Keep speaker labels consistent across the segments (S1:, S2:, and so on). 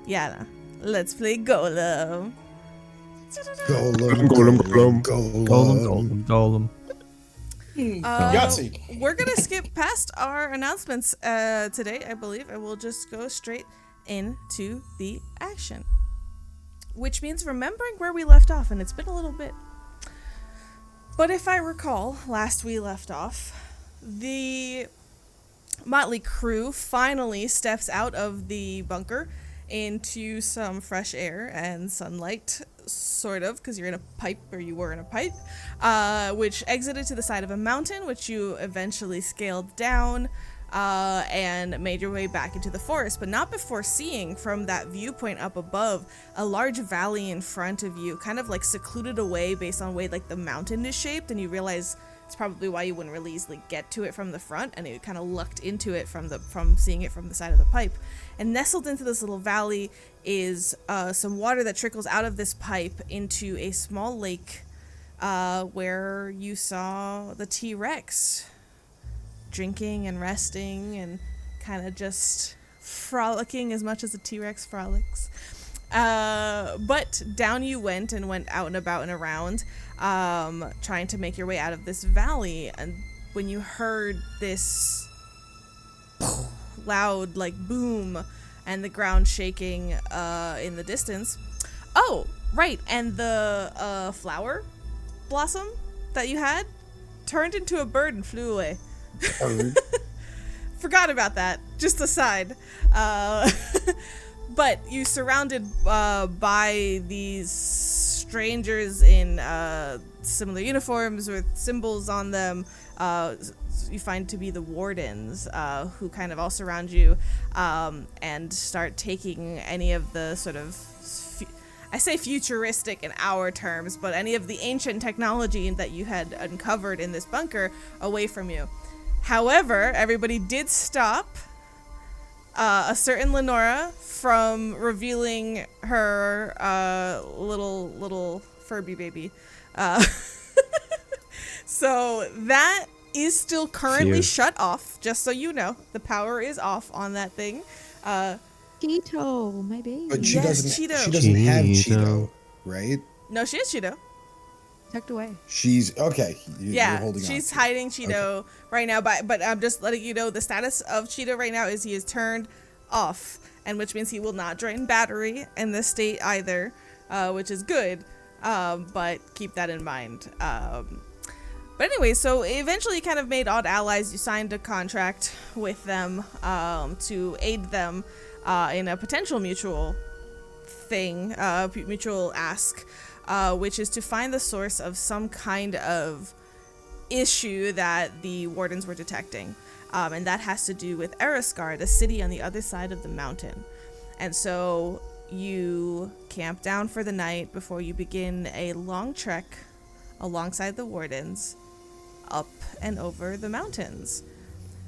S1: Yeah, let's play Golem.
S2: Golem.
S3: Yahtzee.
S1: We're gonna skip past our announcements today, I believe, and we'll just go straight into the action. Which means remembering where we left off, and it's been a little bit. But if I recall, last we left off, the motley crew finally steps out of the bunker into some fresh air and sunlight, sort of, because you're in a pipe, or you were in a pipe, which exited to the side of a mountain, which you eventually scaled down and made your way back into the forest, but not before seeing from that viewpoint up above a large valley in front of you, kind of like secluded away based on the way like the mountain is shaped, and you realize it's probably why you wouldn't really easily get to it from the front, and it kind of lucked into it from seeing it from the side of the pipe. And nestled into this little valley is some water that trickles out of this pipe into a small lake where you saw the T-Rex drinking and resting and kind of just frolicking as much as a T-Rex frolics. But down you went and went out and about and around, trying to make your way out of this valley. And when you heard this loud like boom and the ground shaking in the distance. Oh, right, and the flower blossom that you had turned into a bird and flew away. Forgot about that. Just aside. But you surrounded by these strangers in similar uniforms with symbols on them. You find to be the Wardens, who kind of all surround you and start taking any of the sort of, I say futuristic in our terms, but any of the ancient technology that you had uncovered in this bunker away from you. However, everybody did stop a certain Lenora from revealing her little Furby baby. So that is still currently shut off, just so you know. The power is off on that thing.
S4: Cheeto, my baby.
S3: But she
S1: Yes,
S3: doesn't.
S1: Cheeto.
S3: She doesn't have
S2: Cheeto.
S3: Cheeto, right?
S1: No, she is Cheeto.
S4: Tucked away.
S3: She's okay. You're
S1: Yeah,
S3: holding
S1: she's
S3: on.
S1: hiding Cheeto right now, but I'm just letting you know the status of Cheeto right now is he is turned off, and which means he will not drain battery in this state either, which is good, but keep that in mind. But anyway, so eventually you kind of made odd allies. You signed a contract with them to aid them in a potential mutual thing, mutual ask, which is to find the source of some kind of issue that the Wardens were detecting. And that has to do with Eriskar, the city on the other side of the mountain. And so you camp down for the night before you begin a long trek alongside the Wardens up and over the mountains.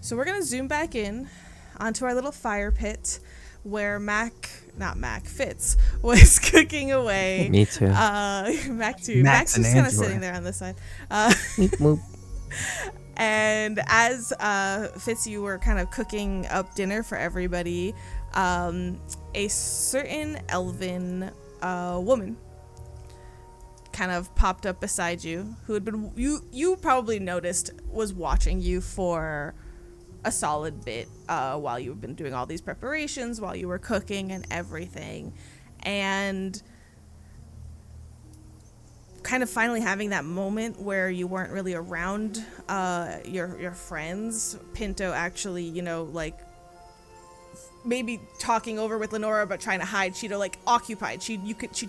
S1: So we're going to zoom back in onto our little fire pit where Fitz was cooking away.
S2: Me too.
S1: Mac too. Mac's
S5: Max
S1: just
S5: and
S1: kind of
S5: Angela.
S1: sitting there on this side.
S2: Meep, moop.
S1: And as Fitz, you were kind of cooking up dinner for everybody, a certain elven woman kind of popped up beside you, who had been you probably noticed was watching you for a solid bit while you've been doing all these preparations, while you were cooking and everything, and kind of finally having that moment where you weren't really around your friends. Pinto actually, like maybe talking over with Lenora but trying to hide. Cheeto like occupied. She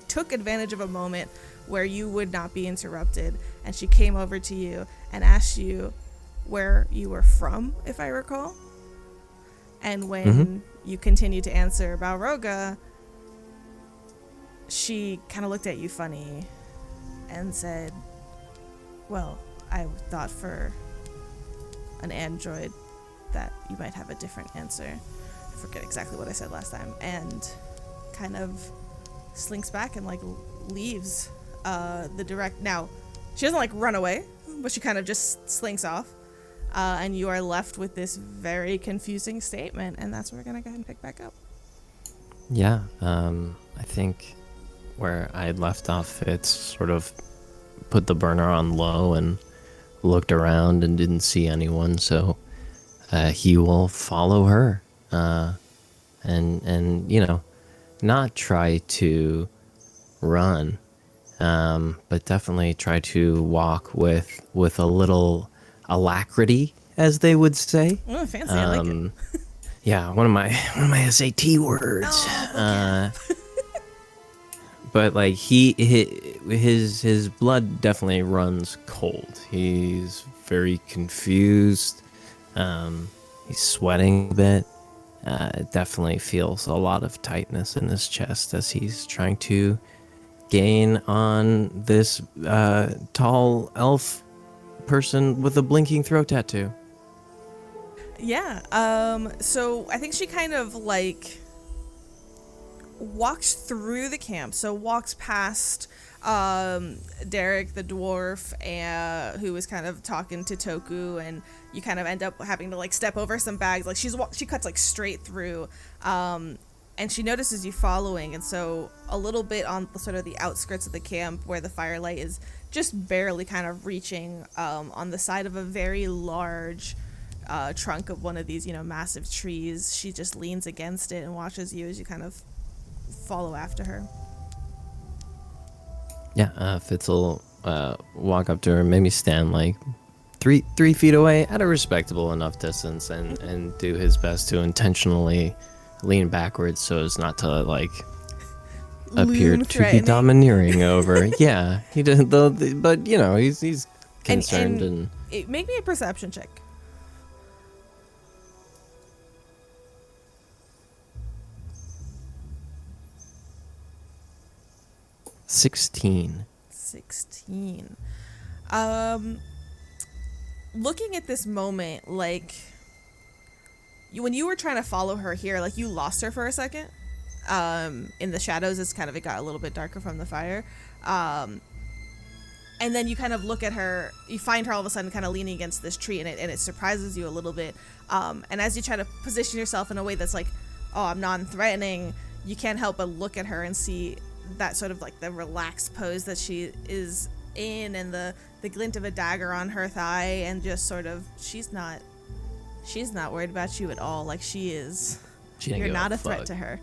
S1: took advantage of a moment where you would not be interrupted, and she came over to you and asked you where you were from, if I recall. And when you continued to answer Balroga, she kind of looked at you funny and said, well, I thought for an android that you might have a different answer. I forget exactly what I said last time. And kind of slinks back and like leaves the direct. Now, she doesn't like run away, but she kind of just slinks off. And you are left with this very confusing statement, and that's where we're going to go ahead and pick back up.
S2: Yeah, I think where I had left off, it's sort of put the burner on low and looked around and didn't see anyone, so he will follow her, and not try to run, but definitely try to walk with a little alacrity, as they would say.
S1: Oh, fancy. I like it.
S2: Yeah, one of my SAT words.
S1: Oh,
S2: But like his blood definitely runs cold. He's very confused. He's sweating a bit. Definitely feels a lot of tightness in his chest as he's trying to gain on this tall elf person with a blinking throat tattoo.
S1: Yeah. So I think she kind of like walks through the camp. So walks past Derek the dwarf, who was kind of talking to Toku, and you kind of end up having to like step over some bags. Like she cuts like straight through, and she notices you following, and so a little bit on sort of the outskirts of the camp where the firelight is just barely kind of reaching on the side of a very large trunk of one of these, massive trees. She just leans against it and watches you as you kind of follow after her.
S2: Yeah, Fitz will walk up to her, maybe stand like three feet away at a respectable enough distance, and do his best to intentionally lean backwards so as not to like appear to be domineering over. Yeah, he did, but he's concerned and
S1: make me a perception check.
S2: 16.
S1: 16. Looking at this moment, like, when you were trying to follow her here, like, you lost her for a second. In the shadows, it got a little bit darker from the fire. And then you kind of look at her, you find her all of a sudden kind of leaning against this tree, and it surprises you a little bit. And as you try to position yourself in a way that's like, oh, I'm non-threatening, you can't help but look at her and see that sort of like the relaxed pose that she is in, and the glint of a dagger on her thigh, and just sort of, she's not worried about you at all. Like, she is, you're not a threat to her.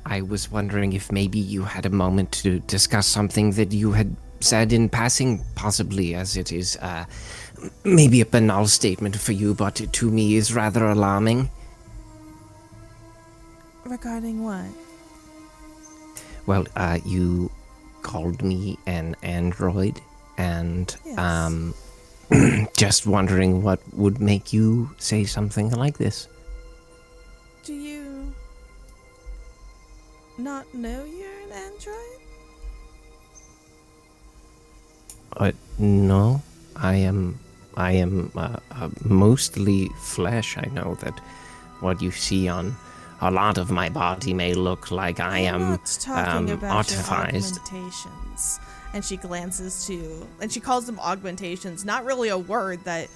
S5: I was wondering if maybe you had a moment to discuss something that you had said in passing, possibly, as it is maybe a banal statement for you, but to me is rather alarming.
S1: Regarding what?
S5: Well, you called me an android, and
S1: Yes.
S5: Just wondering what would make you say something like this.
S1: Do you not know you're an android?
S5: No, I am mostly flesh. I know that what you see on a lot of my body may look like I am
S1: not talking about your
S5: artificized.
S1: augmentations. And she glances to, and she calls them augmentations, not really a word that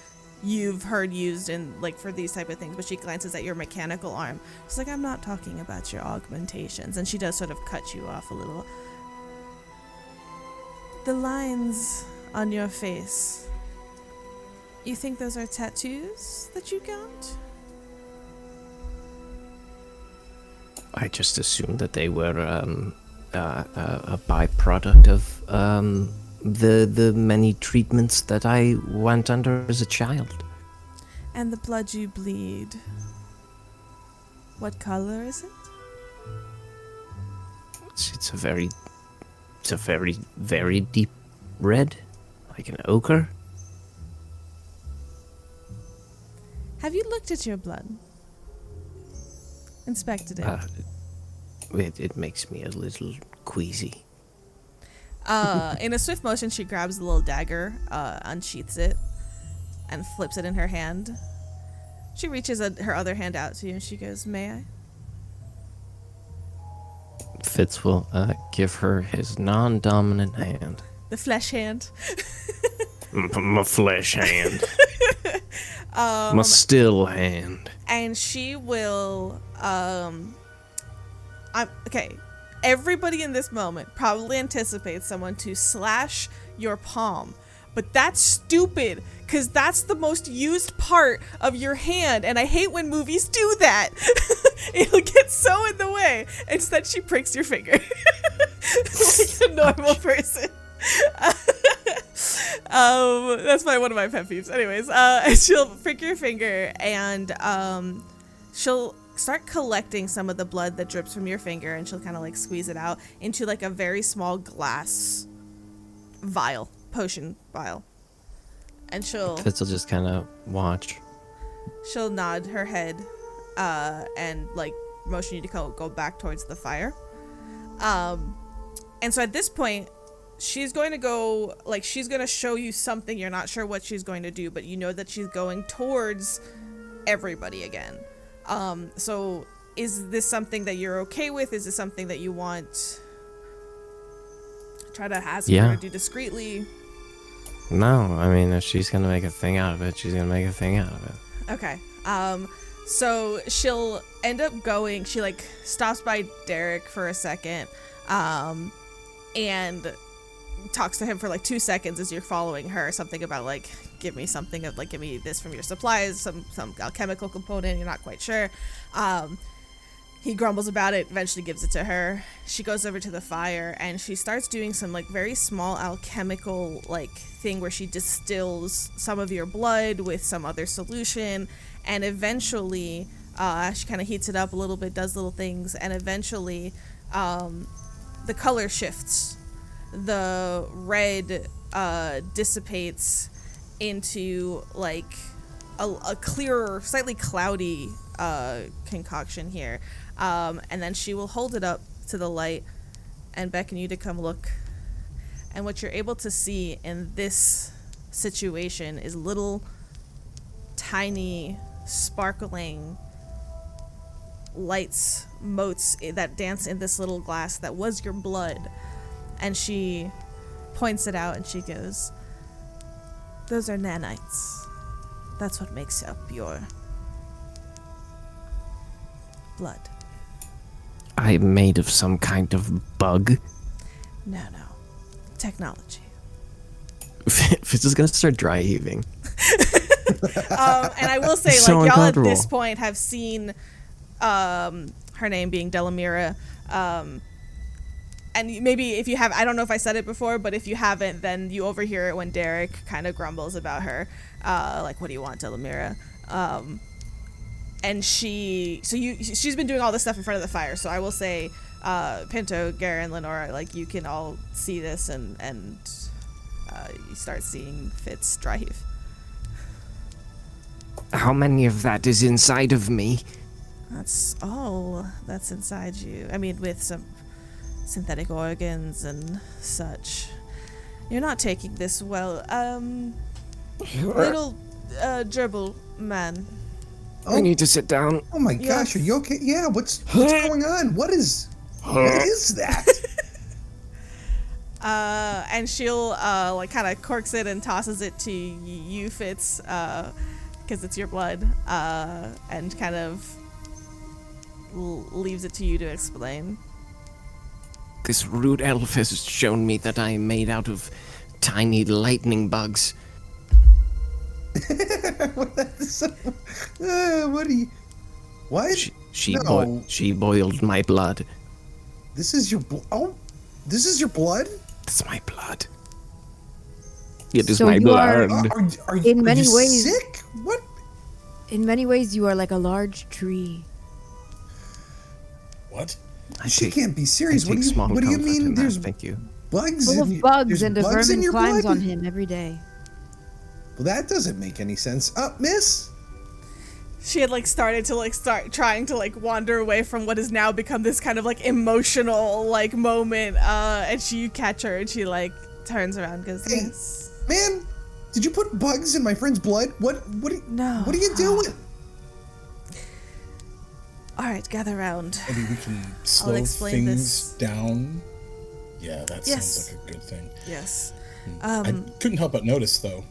S1: you've heard used in, like, for these type of things, but she glances at your mechanical arm. She's like, I'm not talking about your augmentations. And she does sort of cut you off a little. The lines on your face, you think those are tattoos that you got?
S5: I just assumed that they were a byproduct of the many treatments that I went under as a child.
S1: And the blood you bleed, what color is it?
S5: It's a very very deep red, like an ochre.
S1: Have you looked at your blood? Inspected it?
S5: It makes me a little queasy.
S1: In a swift motion, she grabs the little dagger, unsheaths it, and flips it in her hand. She reaches her other hand out to you, and she goes, "May I?"
S2: Fitz will give her his non-dominant hand.
S1: The flesh hand.
S2: My flesh hand. My still hand.
S1: And she will okay. Everybody in this moment probably anticipates someone to slash your palm. But that's stupid, because that's the most used part of your hand, and I hate when movies do that. It'll get so in the way. Instead, she pricks your finger. Like a normal person. That's one of my pet peeves. Anyways, she'll prick your finger, and she'll start collecting some of the blood that drips from your finger, and she'll kind of like squeeze it out into like a very small glass vial. Potion vial. And
S2: Fitz will just kind of watch.
S1: She'll nod her head and like motion you to go back towards the fire. And so at this point, she's going to go, like, she's going to show you something. You're not sure what she's going to do, but you know that she's going towards everybody again. So is this something that you're okay with? Is this something that you want? Try to ask her to do discreetly.
S2: No, I mean, if she's gonna make a thing out of it, she's gonna make a thing out of it.
S1: Okay. So she'll end up going, she like stops by Derek for a second, and talks to him for like 2 seconds as you're following her. Something about like, give me something of like, give me this from your supplies, some alchemical component, you're not quite sure. He grumbles about it, eventually gives it to her. She goes over to the fire and she starts doing some like very small alchemical like thing where she distills some of your blood with some other solution, and eventually she kind of heats it up a little bit, does little things, and eventually the color shifts. The red dissipates into like a clearer, slightly cloudy concoction here. And then she will hold it up to the light and beckon you to come look. And what you're able to see in this situation is little tiny sparkling lights, motes that dance in this little glass that was your blood. And she points it out and she goes, those are nanites. That's what makes up your blood.
S5: I'm made of some kind of bug.
S1: No. Technology.
S2: Fitz is gonna start dry heaving.
S1: And I will say,
S2: So
S1: like, y'all at this
S2: uncomfortable.
S1: point have seen her name being Delamira. And maybe if you have, I don't know if I said it before, but if you haven't, then you overhear it when Derek kind of grumbles about her. Like, what do you want, Delamira? And she's been doing all this stuff in front of the fire. So I will say, Pinto, Gerran, Lenora, like, you can all see this, and you start seeing Fitz dry heave.
S5: How many of that is inside of me?
S1: That's all that's inside you. I mean, with some synthetic organs and such. You're not taking this well. Little gerbil man.
S5: I need to sit down.
S3: Oh my gosh, are you okay? Yeah, what's going on? What is that?
S1: And she'll like kind of corks it and tosses it to you, Fitz, because it's your blood, and kind of leaves it to you to explain.
S5: This rude elf has shown me that I am made out of tiny lightning bugs.
S3: What are you? What?
S5: She boiled my blood.
S3: This is your this is your blood?
S5: That's my blood. It is
S4: So
S5: my
S4: you
S5: blood.
S3: Are
S4: In many
S3: you
S4: ways-
S3: sick? What?
S4: In many ways, you are like a large tree.
S6: What?
S3: She can't be serious.
S5: I
S3: What
S5: take
S3: do you,
S5: small
S3: what do you
S5: comfort
S3: mean?
S5: in that,
S3: There's
S5: thank you.
S3: bugs.
S4: Full
S3: in
S4: of bugs,
S3: there's
S4: and a
S3: bugs in
S4: vermin
S3: your
S4: climbs
S3: blood?
S4: on him every day.
S3: Well, that doesn't make any sense. Miss.
S1: She had like started to start trying to like wander away from what has now become this kind of like emotional like moment, and you catch her and she like turns around and goes,
S3: Hey,
S1: yes.
S3: man, did you put bugs in my friend's blood?
S1: No.
S3: What are you doing?
S1: All right, gather around.
S6: Maybe we can slow
S1: explain
S6: things
S1: this.
S6: down. Yeah, that
S1: Yes.
S6: sounds like a good thing.
S1: Yes.
S6: I couldn't help but notice, though,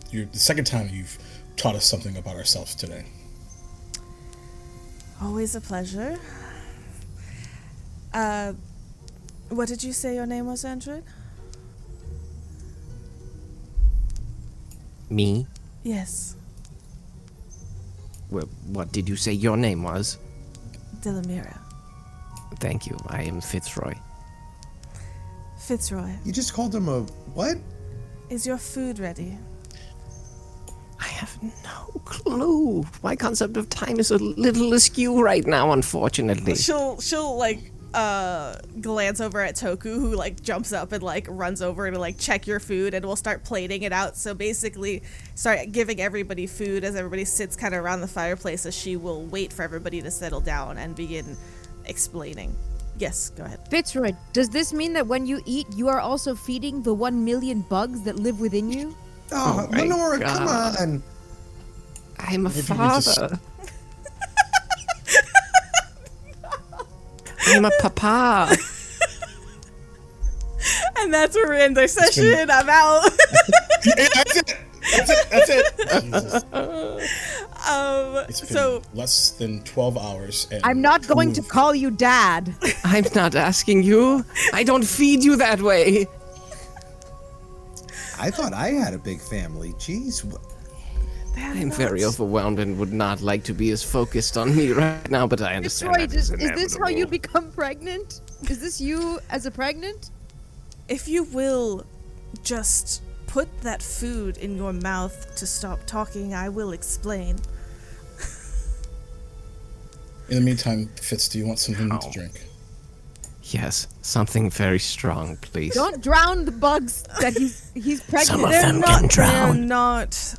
S6: you're the second time you've taught us something about ourselves today.
S1: Always a pleasure. What did you say your name was, Android?
S5: Me?
S1: Yes,
S5: Well, what did you say your name was?
S1: Delamira.
S5: Thank you. I am Fitzroy.
S1: Fitzroy,
S3: You just called him a what?
S1: is your food ready?
S5: I have no clue. My concept of time is a little askew right now, unfortunately.
S1: She'll like glance over at Toku, who like jumps up and like runs over to like check your food, and we'll start plating it out. So basically start giving everybody food as everybody sits kind of around the fireplace, as she will wait for everybody to settle down and begin explaining. Yes, go ahead.
S4: Fitzroy, does this mean that when you eat, you are also feeding the 1 million bugs that live within you?
S3: Oh,
S5: my
S3: Lenora, come
S5: God.
S3: on.
S5: I'm a
S6: Maybe we just-
S5: father. I'm a papa.
S1: And that's where we end our session. I'm out.
S6: Hey, that's it. That's it. Jesus. It's been
S1: So
S6: less than 12 hours. And
S4: I'm not going to
S6: two-
S4: call you dad.
S5: I'm not asking you. I don't feed you that way.
S3: I thought I had a big family. Jeez.
S5: I'm very overwhelmed and would not like to be as focused on me right now, but I understand.
S4: Fitzroy,
S5: that
S4: is this how you
S5: inevitable.
S4: become pregnant? Is this you as a pregnant?
S1: if you will just put that food in your mouth to stop talking, I will explain.
S6: In the meantime, Fitz, do you want something to drink?
S5: Yes, something very strong, please.
S4: Don't drown the bugs that he's pregnant.
S5: Some of
S4: They're
S5: them
S4: not-
S5: can
S1: They're
S5: drown.
S1: not.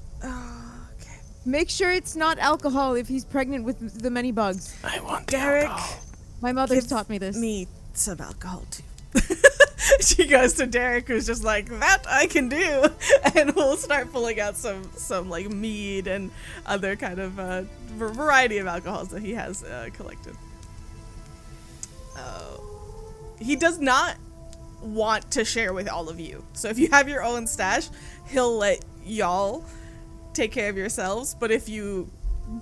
S4: Make sure it's not alcohol if he's pregnant with the many bugs.
S5: I want the
S1: Derek,
S5: alcohol.
S4: My mother's
S1: give
S4: taught me this.
S1: me some alcohol too. She goes to Derek, who's just like, that I can do, and we'll start pulling out some like mead and other kind of variety of alcohols that he has collected. He does not want to share with all of you, so if you have your own stash, he'll let y'all take care of yourselves, but if you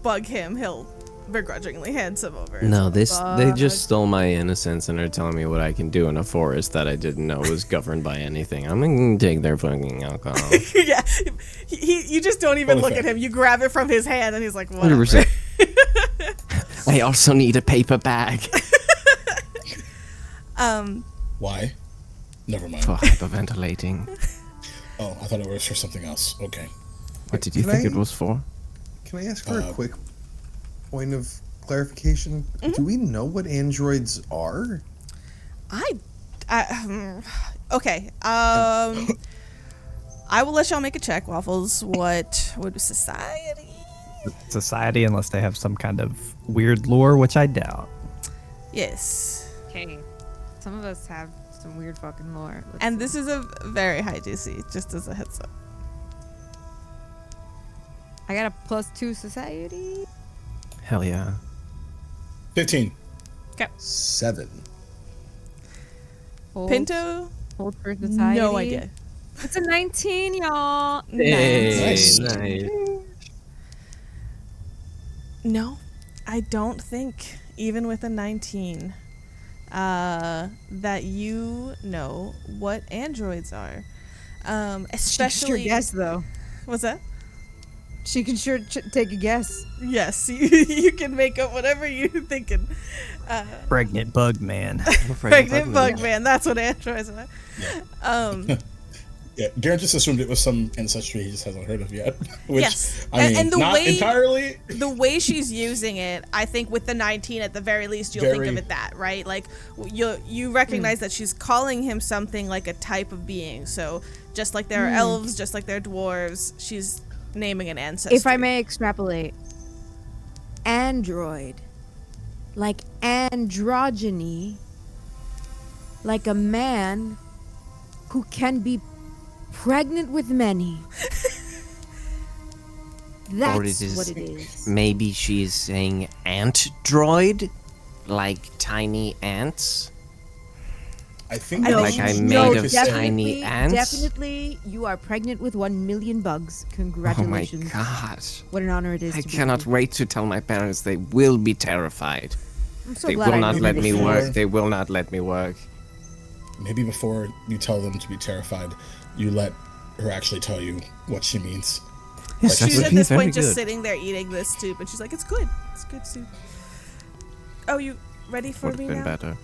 S1: bug him, he'll begrudgingly hand some over.
S2: No, they just stole my innocence and are telling me what I can do in a forest that I didn't know was governed by anything. I'm gonna take their fucking alcohol.
S1: Yeah, you just don't even
S6: Totally
S1: look
S6: fair.
S1: at him. You grab it from his hand, and he's like, whatever.
S2: 100%.
S5: I also need a paper bag
S6: Why? Never mind.
S5: for hyperventilating.
S6: Oh, I thought it was for something else. Okay.
S5: What did you
S3: Can
S5: think
S3: I-
S5: it was for?
S3: Can I ask for a quick point of clarification? Do we know what androids are?
S1: Okay. I will let y'all make a check, Waffles. What would society?
S7: Society, unless they have some kind of weird lore, which I doubt.
S1: Yes.
S4: Okay. Some of us have some weird fucking lore.
S1: And this is a very high DC, just as a heads up.
S4: I got a +2 society.
S5: Hell yeah.
S6: 15.
S3: 7.
S4: Hold,
S1: Pinto?
S4: hold for society.
S1: No idea.
S4: It's a 19, y'all.
S6: Nice.
S2: Nice.
S1: No, I don't think, even with a 19, that you know what androids are.
S4: She can
S1: Especially.
S4: sure guess, though.
S1: What's that?
S4: She can sure take a guess.
S1: Yes, you can make up whatever you're thinking.
S7: Pregnant bug man.
S1: Pregnant bug man, that's what androids are.
S6: Yeah, Gerran just assumed it was some ancestry he just hasn't heard of yet. Which,
S1: Yes.
S6: I mean,
S1: And the
S6: not
S1: way-
S6: entirely.
S1: The way she's using it, I think with the 19 at the very least, you'll think of
S6: Very-
S1: it that, right? Like, you recognize that she's calling him something like a type of being. So, just like there are elves, just like there are dwarves, she's naming an ancestor.
S4: If I may extrapolate, android, like androgyny, like a man who can be pregnant with many. That's
S5: Or it is-
S4: what it is.
S5: Maybe she's saying ant droid? Like tiny ants?
S6: I think
S1: No,
S5: Like I'm
S1: no,
S5: made of tiny ants?
S4: Definitely, you are pregnant with 1 million bugs.
S5: Oh my
S4: Congratulations.
S5: gosh.
S4: What an honor it is
S5: I
S4: to be
S5: cannot
S4: you.
S5: wait to tell my parents. They will be terrified.
S4: I'm so
S5: They
S4: glad
S5: will
S4: I
S5: not
S4: know
S5: let
S4: you.
S5: me
S6: before-
S5: work. They will not let me work.
S6: maybe before you tell them to be terrified, you let her actually tell you what she means.
S2: Yes, that
S1: She's
S2: would
S1: at
S2: be
S1: this
S2: very
S1: point just
S2: good.
S1: sitting there eating this soup, and she's like, "It's good. It's good soup." Oh, you ready for
S2: Would
S1: me
S2: have been
S1: now?
S2: better.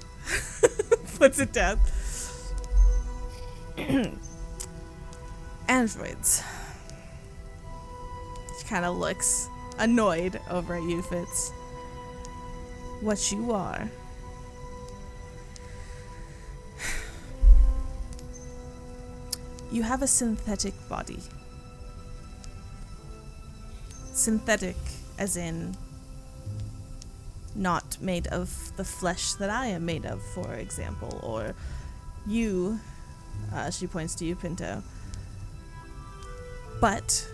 S1: Puts it down. Androids. She kind of looks annoyed over at you, Fitz. What you are. You have a synthetic body. Synthetic, as in not made of the flesh that I am made of, for example, or you, she points to you, Pinto. But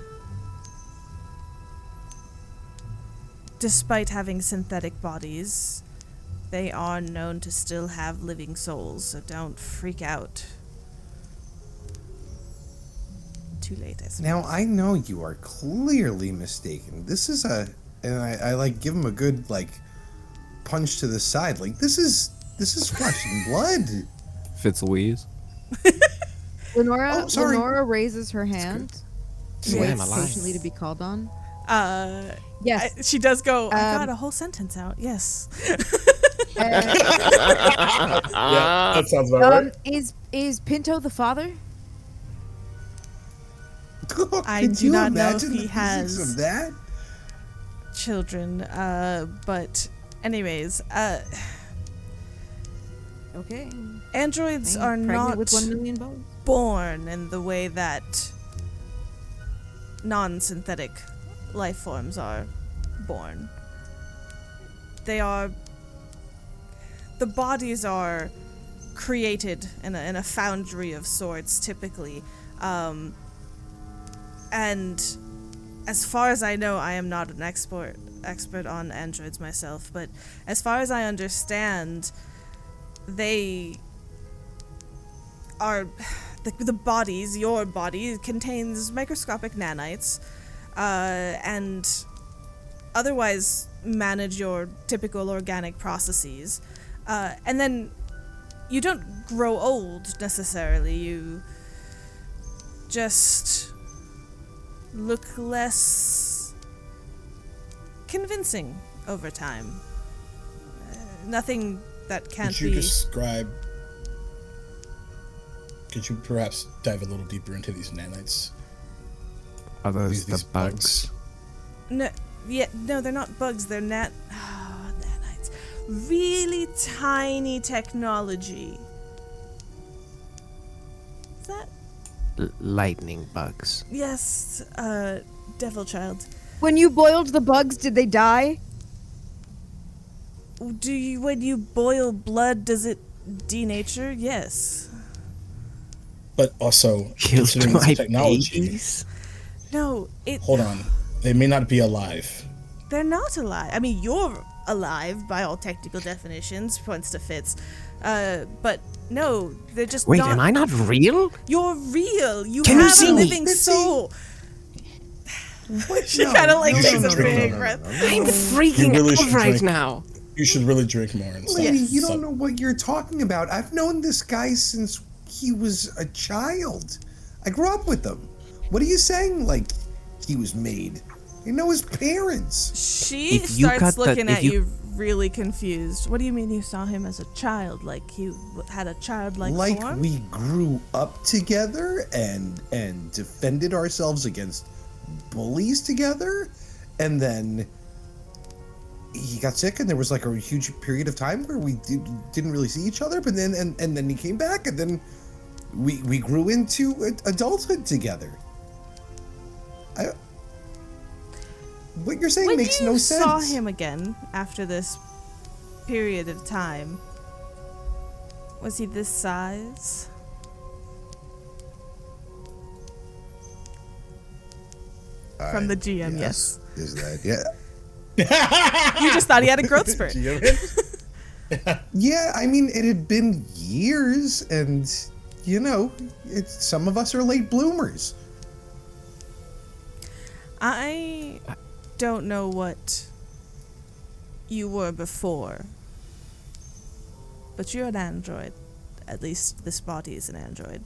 S1: despite having synthetic bodies, they are known to still have living souls, so don't freak out. Too late, I suppose.
S3: Now I know you are clearly mistaken. This is and I like give him a good like punch to the side. Like this is flesh and blood.
S2: Fitzlouise.
S4: Lenora,
S3: Oh, sorry.
S4: Lenora raises her hand.
S5: So I am
S4: Waits
S5: alive.
S4: patiently to be called on.
S1: Yes.
S4: Yes.
S1: She does go, I got
S4: Um,
S1: a whole sentence out, yes.
S6: Yeah, that sounds about right.
S4: Is Pinto the father?
S1: I
S3: Could
S1: do
S3: you
S1: not know
S3: imagine
S1: if he
S3: the physics
S1: has-
S3: of that?
S1: Children, but anyways,
S4: Okay.
S1: androids
S4: I'm
S1: are
S4: pregnant
S1: not
S4: with 1 million bugs.
S1: born in the way that non-synthetic life forms are born. The bodies are created in a foundry of sorts, typically. And as far as I know, I am not an expert on androids myself, but as far as I understand, they are the bodies. Your body contains microscopic nanites, and otherwise manage your typical organic processes, and then you don't grow old necessarily. You just look less convincing over time. Nothing that can't
S6: Could you
S1: be.
S6: Could you perhaps dive a little deeper into these nanites?
S2: Are those
S6: These
S2: the bugs?
S1: No, they're not bugs. They're nanites. Really tiny technology. Is that?
S5: Lightning bugs.
S1: Yes, Devil Child.
S4: When you boiled the bugs, did they die?
S1: When you boil blood, does it denature? Yes.
S6: But also,
S5: Killed
S6: considering
S5: my
S6: this technology,
S5: babies?
S1: No,
S6: hold on, they may not be alive.
S1: they're not alive. I mean, you're alive by all technical definitions, points to Fitz. But no, they're just
S5: Wait,
S1: not.
S5: am I not real?
S1: You're real. You
S5: Can you
S1: have
S5: see
S1: a
S5: me?
S1: living
S3: Fitzy.
S1: soul.
S3: What?
S1: She kind of like
S6: no,
S1: takes
S6: no,
S1: a
S6: no,
S1: big
S6: no,
S1: breath.
S5: I'm freaking
S6: really
S5: out
S6: should
S5: right
S6: drink.
S5: now.
S6: You should really drink more and stuff.
S3: Lady, you
S6: Sup-
S3: don't know what you're talking about. I've known this guy since he was a child. I grew up with him. What are you saying? Like he was made? You know his parents.
S1: She
S2: If you
S1: starts
S2: cut that-
S1: looking
S2: if
S1: at
S2: you-
S1: you really confused. What do you mean you saw him as a child? Like he had a childlike
S3: Like
S1: form?
S3: we grew up together and defended ourselves against bullies together, and then he got sick, and there was like a huge period of time where we didn't really see each other. But then and then he came back, and then we grew into adulthood together. What you're saying
S1: When
S3: makes
S1: you
S3: no sense.
S1: saw him again after this period of time, was he this size? From the GM, yes.
S3: Is that yeah?
S1: You just thought he had a growth spurt.
S3: Yeah, I mean, it had been years, and, you know, some of us are late bloomers.
S1: I don't know what you were before, but you're an android. At least this body is an android.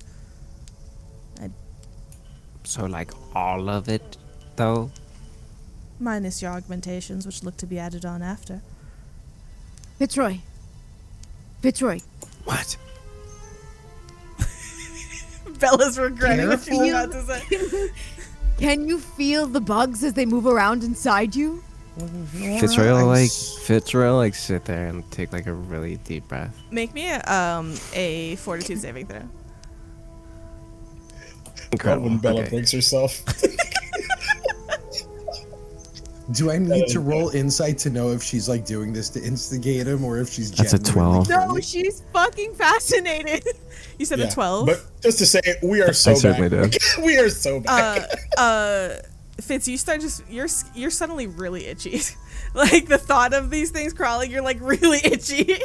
S5: So, like, all of it, though?
S1: Minus your augmentations, which look to be added on after.
S4: Fitzroy.
S5: What?
S1: Bella's regretting what she's
S3: Careful.
S1: about to say.
S4: Can you feel the bugs as they move around inside you?
S2: Fitzroy will
S3: I'm
S2: like sit there and take like a really deep breath.
S1: Make me a fortitude saving throw.
S2: Incredible.
S6: When Bella
S2: Okay.
S6: breaks herself.
S3: Do I need to roll insight to know if she's like doing this to instigate him or if she's
S2: That's a
S3: genuinely
S2: 12.
S4: No,
S3: friendly?
S4: she's fucking fascinated.
S1: You said
S6: Yeah,
S1: a 12?
S6: But just to say, we are so
S2: I certainly
S6: back.
S2: did.
S6: We are so back.
S1: Fitz, you start you're suddenly really itchy. Like the thought of these things crawling, you're like really itchy.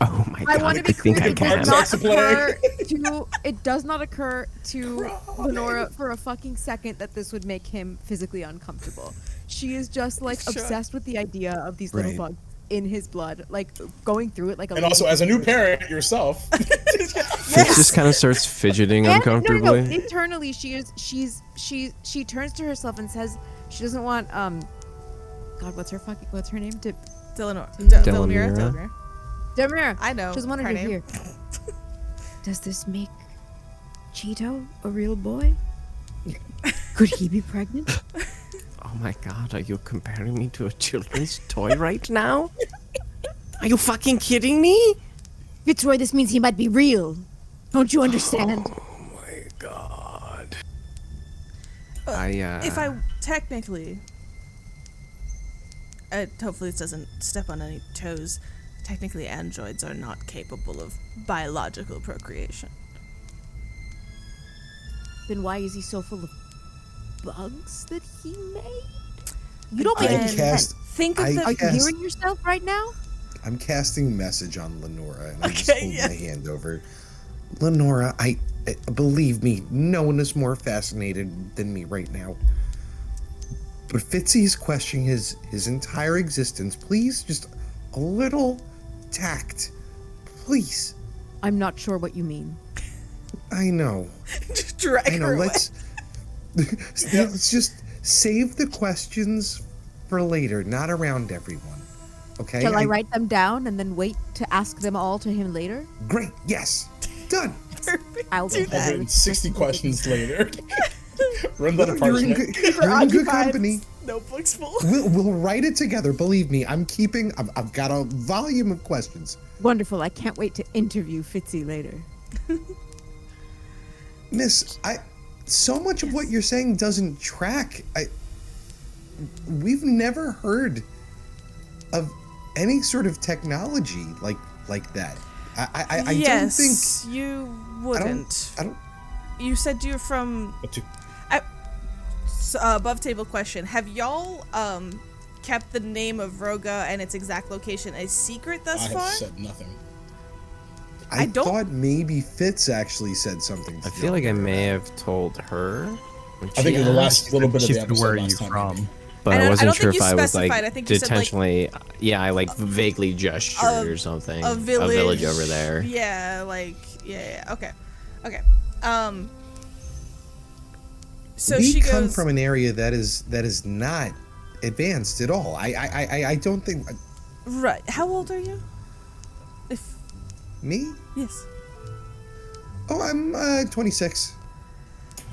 S5: Oh my
S4: I
S5: god,
S4: want to
S5: I
S4: be clear.
S5: think I
S4: It
S5: can.
S4: does not
S6: Starts to play.
S4: occur to. It does not occur to Lenora for a fucking second that this would make him physically uncomfortable. She is just like
S1: Sure.
S4: obsessed with the idea of these little
S3: Right.
S4: bugs in his blood, like going through it like a.
S6: And also, as a new parent yourself,
S2: Fitz just kind of starts fidgeting
S4: And,
S2: uncomfortably.
S4: No. Internally, she turns to herself and says she doesn't want God, what's her name?
S1: Delamira.
S2: Delamira.
S4: Demir.
S1: I know
S4: She doesn't want her
S1: her
S4: to
S1: name.
S4: hear. Does this make Cheeto a real boy? Could he be pregnant?
S5: Oh my god, are you comparing me to a children's toy right now? Are you fucking kidding me?
S4: Fitzroy, this means he might be real. Don't you understand?
S5: My god.
S1: If I technically, hopefully this doesn't step on any toes. Technically, androids are not capable of biological procreation.
S4: Then why is he so full of bugs that he made? You don't
S3: I
S4: make any
S3: cast-
S4: sense.
S1: Think of
S3: I
S1: the
S4: Are you
S3: cast-
S4: hearing yourself right now?
S3: I'm casting message on Lenora, and I just
S1: Okay,
S3: hold
S1: yeah.
S3: my hand over. Lenora, I believe me, no one is more fascinated than me right now. But Fitzy is questioning his entire existence. Please, just a little tact, please.
S4: I'm not sure what you mean.
S3: I know.
S1: just drag
S3: I know.
S1: her away.
S3: Let's just save the questions for later, not around everyone. Okay?
S4: Shall I write them down and then wait to ask them all to him later?
S3: Great. Yes. Done.
S4: I'll do that.
S6: 160 questions later. Run that
S3: You're in
S6: apartment.
S3: good company.
S1: Notebooks full.
S3: We'll write it together. Believe me, I've got a volume of questions.
S4: Wonderful. I can't wait to interview Fitzy later.
S3: Miss, so much of what you're saying doesn't track. We've never heard of any sort of technology like that. I
S1: Yes, you wouldn't.
S3: I don't.
S1: You said you're from
S6: But to-
S1: above table question. Have y'all kept the name of Roga and its exact location a secret
S6: I
S1: thus
S6: have
S1: far?
S6: said nothing.
S3: I
S1: don't-
S3: thought maybe Fitz actually said something.
S2: I feel like I may have told her. When
S6: I think
S2: she
S6: in the
S2: asked,
S6: last little bit of
S7: She
S6: the
S7: said,
S6: episode
S7: where are
S6: last
S7: you
S6: time,
S7: from?
S6: maybe.
S2: but
S1: I
S2: I
S1: don't
S2: wasn't sure
S1: think
S2: if
S1: you
S2: I was
S1: specified.
S2: like
S1: I think you said, like,
S2: intentionally. I like vaguely gestured or something.
S1: A village
S2: over there.
S1: Yeah, like yeah. Okay. So
S3: we
S1: she
S3: come
S1: goes.
S3: from an area that is not advanced at all. I don't think
S1: Right. How old are you? If
S3: me.
S1: yes.
S3: Oh, I'm 26.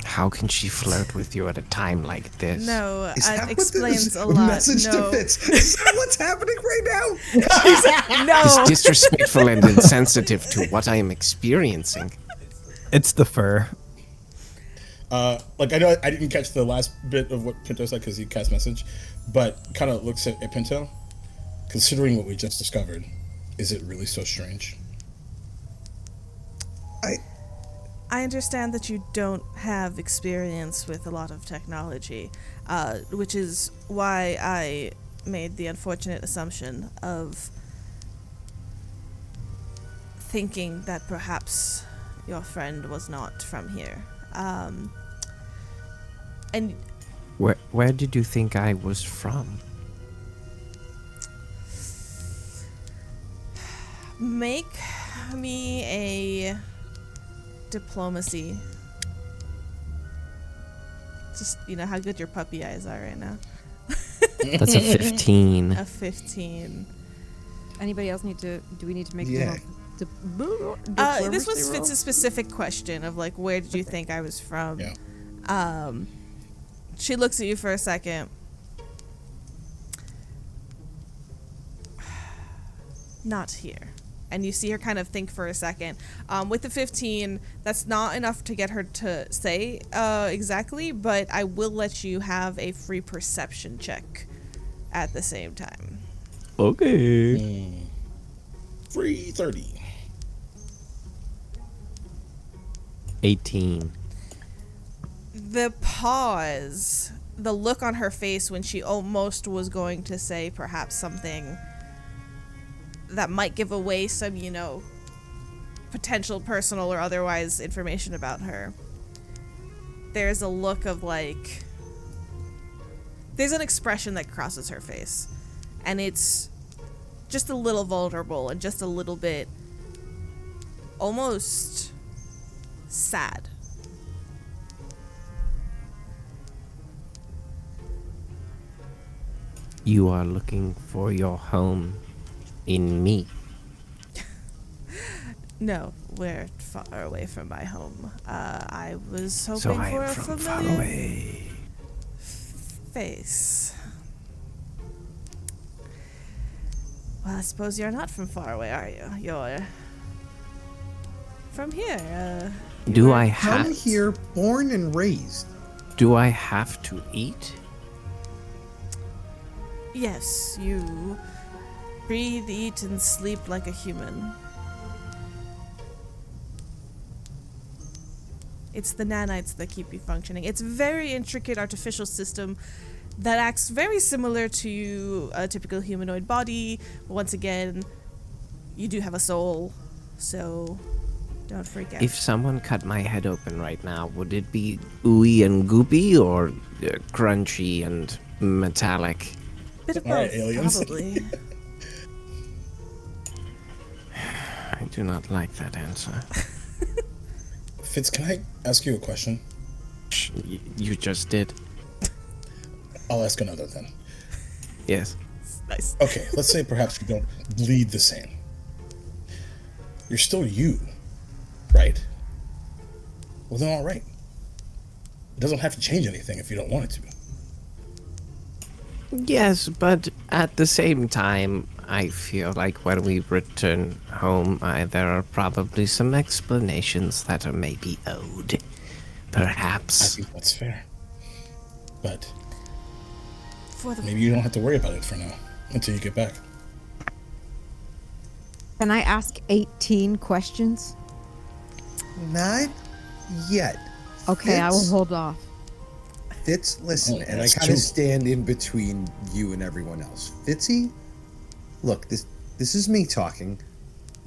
S5: How can she flirt with you at a time like this?
S1: No,
S3: Is that
S1: it
S3: what
S1: explains
S3: this
S1: a lot.
S3: message
S1: No.
S3: to Fitz? Is that what's happening right now?
S1: No.
S5: It's disrespectful and insensitive to what I am experiencing.
S7: It's the fur.
S6: Like I know I didn't catch the last bit of what Pinto said because he cast message, but kind of looks at Pinto. Considering what we just discovered, is it really so strange?
S1: I understand that you don't have experience with a lot of technology, which is why I made the unfortunate assumption of thinking that perhaps your friend was not from here. And
S5: Where did you think I was from?
S1: make me a diplomacy. Just, how good your puppy eyes are right now.
S5: That's a 15.
S1: A 15.
S4: Anybody else do we need to make
S3: Yeah.
S1: This fits a specific question of like, where did you think I was from?
S6: Yeah.
S1: She looks at you for a second. Not here. And you see her kind of think for a second. With the 15, that's not enough to get her to say exactly, but I will let you have a free perception check at the same time.
S2: Okay.
S6: Free 30.
S2: 18.
S1: The pause, the look on her face when she almost was going to say perhaps something that might give away some, potential personal or otherwise information about her. There's a look of like, there's an expression that crosses her face, and it's just a little vulnerable and just a little bit almost sad.
S5: You are looking for your home in me.
S1: No, we're far away from my home. I was hoping
S5: So I
S1: for
S5: am
S1: a
S5: from far
S1: familiar
S5: away.
S1: face. Well, I suppose you're not from far away, are you? You're from here.
S5: Do I
S3: Come
S5: have
S3: here, born and raised.
S5: Do I have to eat?
S1: Yes, you breathe, eat, and sleep like a human. It's the nanites that keep you functioning. It's a very intricate artificial system that acts very similar to a typical humanoid body. Once again, you do have a soul, so don't freak out.
S5: If someone cut my head open right now, would it be ooey and goopy or crunchy and metallic?
S1: Bit of
S6: All right,
S1: both,
S6: aliens.
S1: probably.
S5: I do not like that answer.
S6: Fitz, can I ask you a question?
S5: You just did.
S6: I'll ask another then.
S5: Yes.
S1: Nice.
S6: Okay, let's say perhaps you don't bleed the same. You're still you, right? Well, then all right. It doesn't have to change anything if you don't want it to.
S5: Yes, but at the same time, I feel like when we return home, there are probably some explanations that are maybe owed.
S6: I
S5: Perhaps.
S6: think that's fair. But
S1: For the
S6: maybe you don't have to worry about it for now until you get back.
S4: Can I ask 18 questions?
S3: Not yet.
S4: Okay, I will
S3: Fitz?
S4: hold off.
S3: Fitz, listen,
S6: Oh,
S3: and I
S6: that's
S3: kind
S6: two.
S3: of stand in between you and everyone else. Fitzy, look, this is me talking.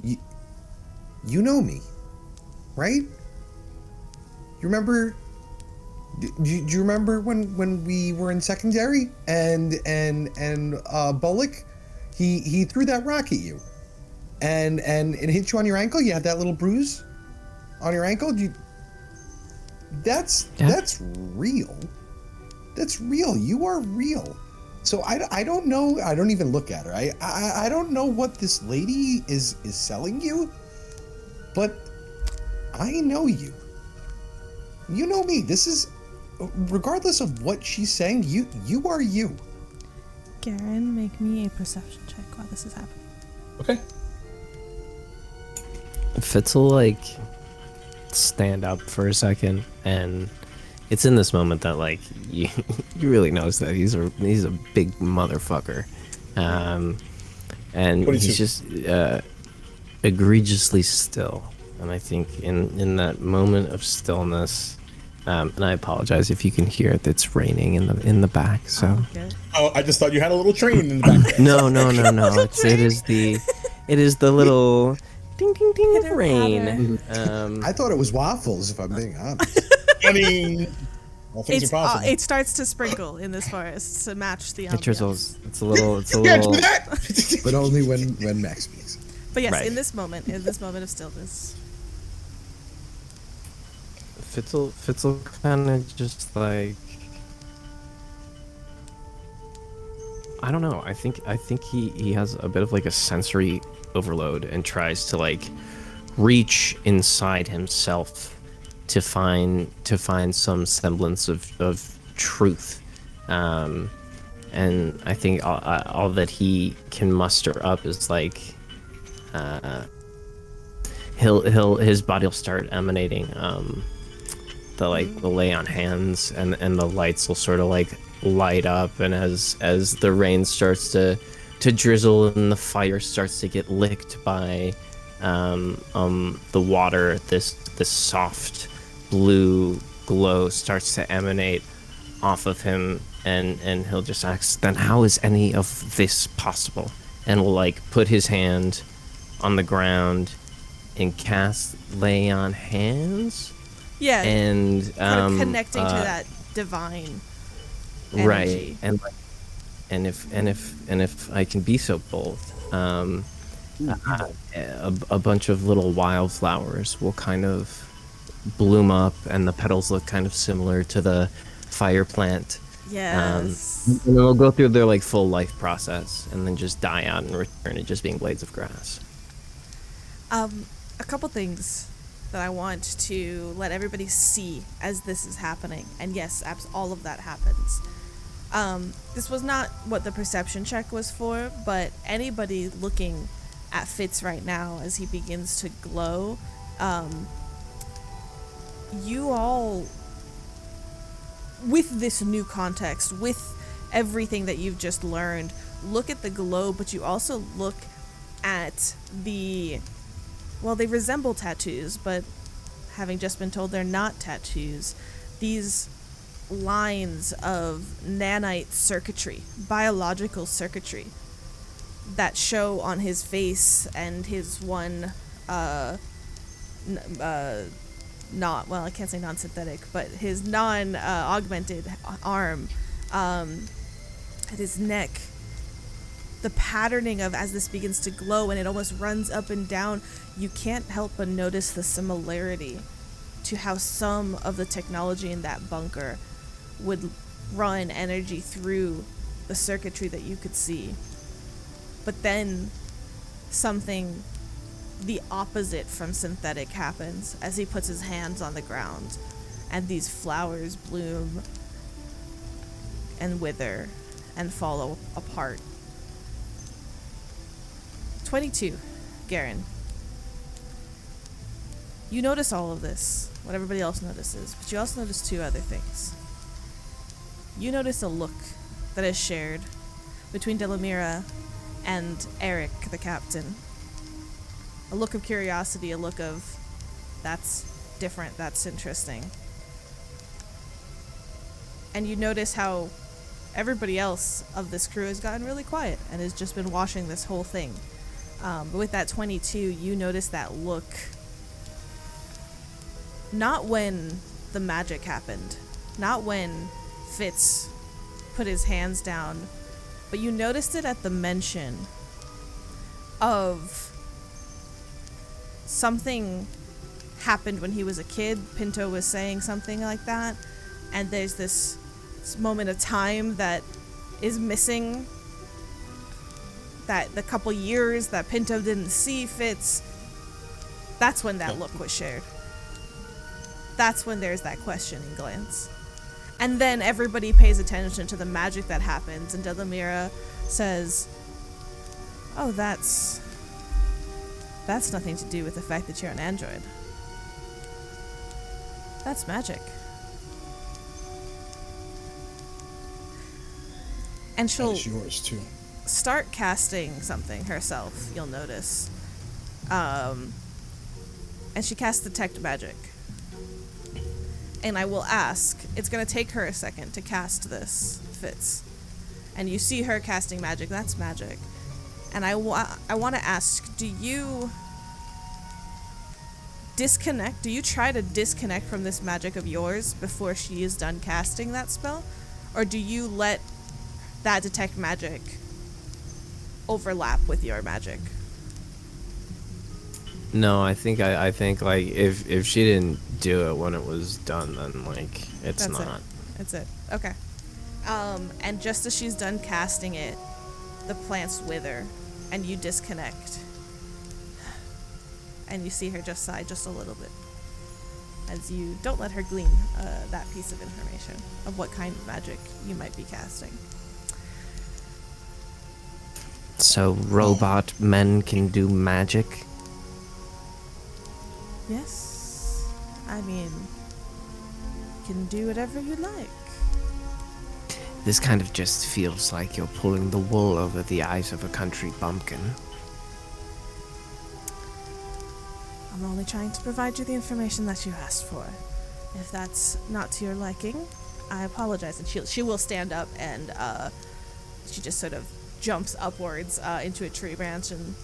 S3: You know me, right? You remember? Do you remember when we were in secondary and Bullock, he threw that rock at you, and it hit you on your ankle. You had that little bruise on your ankle. That's real. That's real. You are real. So I don't know. I don't even look at her. I don't know what this lady is selling you, but I know you. You know me. This is, regardless of what she's saying, you are you.
S1: Gerran, make me a perception check while this is happening.
S6: Okay.
S2: Fitz will stand up for a second, and it's in this moment that you really notice that he's a big motherfucker, and
S6: What did
S2: he's
S6: you-
S2: just egregiously still. And I think in that moment of stillness, And I apologize if you can hear it. It's raining in the back. So
S1: Okay.
S6: Oh, I just thought you had a little train in the back.
S2: no. It is the little ding ding ding of
S1: Pitter
S2: rain.
S3: I thought it was waffles, if I'm being honest.
S6: I mean, all things are possible.
S1: It starts to sprinkle in this forest to match the ambiance.
S2: It drizzles. It's a little.
S6: Yeah, do that.
S3: But only when Max speaks.
S1: But yes,
S2: Right.
S1: in this moment of stillness,
S2: Fitzel kind of just like, I don't know. I think he has a bit of like a sensory overload and tries to like reach inside himself to find some semblance of truth. And I think all that he can muster up is like his body will start emanating the lay on hands, and the lights will sort of like light up, and as the rain starts to drizzle and the fire starts to get licked by the water, this soft blue glow starts to emanate off of him, and he'll just ask, then how is any of this possible? And will like put his hand on the ground and cast lay on hands.
S1: yeah,
S2: And
S1: kind of connecting to that divine energy.
S2: right, and if I can be so bold, a bunch of little wildflowers will kind of bloom up, and the petals look kind of similar to the fire plant.
S1: Yes.
S2: And they'll go through their like full life process, and then just die out and return to just being blades of grass.
S1: A couple things that I want to let everybody see as this is happening, and yes, all of that happens. This was not what the perception check was for, but anybody looking at Fitz right now as he begins to glow, you all, with this new context, with everything that you've just learned, look at the glow, but you also look at they resemble tattoos, but having just been told they're not tattoos, these lines of nanite circuitry, biological circuitry, that show on his face and his one, I can't say non-synthetic, but his non-augmented arm, at his neck. The patterning of as this begins to glow and it almost runs up and down, you can't help but notice the similarity to how some of the technology in that bunker would run energy through the circuitry that you could see. But then something the opposite from synthetic happens as he puts his hands on the ground, and these flowers bloom and wither and fall apart. 22, Gerran. You notice all of this, what everybody else notices, but you also notice two other things. You notice a look that is shared between Delamira and Eric, the captain. A look of curiosity, a look of, that's different, that's interesting. And you notice how everybody else of this crew has gotten really quiet and has just been watching this whole thing. But with that 22, you notice that look, not when the magic happened, not when Fitz put his hands down, but you noticed it at the mention of something happened when he was a kid. Pinto was saying something like that, and there's this moment of time that is missing, that the couple years that Pinto didn't see Fitz. That's when that look was shared. That's when there's that questioning glance. And then everybody pays attention to the magic that happens, and Delamira says, oh, that's nothing to do with the fact that you're an android. That's magic. And she'll
S6: It's yours too.
S1: start casting something herself, you'll notice. And she casts detect magic. and I will ask. It's going to take her a second to cast this, Fitz. And you see her casting magic. That's magic. And I want to ask, do you disconnect? Do you try to disconnect from this magic of yours before she is done casting that spell? Or do you let that detect magic overlap with your magic?
S2: No, I think like if she didn't do it when it was done, then like it's not.
S1: That's it. Okay. And just as she's done casting it, the plants wither, and you disconnect. And you see her just sigh just a little bit, as you don't let her glean that piece of information of what kind of magic you might be casting.
S5: So robot men can do magic?
S1: Yes. I mean, you can do whatever you like.
S5: This kind of just feels like you're pulling the wool over the eyes of a country bumpkin.
S1: I'm only trying to provide you the information that you asked for. If that's not to your liking, I apologize. And she will stand up, and she just sort of jumps upwards into a tree branch and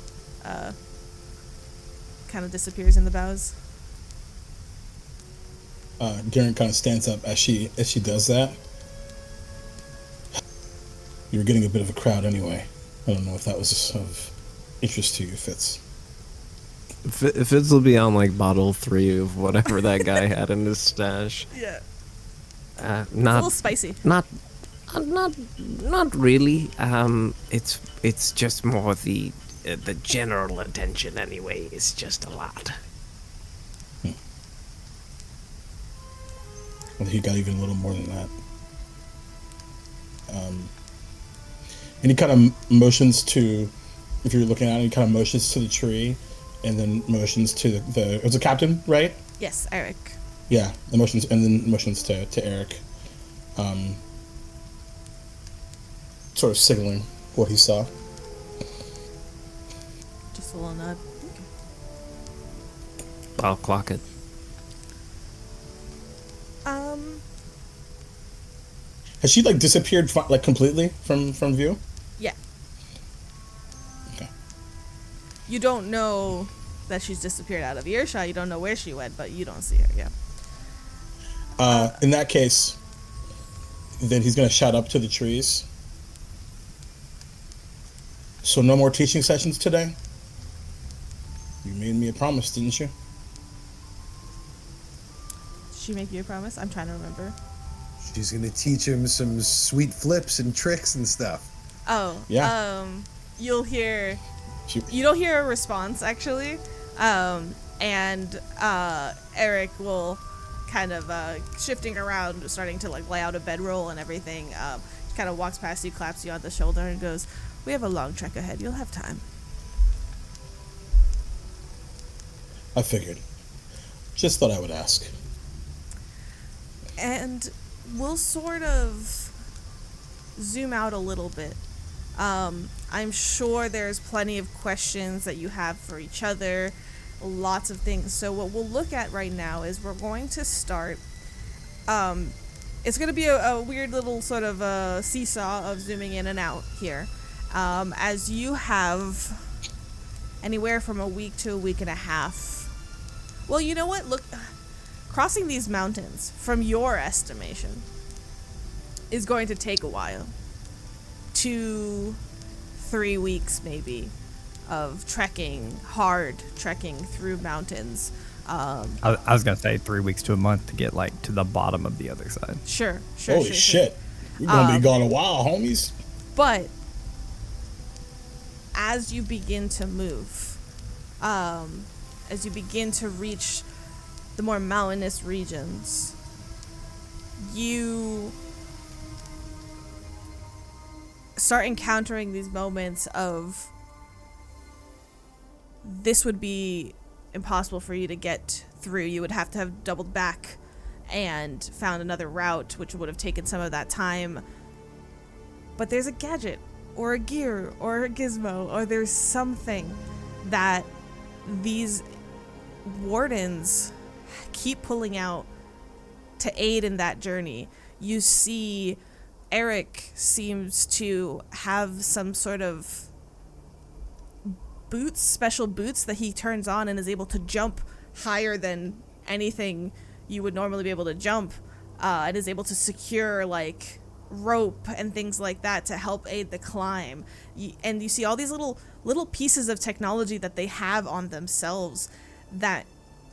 S1: kind of disappears in the boughs.
S6: Gerran kind of stands up as she does that. You were getting a bit of a crowd anyway. I don't know if that was of interest to you, Fitz.
S2: Fitz will be on like bottle 3 of whatever that guy had in his stash.
S1: Yeah.
S5: Not
S1: It's a little spicy.
S5: Not really. It's just more the general attention anyway. It's just a lot.
S6: I think he got even a little more than that. And he kind of motions to, if you're looking at it, he kind of motions to the tree, and then motions to it was a captain, right?
S1: Yes, Eric.
S6: Yeah, the motions, and then motions to Eric, sort of signaling what he saw.
S1: Just a little nod.
S2: I'll clock it.
S6: Has she like disappeared like completely from view?
S1: Yeah.
S6: Okay.
S1: You don't know that she's disappeared out of earshot. You don't know where she went, but you don't see her. Yeah.
S6: In that case, then he's gonna shout up to the trees. So no more teaching sessions today? You made me a promise, didn't you?
S1: Did she make you a promise? I'm trying to remember.
S3: She's gonna teach him some sweet flips and tricks and stuff.
S1: Oh.
S6: Yeah.
S1: You'll hear. You don't hear a response actually, and Eric will kind of shifting around, starting to like lay out a bedroll and everything. Kind of walks past you, claps you on the shoulder, and goes, "We have a long trek ahead. You'll have time."
S6: I figured. Just thought I would ask.
S1: And we'll sort of zoom out a little bit. I'm sure there's plenty of questions that you have for each other, lots of things. So what we'll look at right now is we're going to start. It's going to be a weird little sort of seesaw of zooming in and out here. As you have anywhere from a week to a week and a half. Well, you know what? Look, crossing these mountains, from your estimation, is going to take a while. 2-3 weeks, maybe, of trekking, hard trekking through mountains.
S7: I was gonna say 3 weeks to a month to get like to the bottom of the other side.
S1: Sure.
S6: Holy shit. We're gonna be gone a while, homies.
S1: But as you begin to move, as you begin to reach the more mountainous regions, you start encountering these moments of this would be impossible for you to get through. You would have to have doubled back and found another route, which would have taken some of that time. But there's a gadget or a gear or a gizmo, or there's something that these wardens keep pulling out to aid in that journey. You see Eric seems to have some sort of boots, special boots that he turns on and is able to jump higher than anything you would normally be able to jump, and is able to secure like rope and things like that to help aid the climb. And you see all these little pieces of technology that they have on themselves that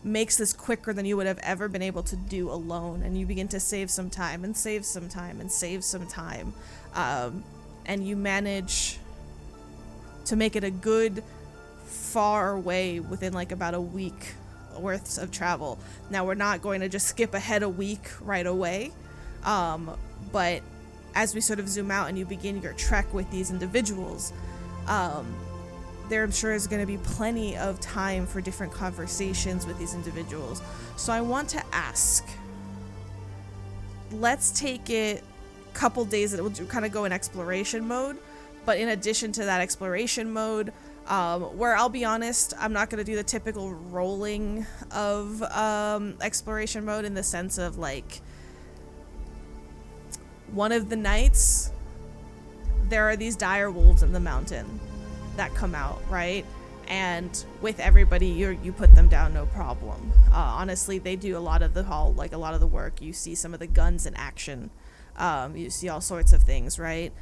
S1: makes this quicker than you would have ever been able to do alone. And you begin to save some time and save some time and save some time, and you manage to make it a good far way within like about a week worth of travel. Now we're not going to just skip ahead a week right away, but as we sort of zoom out and you begin your trek with these individuals, there I'm sure is going to be plenty of time for different conversations with these individuals. So I want to ask, let's take it a couple days that we'll kind of go in exploration mode, but in addition to that exploration mode, where I'll be honest, I'm not going to do the typical rolling of exploration mode in the sense of like one of the nights there are these dire wolves in the mountain that come out, right? And with everybody, you put them down, no problem. Honestly, they do a lot of the work. You see some of the guns in action. You see all sorts of things, right?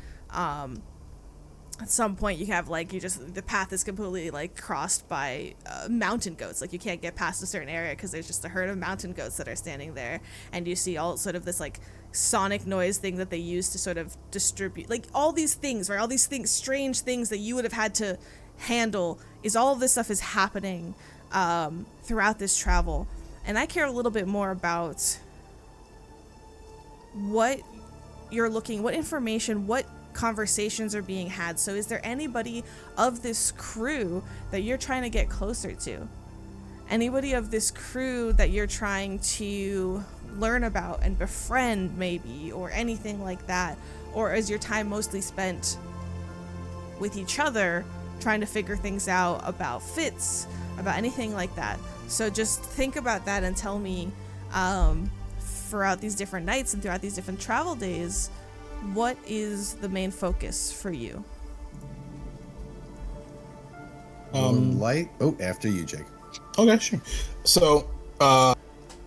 S1: At some point you have the path is completely like crossed by mountain goats. Like you can't get past a certain area because there's just a herd of mountain goats that are standing there. And you see all sort of this like sonic noise thing that they use to sort of distribute, like all these things, right? All these things, strange things that you would have had to handle, is all of this stuff is happening throughout this travel. And I care a little bit more about what you're looking, what information, what conversations are being had. So is there anybody of this crew that you're trying to get closer to? Anybody of this crew that you're trying to learn about and befriend maybe, or anything like that? Or is your time mostly spent with each other trying to figure things out about fits, about anything like that? So just think about that and tell me throughout these different nights and throughout these different travel days, what is the main focus for you?
S3: Light. Oh, after you, Jake.
S6: Okay, sure. So,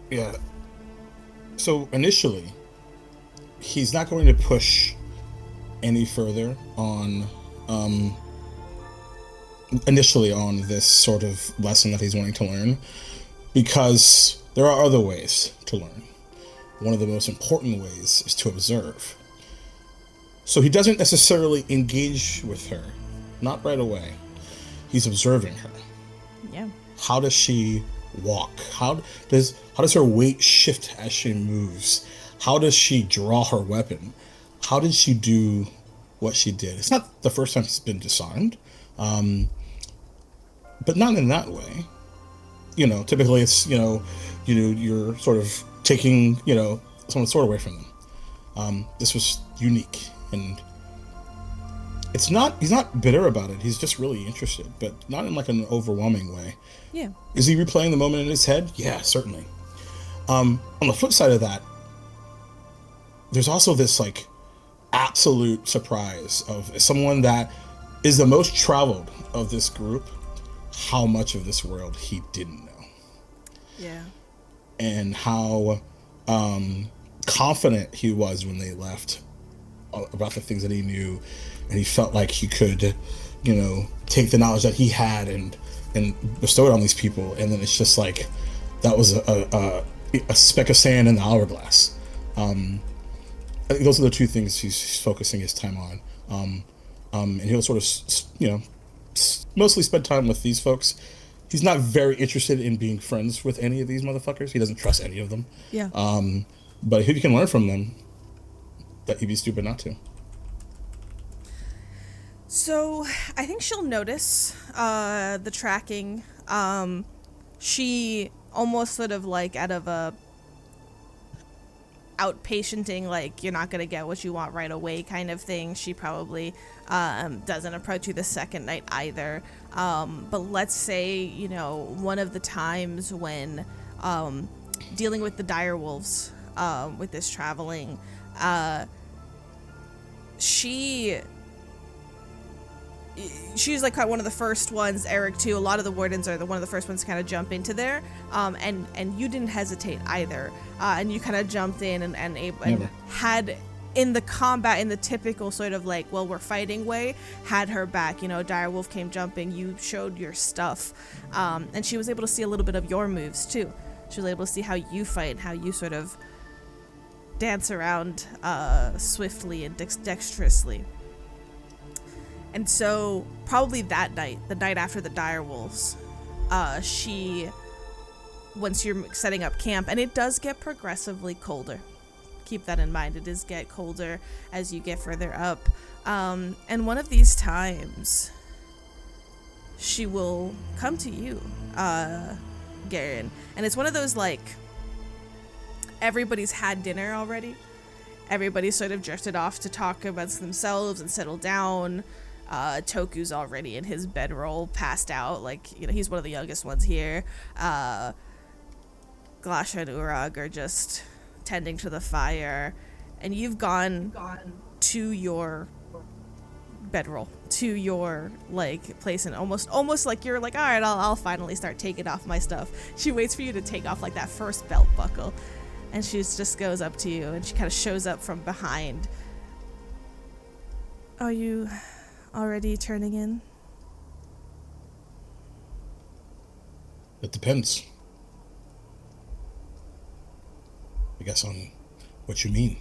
S6: yeah. So initially, he's not going to push any further on, initially on this sort of lesson that he's wanting to learn, because there are other ways to learn. One of the most important ways is to observe. So he doesn't necessarily engage with her, not right away. He's observing her.
S1: Yeah.
S6: How does she walk? How does her weight shift as she moves? How does she draw her weapon? How did she do what she did? It's not the first time she's been disarmed, but not in that way. You know, typically it's you're sort of taking someone's sword away from them. This was unique, and he's not bitter about it. He's just really interested, but not in like an overwhelming way.
S1: Yeah.
S6: Is he replaying the moment in his head? Yeah, certainly. On the flip side of that, there's also this like absolute surprise of someone that is the most traveled of this group, how much of this world he didn't know.
S1: Yeah.
S6: And how confident he was when they left about the things that he knew, and he felt like he could, take the knowledge that he had and bestow it on these people. And then it's just like that was a speck of sand in the hourglass. I think those are the two things he's focusing his time on. And he'll sort of, mostly spend time with these folks. He's not very interested in being friends with any of these motherfuckers. He doesn't trust any of them.
S1: Yeah.
S6: But if he can learn from them, that he'd be stupid not to.
S1: So I think she'll notice the tracking. She almost sort of like out of a outpatienting, like you're not going to get what you want right away kind of thing. She probably doesn't approach you the second night either. But let's say, one of the times when dealing with the dire wolves, with this traveling. She's like kind of one of the first ones. Eric too. A lot of the Wardens are one of the first ones to kind of jump into there. And you didn't hesitate either. And you kind of jumped in and had in the combat, in the typical sort of like, well, we're fighting way, had her back. You know, Direwolf came jumping. You showed your stuff, and she was able to see a little bit of your moves too. She was able to see how you fight and how you sort of dance around swiftly and dexterously. And so, probably that night, the night after the direwolves, once you're setting up camp, and it does get progressively colder. Keep that in mind. It does get colder as you get further up. And one of these times, she will come to you, Gerran. And it's one of those, like, everybody's had dinner already. Everybody's sort of drifted off to talk amongst themselves and settle down. Toku's already in his bedroll, passed out. Like, you know, he's one of the youngest ones here. Glasha and Urag are just tending to the fire. And you've gone to your bedroll, to your, like, place, and almost like you're like, all right, I'll finally start taking off my stuff. She waits for you to take off, like, that first belt buckle. And she just goes up to you, and she kind of shows up from behind. Are you already turning in?
S6: It depends. I guess on what you mean.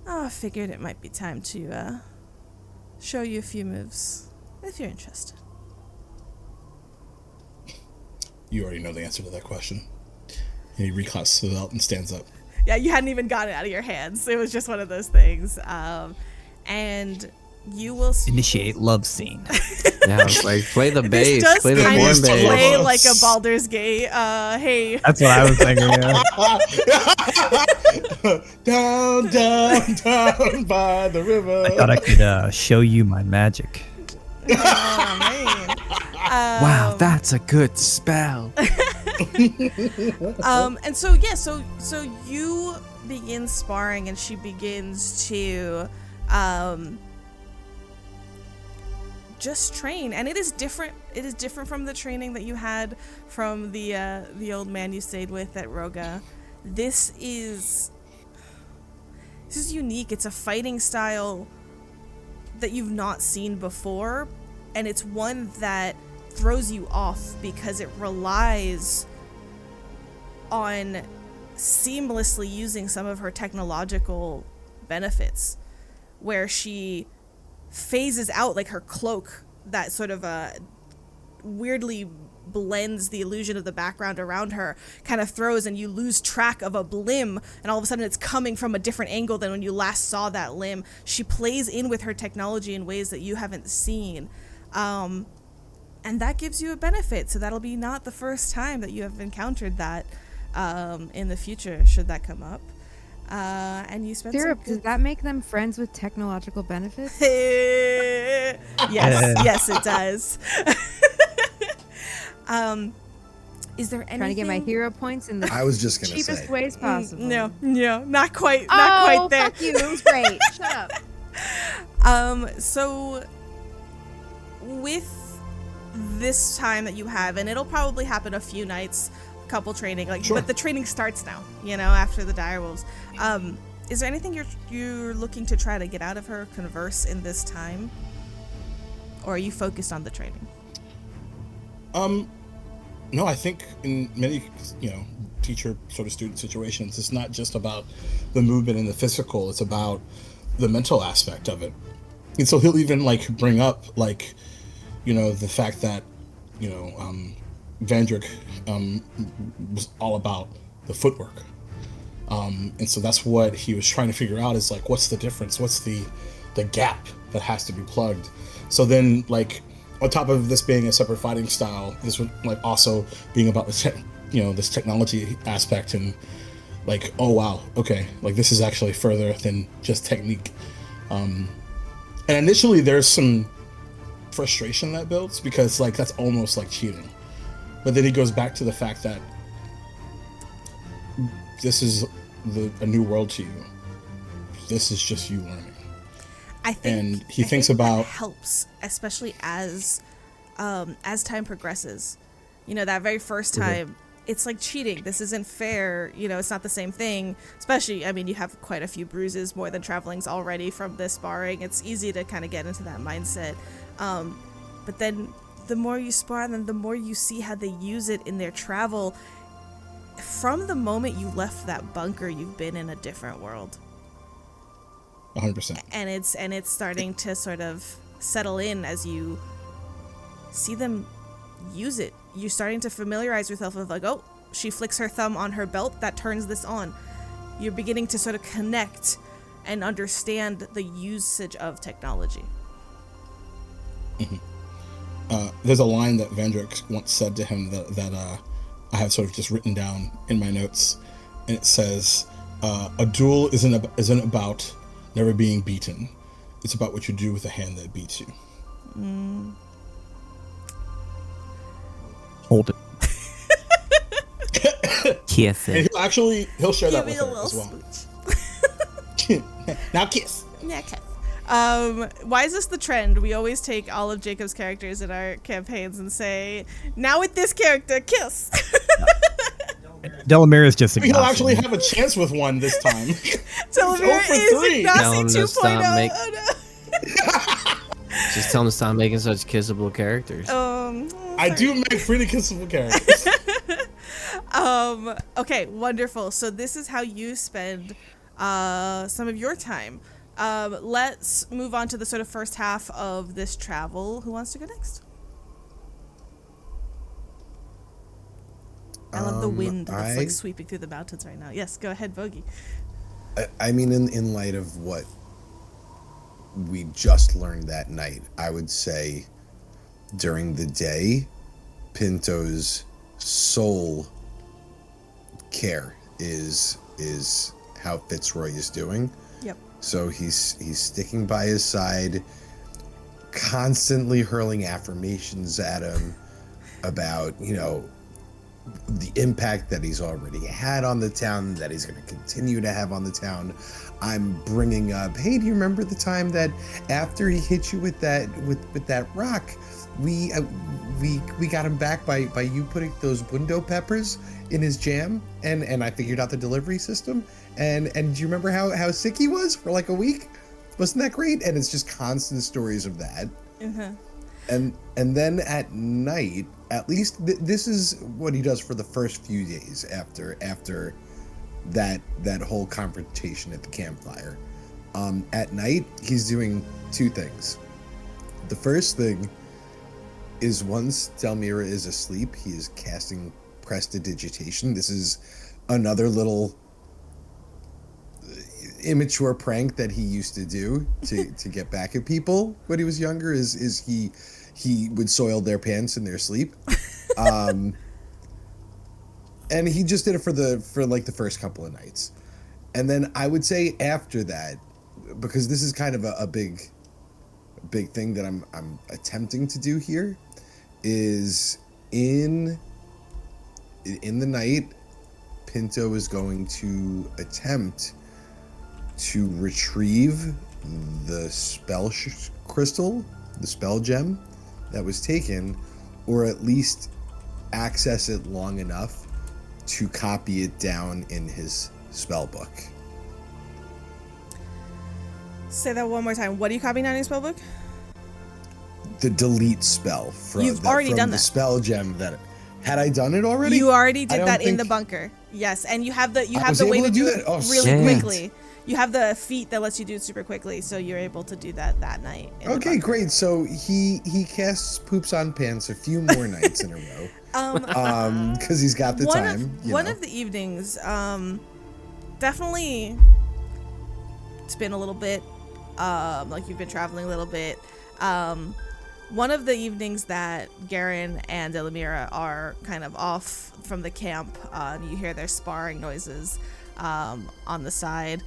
S1: Oh, I figured it might be time to show you a few moves, if you're interested.
S6: You already know the answer to that question. And he reclasps the belt and stands up.
S1: Yeah, you hadn't even got it out of your hands. It was just one of those things. And you will
S7: Initiate love scene.
S2: Yeah, like play the bass,
S1: this
S2: play
S1: does
S2: the
S1: kind
S2: horn
S1: of
S2: bass.
S1: play like a Baldur's Gate. Hey.
S7: That's what I was thinking. Yeah.
S6: down by the river.
S7: I thought I could show you my magic.
S1: Oh, man.
S2: Wow, that's a good spell.
S1: And so yeah, so you begin sparring, and she begins to just train, and it is different. It is different from the training that you had from the old man you stayed with at Roga. This is unique. It's a fighting style that you've not seen before, and it's one that throws you off because it relies on seamlessly using some of her technological benefits, where she phases out, like, her cloak that sort of weirdly blends the illusion of the background around her, kind of throws, and you lose track of a limb, and all of a sudden it's coming from a different angle than when you last saw that limb. She plays in with her technology in ways that you haven't seen, and that gives you a benefit, so that'll be not the first time that you have encountered that in the future, should that come up. And you spent
S4: Syrup, does that make them friends with technological benefits?
S1: yes, it does. Is there anything?
S4: Trying to get my hero points in the
S3: I was just gonna
S4: cheapest
S3: say.
S4: ways possible.
S1: No, not quite there.
S4: Fuck you. It was great. Shut up.
S1: So with this time that you have, and it'll probably happen a few nights, couple training, like,
S6: Sure.
S1: But the training starts now, you know, after the direwolves. Is there anything you're looking to try to get out of her, converse in this time, or are you focused on the training?
S6: No, I think in many, teacher sort of student situations, it's not just about the movement and the physical, it's about the mental aspect of it. And so he'll even, like, bring up, like, the fact that, Vandrick was all about the footwork. And so that's what he was trying to figure out, is, like, what's the difference? What's the gap that has to be plugged? So then, like, on top of this being a separate fighting style, this would, like, also being about the this technology aspect, and, like, oh wow, okay, like, this is actually further than just technique. And initially there's some frustration that builds, because, like, that's almost like cheating. But then he goes back to the fact that this is a new world to you. This is just you learning.
S1: I think,
S6: and he thinks about
S1: that helps, especially as time progresses. You know, that very first time, it's like cheating. This isn't fair. You know, it's not the same thing. Especially, I mean, you have quite a few bruises, more than travelings already from this sparring. It's easy to kind of get into that mindset. But then the more you spar, and then the more you see how they use it in their travel. From the moment you left that bunker, you've been in a different world.
S6: 100%.
S1: And it's starting to sort of settle in as you see them use it. You're starting to familiarize yourself with like, oh, she flicks her thumb on her belt, that turns this on. You're beginning to sort of connect and understand the usage of technology.
S6: There's a line that Vendrick once said to him that I have sort of just written down in my notes, and it says, "A duel isn't about never being beaten. It's about what you do with the hand that beats you."
S7: Hold it.
S2: Kiss
S6: And
S2: it.
S6: he'll share that
S1: Give
S6: with
S1: me a
S6: her as
S1: little
S6: well.
S1: smooch.
S6: Now kiss.
S1: Yeah, okay. Why is this the trend? We always take all of Jacob's characters in our campaigns and say, now with this character, kiss.
S7: Delamere is just
S6: He'll
S7: exhausted.
S6: actually have a chance with one this time.
S1: Delamere
S6: for
S1: is
S6: 3.
S2: Tell him
S1: Ignacy
S2: to stop
S1: 2.0.
S2: make-
S1: Oh,
S2: Just tell him to stop making such kissable characters.
S1: no.
S6: I do make pretty kissable characters.
S1: Okay, wonderful. So this is how you spend some of your time. Let's move on to the sort of first half of this travel. Who wants to go next? I love the wind that's like sweeping through the mountains right now. Yes, go ahead, Bogie.
S3: I mean, in light of what we just learned that night, I would say during the day, Pinto's sole care is how Fitzroy is doing.
S1: Yep.
S3: So he's sticking by his side, constantly hurling affirmations at him about, you know, the impact that he's already had on the town, that he's going to continue to have on the town. I'm bringing up, hey, do you remember the time that after he hit you with that rock, we got him back by you putting those window peppers in his jam, and I figured out the delivery system, and do you remember how sick he was for like a week? Wasn't that great? And it's just constant stories of that. And then at night, at least this is what he does for the first few days after that whole confrontation at the campfire. At night, he's doing two things. The first thing is once Delmira is asleep, he is casting prestidigitation. This is another little immature prank that he used to do to get back at people when he was younger. Is he would soil their pants in their sleep, and he just did it for like the first couple of nights, and then I would say after that, because this is kind of a big thing that I'm attempting to do here, is in the night, Pinto is going to attempt to retrieve the spell crystal, the spell gem that was taken, or at least access it long enough to copy it down in his spell book.
S1: Say that one more time. What are you copying down in your spell book?
S3: The delete spell from
S1: You've already done
S3: the
S1: that.
S3: spell gem that had I done it already?
S1: You already
S3: I
S1: did
S3: don't
S1: that in the
S3: think-
S1: bunker. Yes, and you have the
S3: was
S1: way
S3: able
S1: to
S3: to
S1: do
S3: do
S1: it
S3: that? Oh,
S1: really
S3: sweet.
S1: quickly. You have the feat that lets you do it super quickly, so you're able to do that night. in the
S3: Okay,
S1: bunker.
S3: great. So he casts poops on pants a few more nights in a row. Because he's got the time.
S1: One of the evenings, definitely, it's been a little bit, like you've been traveling a little bit. One of the evenings that Gerran and Delamira are kind of off from the camp, you hear their sparring noises on the side.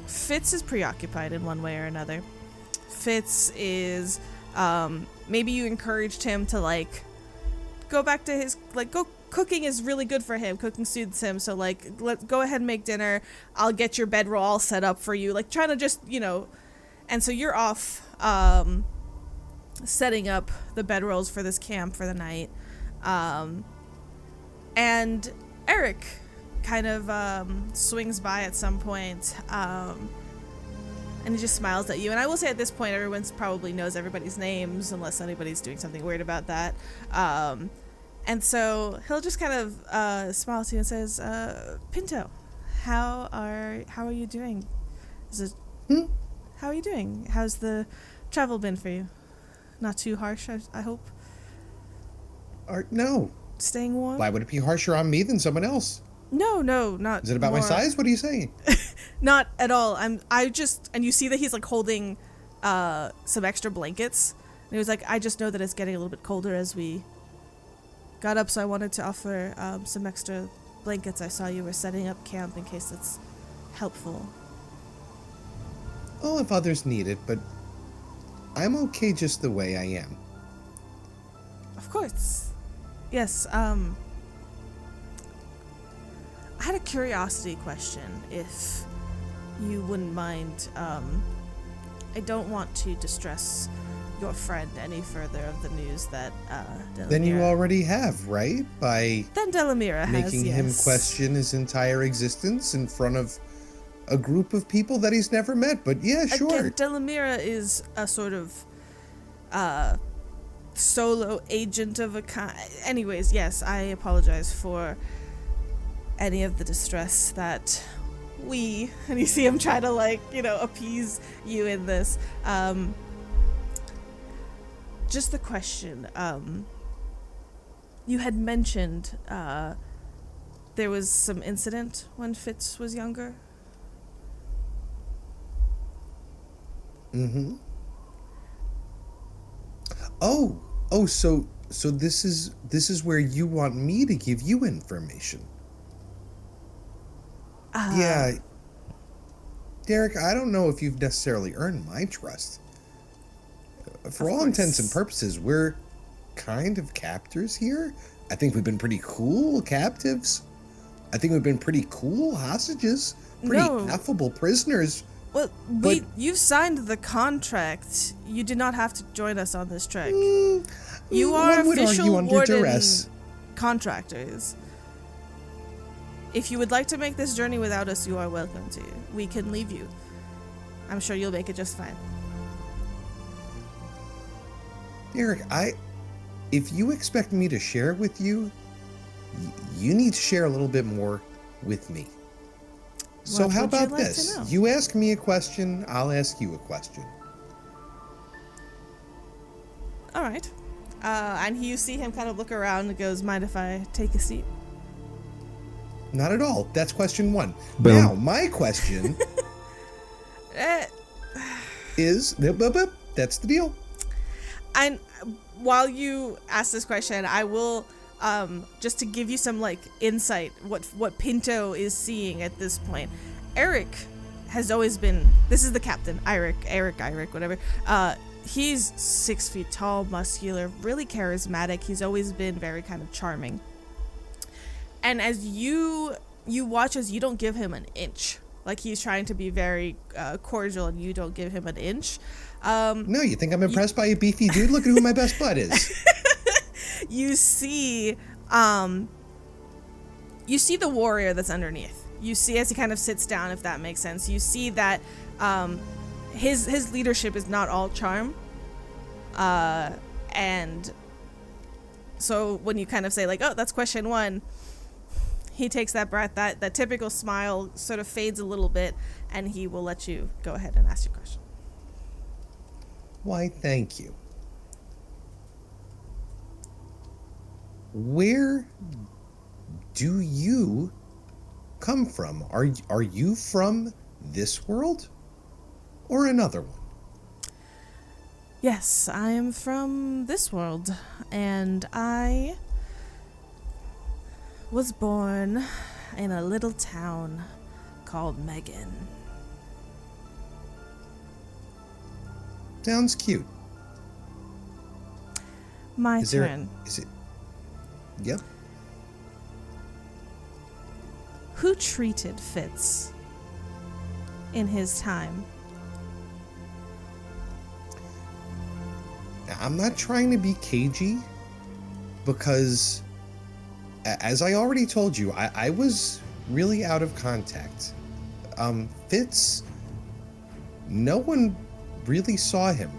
S1: Fitz is preoccupied in one way or another. Fitz is, maybe you encouraged him to like go back to his, like go cooking is really good for him. Cooking soothes him. So like, go ahead and make dinner. I'll get your bedroll all set up for you. Like trying to just, and so you're off setting up the bedrolls for this camp for the night. And Eric kind of swings by at some point, and he just smiles at you. And I will say at this point, everyone's probably knows everybody's names, unless anybody's doing something weird about that. And so he'll just kind of smile to you and says, Pinto, how are you doing? How are you doing? How's the travel been for you? Not too harsh, I hope?
S3: No.
S1: Staying warm?
S3: Why would it be harsher on me than someone else?
S1: No, not.
S3: Is it about my size? What are you saying?
S1: Not at all. And you see that he's like holding some extra blankets. And he was like, I just know that it's getting a little bit colder as we got up, so I wanted to offer some extra blankets. I saw you were setting up camp in case it's helpful.
S3: Well, if others need it, but I'm okay just the way I am.
S1: Of course. Yes, I had a curiosity question, if you wouldn't mind. I don't want to distress your friend any further of the news that Delamira...
S3: Then you already have, right? By
S1: then Delamira
S3: making
S1: has,
S3: him
S1: yes.
S3: question his entire existence in front of a group of people that he's never met. But yeah, sure.
S1: Again, Delamira is a sort of solo agent of a kind. Anyways, yes, I apologize for any of the distress that and you see him try to appease you in this. Just the question, you had mentioned there was some incident when Fitz was younger.
S3: Mm-hmm. Oh, so this is where you want me to give you information. Yeah. Derek, I don't know if you've necessarily earned my trust. For all intents and purposes, we're kind of captors here. I think we've been pretty cool captives. I think we've been pretty cool hostages. Pretty affable prisoners.
S1: Well, you've signed the contract. You did not have to join us on this trek. You are official Warden contractors. If you would like to make this journey without us, you are welcome to. We can leave you. I'm sure you'll make it just fine.
S3: Eric, if you expect me to share with you, you need to share a little bit more with me. So how about this? You ask me a question, I'll ask you a question.
S1: All right. And you see him kind of look around and goes, mind if I take a seat?
S3: Not at all. That's question one.
S2: Boom.
S3: Now, my question is, that's the deal.
S1: And while you ask this question, I will, just to give you some insight, what Pinto is seeing at this point. Eric has always been, this is the captain, Eric, whatever. He's 6 feet tall, muscular, really charismatic. He's always been very kind of charming. And as you watch as you don't give him an inch, he's trying to be very cordial, and you don't give him an inch.
S3: No, you think I'm impressed by a beefy dude? Look at who my best bud is.
S1: You see the warrior that's underneath. You see as he kind of sits down, if that makes sense. You see that his leadership is not all charm. And so when you kind of say that's question one, he takes that breath, that typical smile sort of fades a little bit, and he will let you go ahead and ask your question.
S3: Why, thank you. Where do you come from? Are you from this world or another one?
S1: Yes, I am from this world, and I was born in a little town called Megan.
S3: Sounds cute.
S1: My turn.
S3: Is it? Yep.
S1: who treated Fitz in his time?
S3: Now, I'm not trying to be cagey, because as I already told you, I was really out of contact. Fitz, no one really saw him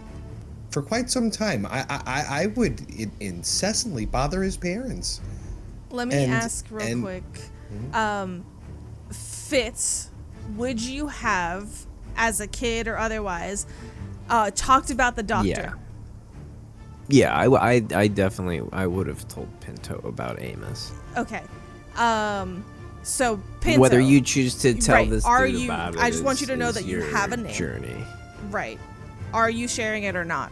S3: for quite some time. I would incessantly bother his parents.
S1: Let me ask real quick. Fitz, would you have, as a kid or otherwise, talked about the doctor?
S2: Yeah, I definitely would have told Pinto about Amos.
S1: Okay. So Pinto,
S2: Whether you choose to tell
S1: right,
S2: this
S1: are
S2: dude
S1: you,
S2: about it,
S1: I just want you to know that you
S2: your
S1: have a name.
S2: journey.
S1: Right. Are you sharing it or not?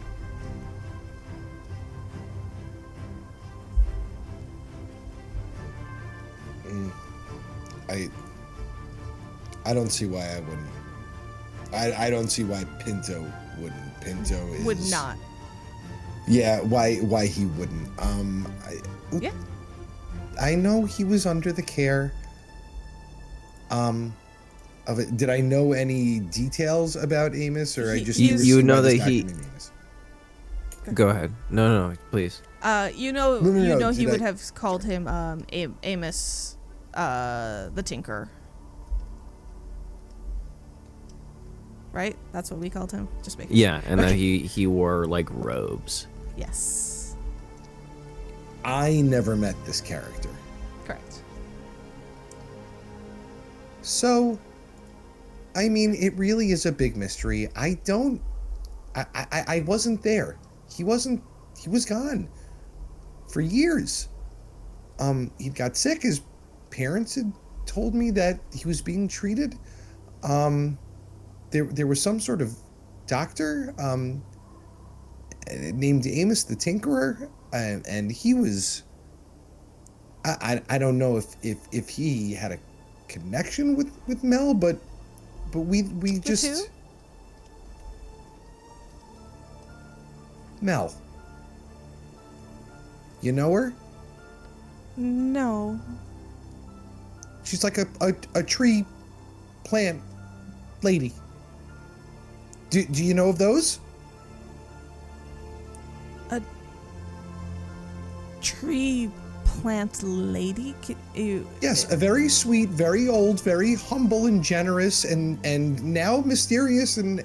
S3: I don't see why I wouldn't. I don't see why Pinto wouldn't. Pinto is
S1: Would not.
S3: Yeah, why he wouldn't?
S1: Yeah.
S3: I know he was under the care of it. Did I know any details about Amos, or I just
S2: you know that he.
S3: Amos?
S2: Go ahead. No, please.
S1: You know
S3: No,
S1: he
S3: did
S1: would
S3: I-
S1: have called him Amos, the Tinker. Right? That's what we called him. Just making
S2: Yeah, and that he wore like robes.
S1: Yes.
S3: I never met this character.
S1: Correct.
S3: So, I mean, it really is a big mystery. I wasn't there. He was gone for years. He got sick. His parents had told me that he was being treated. There was some sort of doctor named Amos the Tinkerer, and he was. I don't know if he had a connection with Mel, but we just.
S1: who?
S3: Mel. You know her?
S1: No.
S3: She's like a tree plant lady. Do you know of those?
S1: A tree plant lady?
S3: Yes, a very sweet, very old, very humble and generous, and now mysterious and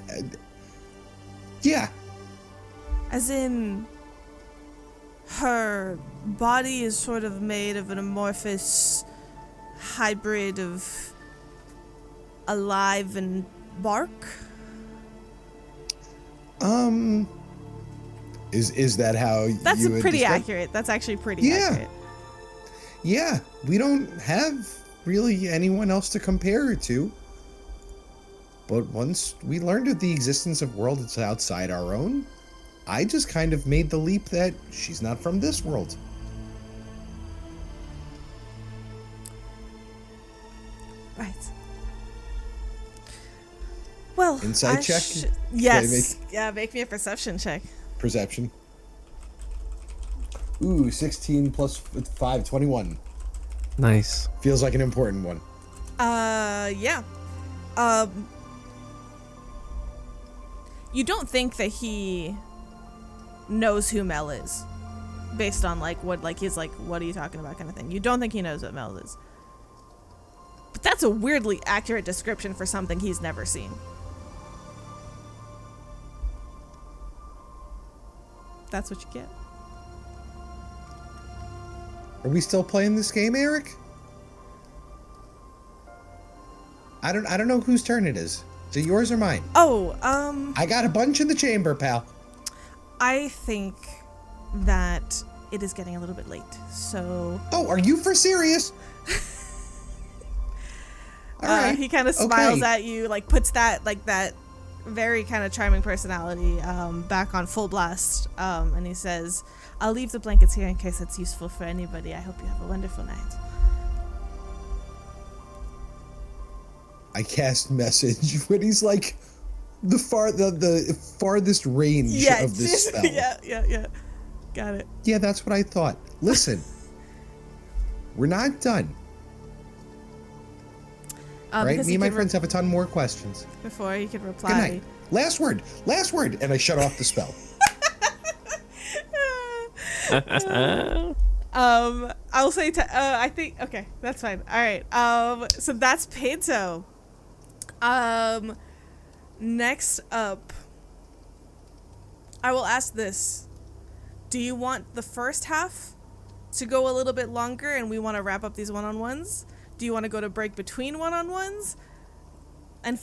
S3: yeah.
S1: As in, her body is sort of made of an amorphous hybrid of alive and bark.
S3: Is that how
S1: That's
S3: you would
S1: pretty
S3: describe-
S1: accurate. That's actually pretty accurate.
S3: Yeah, we don't have really anyone else to compare her to. But once we learned of the existence of worlds outside our own, I just kind of made the leap that she's not from this world.
S1: Right. Well,
S3: Insight check?
S1: Yes. Yeah, make me a perception check.
S3: Perception. Ooh, 16 plus 5, 21.
S2: Nice.
S3: Feels like an important one.
S1: Yeah. You don't think that he knows who Mel is, based on what are you talking about kind of thing. You don't think he knows what Mel is. But that's a weirdly accurate description for something he's never seen. That's what you get.
S3: Are we still playing this game, Eric? I don't know whose turn it is. Is it yours or mine?
S1: Oh,
S3: I got a bunch in the chamber, pal.
S1: I think that it is getting a little bit late, so...
S3: Oh, are you for serious? All right.
S1: He kind of smiles
S3: Okay.
S1: at you, puts that very kind of charming personality back on full blast, and he says, I'll leave the blankets here in case it's useful for anybody. I hope you have a wonderful night.
S3: I cast message when he's like the farthest range of this spell.
S1: yeah. Got it.
S3: Yeah, that's what I thought. Listen, we're not done. All right,
S1: because
S3: me
S1: you
S3: and my
S1: could
S3: friends have a ton more questions.
S1: before you could reply.
S3: Good night. Last word. Last word. And I shut off the spell.
S1: I'll say I think okay, that's fine. All right. So that's Pinto. Next up, I will ask this: do you want the first half to go a little bit longer, and we want to wrap up these one-on-ones? Do you want to go to break between one-on-ones? And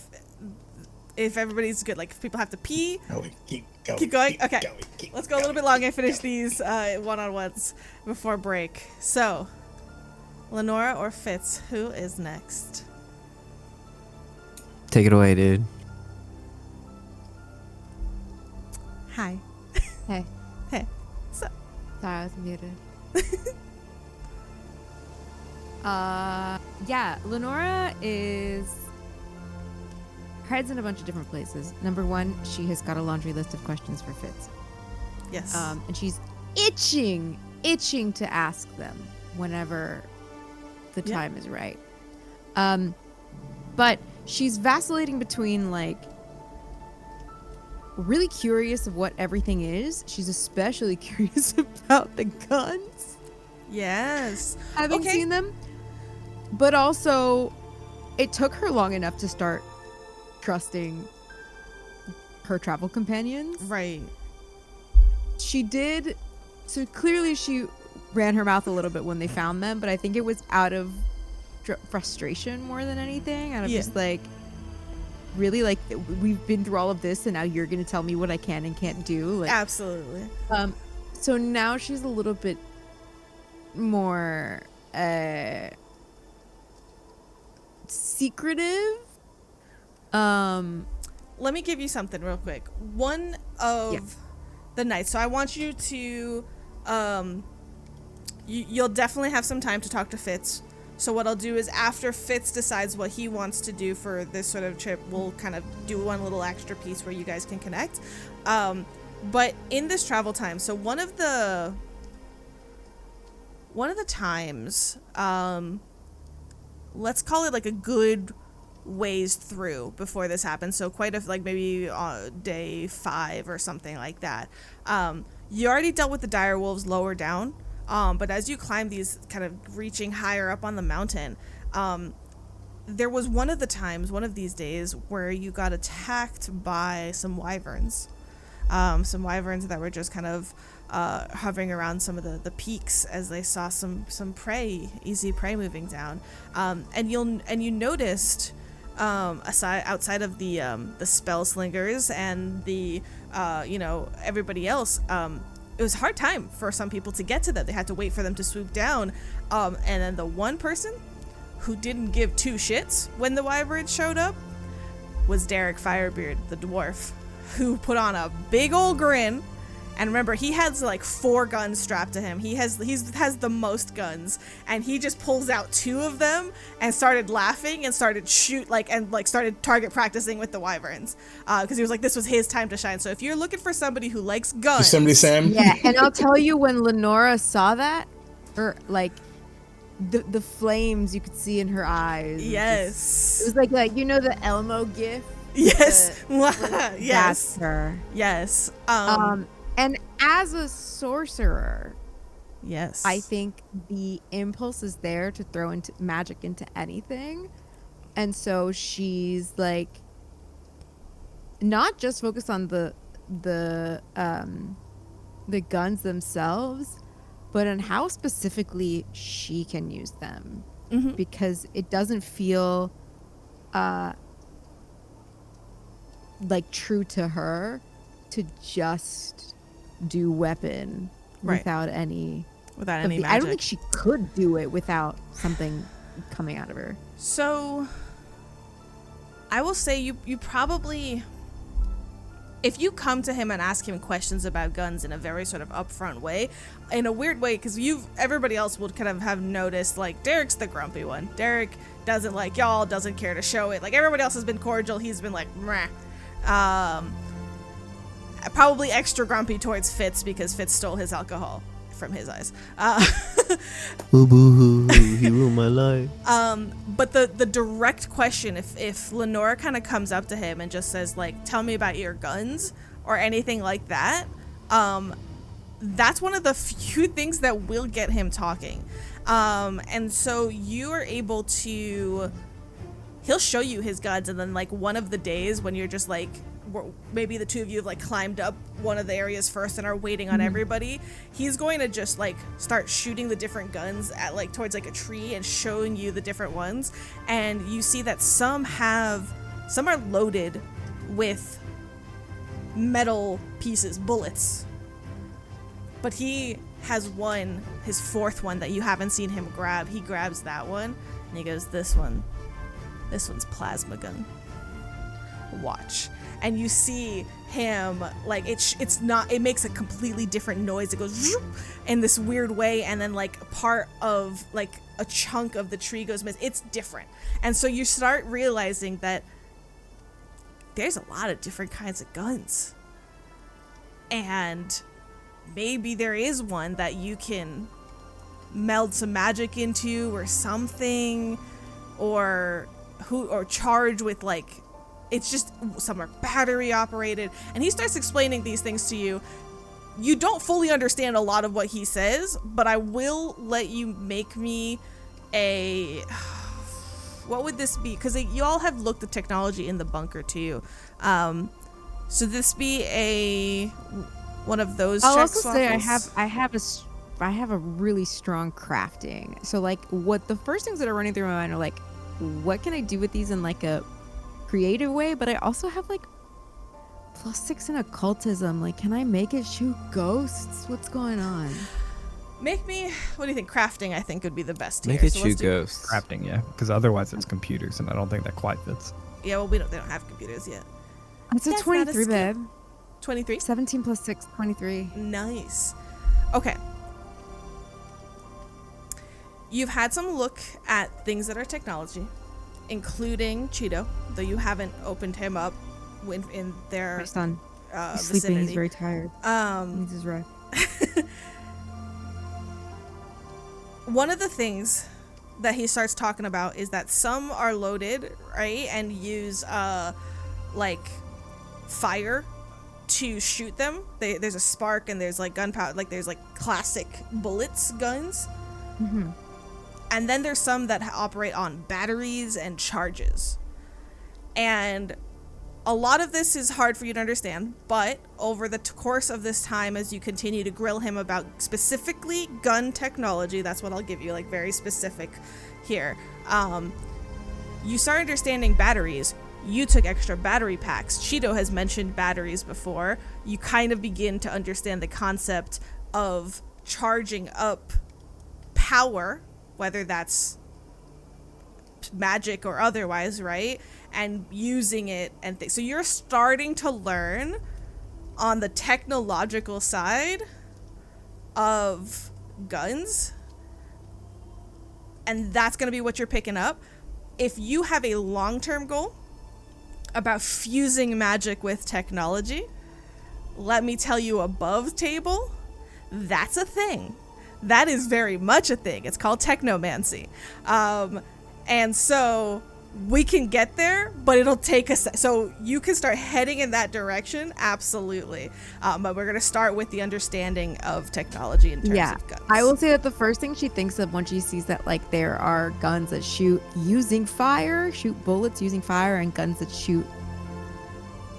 S1: if everybody's good, like if people have to pee,
S6: Keep
S1: going. Okay, let's go a little bit longer and finish these one-on-ones before break. So, Lenora or Fitz, who is next?
S2: Take it away, dude.
S1: Hi.
S4: Hey.
S1: Hey. So,
S4: Sorry, I was muted. Yeah, Lenora is... Her head's in a bunch of different places. Number one, she has got a laundry list of questions for Fitz.
S1: yes.
S4: And she's itching to ask them whenever the
S1: Yeah.
S4: time is right. But she's vacillating between, like, really curious of what everything is. She's especially curious about the guns,
S1: yes.
S4: having
S1: Okay.
S4: seen them. But also, it took her long enough to start trusting her travel companions.
S1: Right.
S4: She did, so clearly she ran her mouth a little bit when they found them, but I think it was out of frustration more than anything. Out of
S1: Yeah.
S4: just like, really, like, we've been through all of this and now you're gonna tell me what I can and can't do. Like,
S1: Absolutely.
S4: so now she's a little bit more secretive.
S1: Let me give you something real quick. One of
S4: Yeah.
S1: the nights. So I want you to, you'll definitely have some time to talk to Fitz. So what I'll do is after Fitz decides what he wants to do for this sort of trip, we'll kind of do one little extra piece where you guys can connect. But in this travel time, so one of the times, let's call it like a good ways through before this happened, so quite a like maybe day 5 or something like that. You already dealt with the dire wolves lower down, but as you climb these, kind of reaching higher up on the mountain, there was one of these days where you got attacked by some wyverns that were just kind of hovering around some of the peaks as they saw some easy prey moving down, and you noticed, outside of the spell slingers and the everybody else, it was a hard time for some people to get to them. They had to wait for them to swoop down, and then the one person who didn't give two shits when the wyverns showed up was Derek Firebeard, the dwarf, who put on a big old grin. And remember, he has like 4 guns strapped to him. He has the most guns, and he just pulls out 2 of them and started laughing and started started target practicing with the wyverns, because he was like, this was his time to shine. So if you're looking for somebody who likes guns,
S6: Yosemite Sam.
S4: Yeah, and I'll tell you, when Lenora saw that, or like the flames you could see in her eyes.
S1: yes,
S4: It was like the Elmo gif.
S1: yes,
S4: That's
S1: yes,
S4: her.
S1: yes,
S4: And as a sorcerer,
S1: yes,
S4: I think the impulse is there to throw into magic into anything. And so she's like not just focused on the guns themselves, but on how specifically she can use them.
S1: Mm-hmm.
S4: Because it doesn't feel like true to her to just do weapon
S1: Right.
S4: without any
S1: magic.
S4: I don't think she could do it without something coming out of her.
S1: So, I will say you probably, if you come to him and ask him questions about guns in a very sort of upfront way, in a weird way, because everybody else would kind of have noticed, like, Derek's the grumpy one. Derek doesn't like y'all, doesn't care to show it. Like, everybody else has been cordial, he's been like, meh. Probably extra grumpy towards Fitz because Fitz stole his alcohol. from his eyes.
S2: Boo-boo-hoo, he ruined my life.
S1: But the direct question, if Lenora kind of comes up to him and just says, like, tell me about your guns or anything like that, that's one of the few things that will get him talking. And so you are able to, he'll show you his guns, and then like one of the days when you're just like, maybe the two of you have like climbed up one of the areas first and are waiting on everybody, he's going to just like start shooting the different guns at like towards like a tree and showing you the different ones. And you see that some are loaded with metal pieces, bullets, but he has one, his fourth one that you haven't seen him grab. He grabs that one and he goes, this one's plasma gun. Watch. And you see him like it makes a completely different noise. It goes in this weird way, and then like part of like a chunk of the tree goes missing. It's different. And so you start realizing that there's a lot of different kinds of guns, and maybe there is one that you can meld some magic into or something, or charge with like, it's just, some are battery operated. And he starts explaining these things to you. You don't fully understand a lot of what he says, but I will let you make me a, what would this be? Because you all have looked at technology in the bunker too. So this be one of those
S4: I'll
S1: checks,
S4: also say
S1: Waffles?
S4: I have a really strong crafting. So like, what the first things that are running through my mind are like, what can I do with these in like a creative way? But I also have like +6 in occultism. Like, can I make it shoot ghosts? What's going on?
S1: Make me, what do you think? Crafting, I think, would be the best
S2: Make
S1: here.
S2: it
S1: So let's
S2: shoot
S1: do-
S2: ghosts.
S7: Crafting, yeah, because otherwise it's computers, and I don't think that quite fits.
S1: Yeah, well, they don't have computers yet.
S4: It's a
S1: That's not a
S4: 23,
S1: skill.
S4: babe.
S1: 23?
S4: 17 + 6, 23.
S1: Nice. Okay. You've had some look at things that are technology, including Cheeto, though you haven't opened him up in their
S4: My son, he's sleeping.
S1: vicinity.
S4: He's very tired. Needs his rest.
S1: One of the things that he starts talking about is that some are loaded, right, and use like fire to shoot them. There's a spark and there's like gunpowder, like there's like classic bullets guns.
S4: Mm-hmm.
S1: And then there's some that operate on batteries and charges. And a lot of this is hard for you to understand, but over the course of this time, as you continue to grill him about specifically gun technology, that's what I'll give you, like very specific here. You start understanding batteries. You took extra battery packs. Cheeto has mentioned batteries before. You kind of begin to understand the concept of charging up power, whether that's magic or otherwise, right? And using it and so you're starting to learn on the technological side of guns, and that's going to be what you're picking up. If you have a long-term goal about fusing magic with technology, let me tell you, above table, that's a thing. That is very much a thing. It's called technomancy. And so we can get there, but it'll take us. So you can start heading in that direction, absolutely. But we're going to start with the understanding of technology in terms of guns.
S4: I will say that the first thing she thinks of when she sees that like there are guns that shoot using fire, shoot bullets using fire, and guns that shoot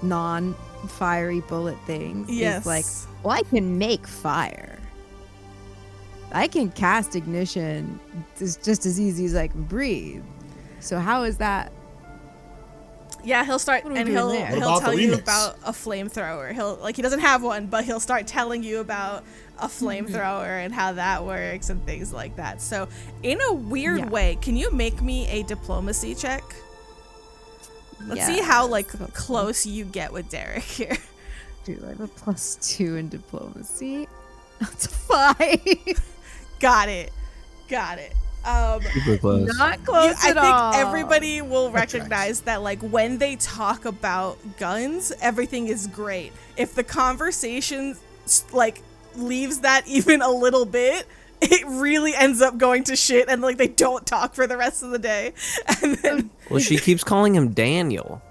S4: non-fiery bullet things,
S1: Yes.
S4: is like, well, I can make fire. I can cast ignition just as easy as I can breathe. So how is that?
S1: Yeah, he'll start,
S4: What are we
S1: and
S4: doing
S1: he'll
S4: there?
S6: What
S1: he'll
S6: about
S1: tell
S6: the
S1: you
S6: remix?
S1: about a flamethrower. He doesn't have one, but he'll start telling you about a
S4: Mm-hmm.
S1: flamethrower and how that works and things like that. So, in a weird
S4: Yeah.
S1: way, can you make me a diplomacy check? Let's see how like
S4: Yes.
S1: close you get with Derek here.
S4: Dude, I have a +2 in diplomacy. That's a 5.
S1: Got it.
S2: Super close.
S4: Not close
S1: I
S4: at
S1: think
S4: all.
S1: everybody will
S6: That tracks.
S1: recognize that, like, when they talk about guns, everything is great. If the conversation, like, leaves that even a little bit, it really ends up going to shit, and like they don't talk for the rest of the day. And then
S2: Well, she keeps calling him Daniel.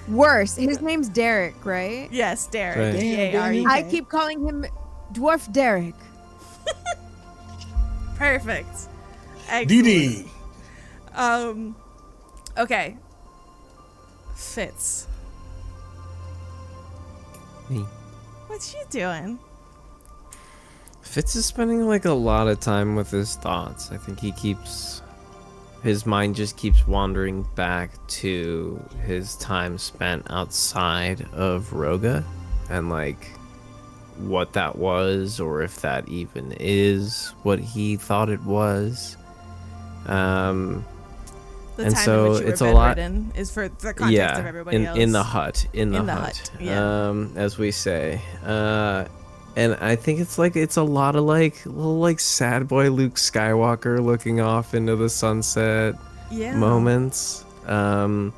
S4: Worse, his name's Derek, right?
S1: yes, Derek.
S2: Right.
S1: D-A-R-E-K.
S4: I keep calling him Dwarf Derek.
S1: Perfect. Excellent.
S6: DD.
S1: Okay. Fitz.
S2: Me.
S1: What you doing?
S2: Fitz is spending like a lot of time with his thoughts. I think his mind just keeps wandering back to his time spent outside of Roga and like what that was, or if that even is what he thought it was.
S1: The
S2: And
S1: time
S2: so
S1: in which you
S2: it's
S1: were
S2: a lot-
S1: bedridden is for the context of everybody else.
S2: in the hut, in the
S1: the
S2: hut,
S1: hut, yeah.
S2: as we say. And I think it's a lot of like little like sad boy Luke Skywalker looking off into the sunset
S1: Yeah.
S2: moments, trying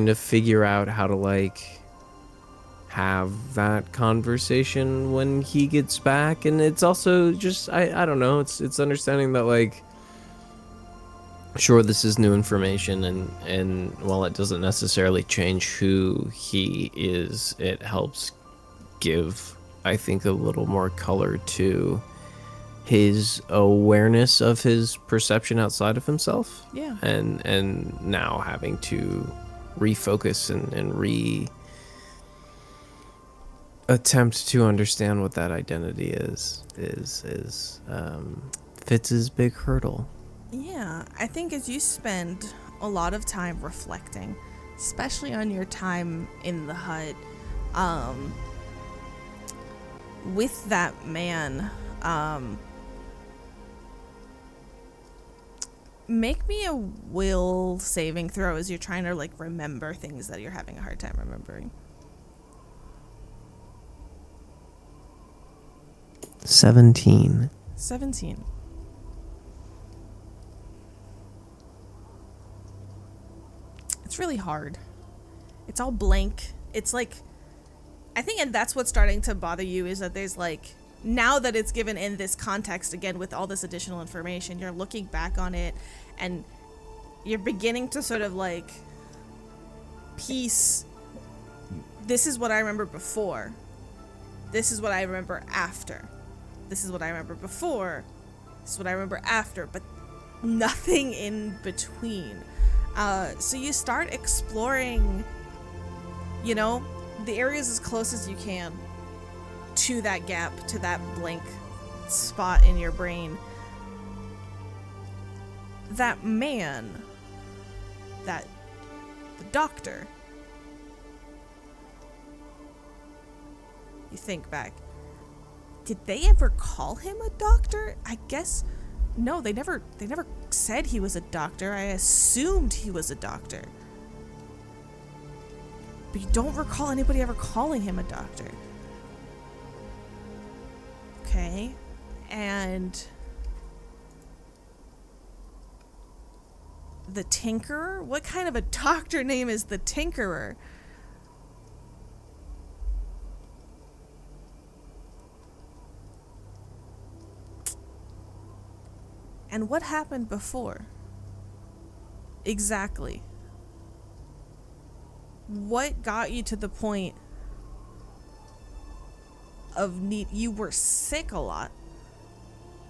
S2: to figure out how to like have that conversation when he gets back. And it's also just I don't know, it's understanding that like, sure, this is new information, and while it doesn't necessarily change who he is, it helps give, I think, a little more color to his awareness of his perception outside of himself.
S1: Yeah.
S2: And now having to refocus and attempt to understand what that identity is Fitz's big hurdle.
S1: Yeah, I think as you spend a lot of time reflecting, especially on your time in the hut, with that man, make me a will saving throw as you're trying to like remember things that you're having a hard time remembering.
S2: 17.
S1: 17. It's really hard. It's all blank. It's like, I think, and that's what's starting to bother you, is that there's like, now that it's given in this context again with all this additional information, you're looking back on it and you're beginning to sort of like piece, this is what I remember before. This is what I remember after. This is what I remember before. This is what I remember after, but nothing in between. So you start exploring, you know, the areas as close as you can to that gap, to that blank spot in your brain. That man, the doctor, you think back, did they ever call him a doctor? I guess no, they never said he was a doctor. I assumed he was a doctor. But you don't recall anybody ever calling him a doctor. Okay. And the Tinkerer? What kind of a doctor name is the Tinkerer? And what happened before? Exactly. What got you to the point of need? You were sick a lot.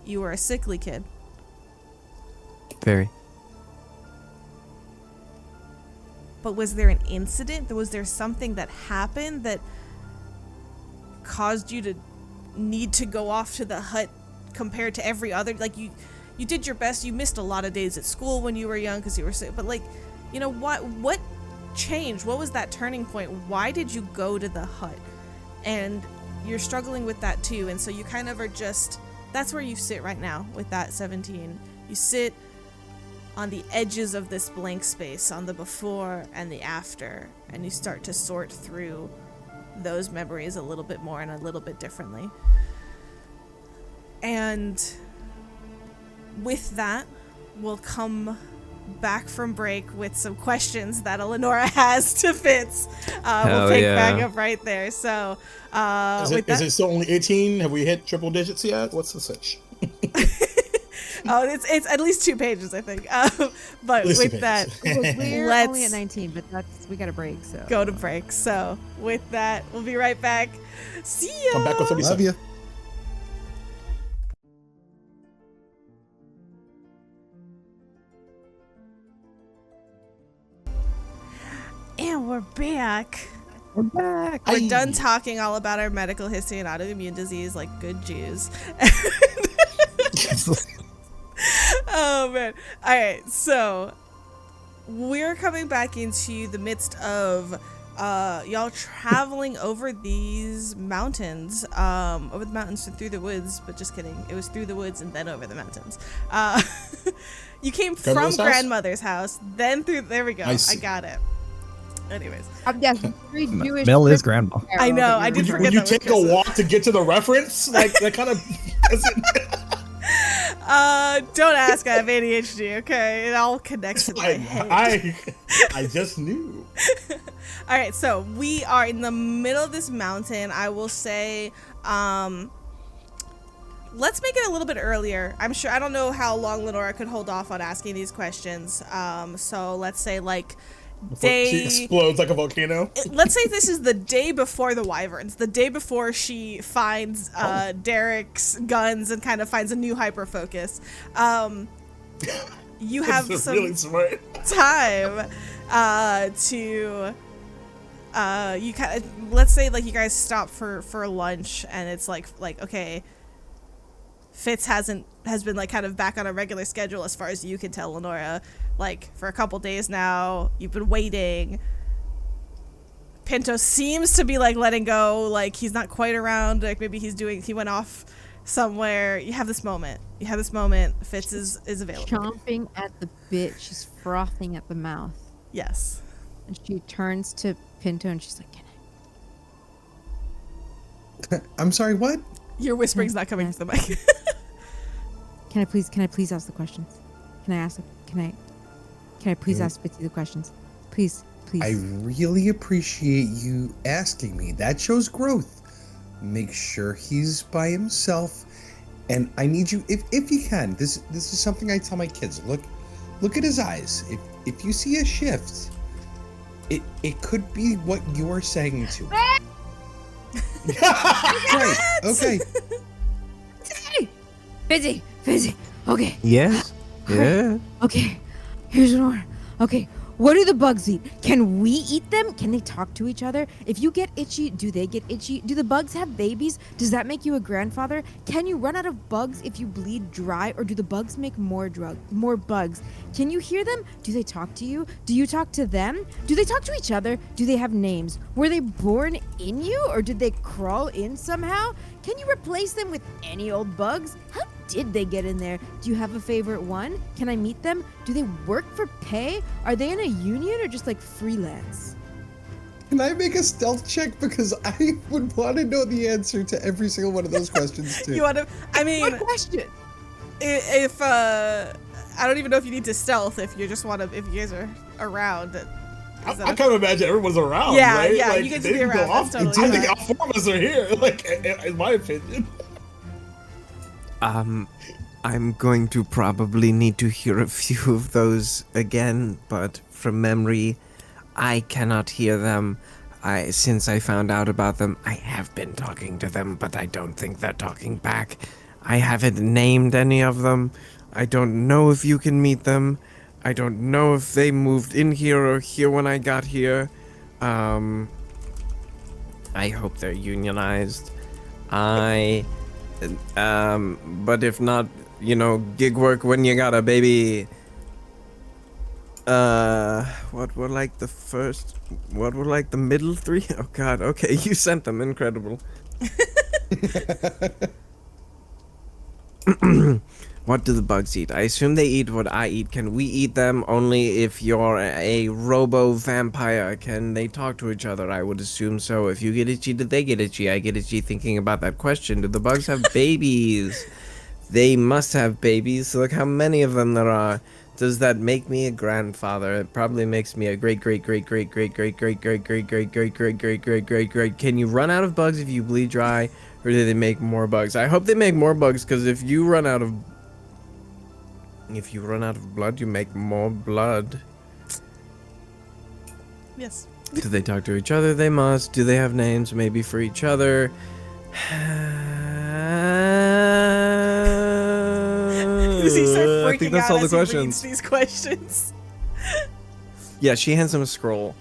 S1: You were a sickly kid.
S2: Very.
S1: But was there an incident? Was there something that happened that caused you to need to go off to the hut compared to every other? Like you did your best. You missed a lot of days at school when you were young because you were sick. But like, you know, what changed? What was that turning point? Why did you go to the hut? And you're struggling with that too. And so you kind of are just, that's where you sit right now with that 17. You sit on the edges of this blank space, on the before and the after, and you start to sort through those memories a little bit more and a little bit differently. And with that will come back from break with some questions that Lenora has to Fitz. We'll
S2: Hell
S1: pick
S2: yeah.
S1: back up right there. So,
S6: Is it still only 18? Have we hit triple digits yet? What's the sitch?
S1: Oh, it's at least 2 pages, I think. But
S6: least 2
S1: with that,
S6: pages.
S4: We're
S1: Let's-
S4: only at 19, but we got a break. So
S1: go to break. So with that, we'll be right back. See ya.
S6: Come back with 30
S3: Love
S6: seconds.
S3: you.
S1: And we're back.
S7: We're back.
S1: We're done talking all about our medical history and autoimmune disease like good Jews. Oh man. Alright, so we're coming back into the midst of y'all traveling over these mountains. Over the mountains and through the woods, but just kidding. It was through the woods and then over the mountains. You came from
S6: Grandmother's house?
S1: grandmother's house, then through there we go.
S6: I
S1: I
S6: see.
S1: got it. Anyways.
S4: yes, very Jewish.
S7: Mel is grandma.
S1: I know, I did
S6: Would
S1: forget
S6: you
S1: that was
S6: take a
S1: Chris's.
S6: walk to get to the reference? Like, that kind of...
S1: Don't ask, I have ADHD, okay? It all connects in my head.
S6: I just knew.
S1: All right, so we are in the middle of this mountain. I will say, let's make it a little bit earlier. I'm sure, I don't know how long Lenora could hold off on asking these questions. So let's say like
S6: She explodes like a volcano.
S1: let's say this is the day before the wyverns, the day before she finds Derek's guns and kind of finds a new hyper focus. You have
S6: That's
S1: some
S6: really smart.
S1: time to you kind of, let's say like you guys stop for lunch and it's like okay, Fitz has been like kind of back on a regular schedule as far as you can tell, Lenora, like for a couple days now. You've been waiting. Pinto seems to be like letting go, like he's not quite around, like maybe he went off somewhere. You have this moment. Fitz is available.
S4: Chomping at the bit. She's frothing at the mouth.
S1: Yes.
S4: And she turns to Pinto and she's like,
S3: I'm sorry, what?
S1: Your whispering's not coming to the mic.
S4: Can I please ask the questions? Can I please ask Bitsy the questions? Please.
S3: I really appreciate you asking me. That shows growth. Make sure he's by himself. And I need you, if you can, this is something I tell my kids. Look at his eyes. If you see a shift, it could be what you're saying to him. Right, okay.
S4: Fizzy. Okay.
S2: Yes. Yeah.
S4: Okay. Here's an order. Okay. What do the bugs eat? Can we eat them? Can they talk to each other? If you get itchy, do they get itchy? Do the bugs have babies? Does that make you a grandfather? Can you run out of bugs if you bleed dry? Or do the bugs make more bugs? Can you hear them? Do they talk to you? Do you talk to them? Do they talk to each other? Do they have names? Were they born in you? Or did they crawl in somehow? Can you replace them with any old bugs? How did they get in there? Do you have a favorite one? Can I meet them? Do they work for pay? Are they in a union or just like freelance?
S3: Can I make a stealth check? Because I would want to know the answer to every single one of those questions too.
S1: You want to? I mean,
S4: Good question.
S1: if I don't even know if you need to stealth if you just want to. If you guys are around.
S6: I kind of imagine everyone's around,
S1: Yeah,
S6: right?
S1: yeah,
S6: Like,
S1: you get to
S6: they
S1: be
S6: didn't go
S1: around,
S6: off.
S1: that's totally
S6: I think
S1: fine.
S6: all four of us are here, like, in my opinion.
S5: I'm going to probably need to hear a few of those again, but from memory, I cannot hear them. Since I found out about them, I have been talking to them, but I don't think they're talking back. I haven't named any of them. I don't know if you can meet them. I don't know if they moved in here or here when I got here. I hope they're unionized. But if not, gig work when you got a baby. What were like the middle three? Oh god, okay, you sent them, incredible. What do the bugs eat? I assume they eat what I eat. Can we eat them? Only if you're a robo-vampire. Can they talk to each other? I would assume so. If you get itchy, do they get itchy? I get itchy thinking about that question. Do the bugs have babies? They must have babies. Look how many of them there are.
S2: Does that make me a grandfather? It probably makes me a great. Can you run out of bugs if you bleed dry, or do they make more bugs? I hope they make more bugs, because if you run out of blood, you make more blood.
S1: Yes.
S2: Do they talk to each other? They must. Do they have names maybe for each other?
S1: Does he start freaking
S2: I think that's
S1: out
S2: all the
S1: as he reads
S2: questions.
S1: these questions?
S2: Yeah, she hands him a scroll.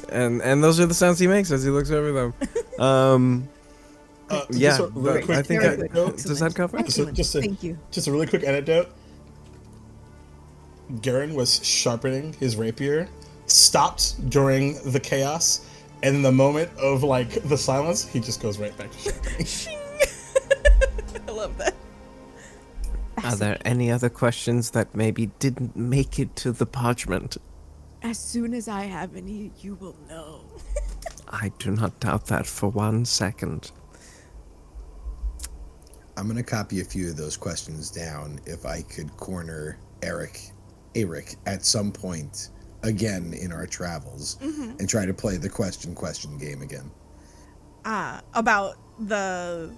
S2: and those are the sounds he makes as he looks over them. Yeah,
S6: just a really
S2: but
S6: quick
S2: I think
S6: anecdote.
S2: does that cover it?
S4: Thank you.
S6: Just a really quick anecdote. Gerran was sharpening his rapier, stopped during the chaos, and in the moment of like the silence, he just goes right back to sharpening.
S1: I love that.
S2: Are there any other questions that maybe didn't make it to the parchment?
S4: As soon as I have any, you will know.
S2: I do not doubt that for 1 second.
S3: I'm gonna copy a few of those questions down if I could corner Eric at some point again in our travels and try to play the question game again.
S1: About the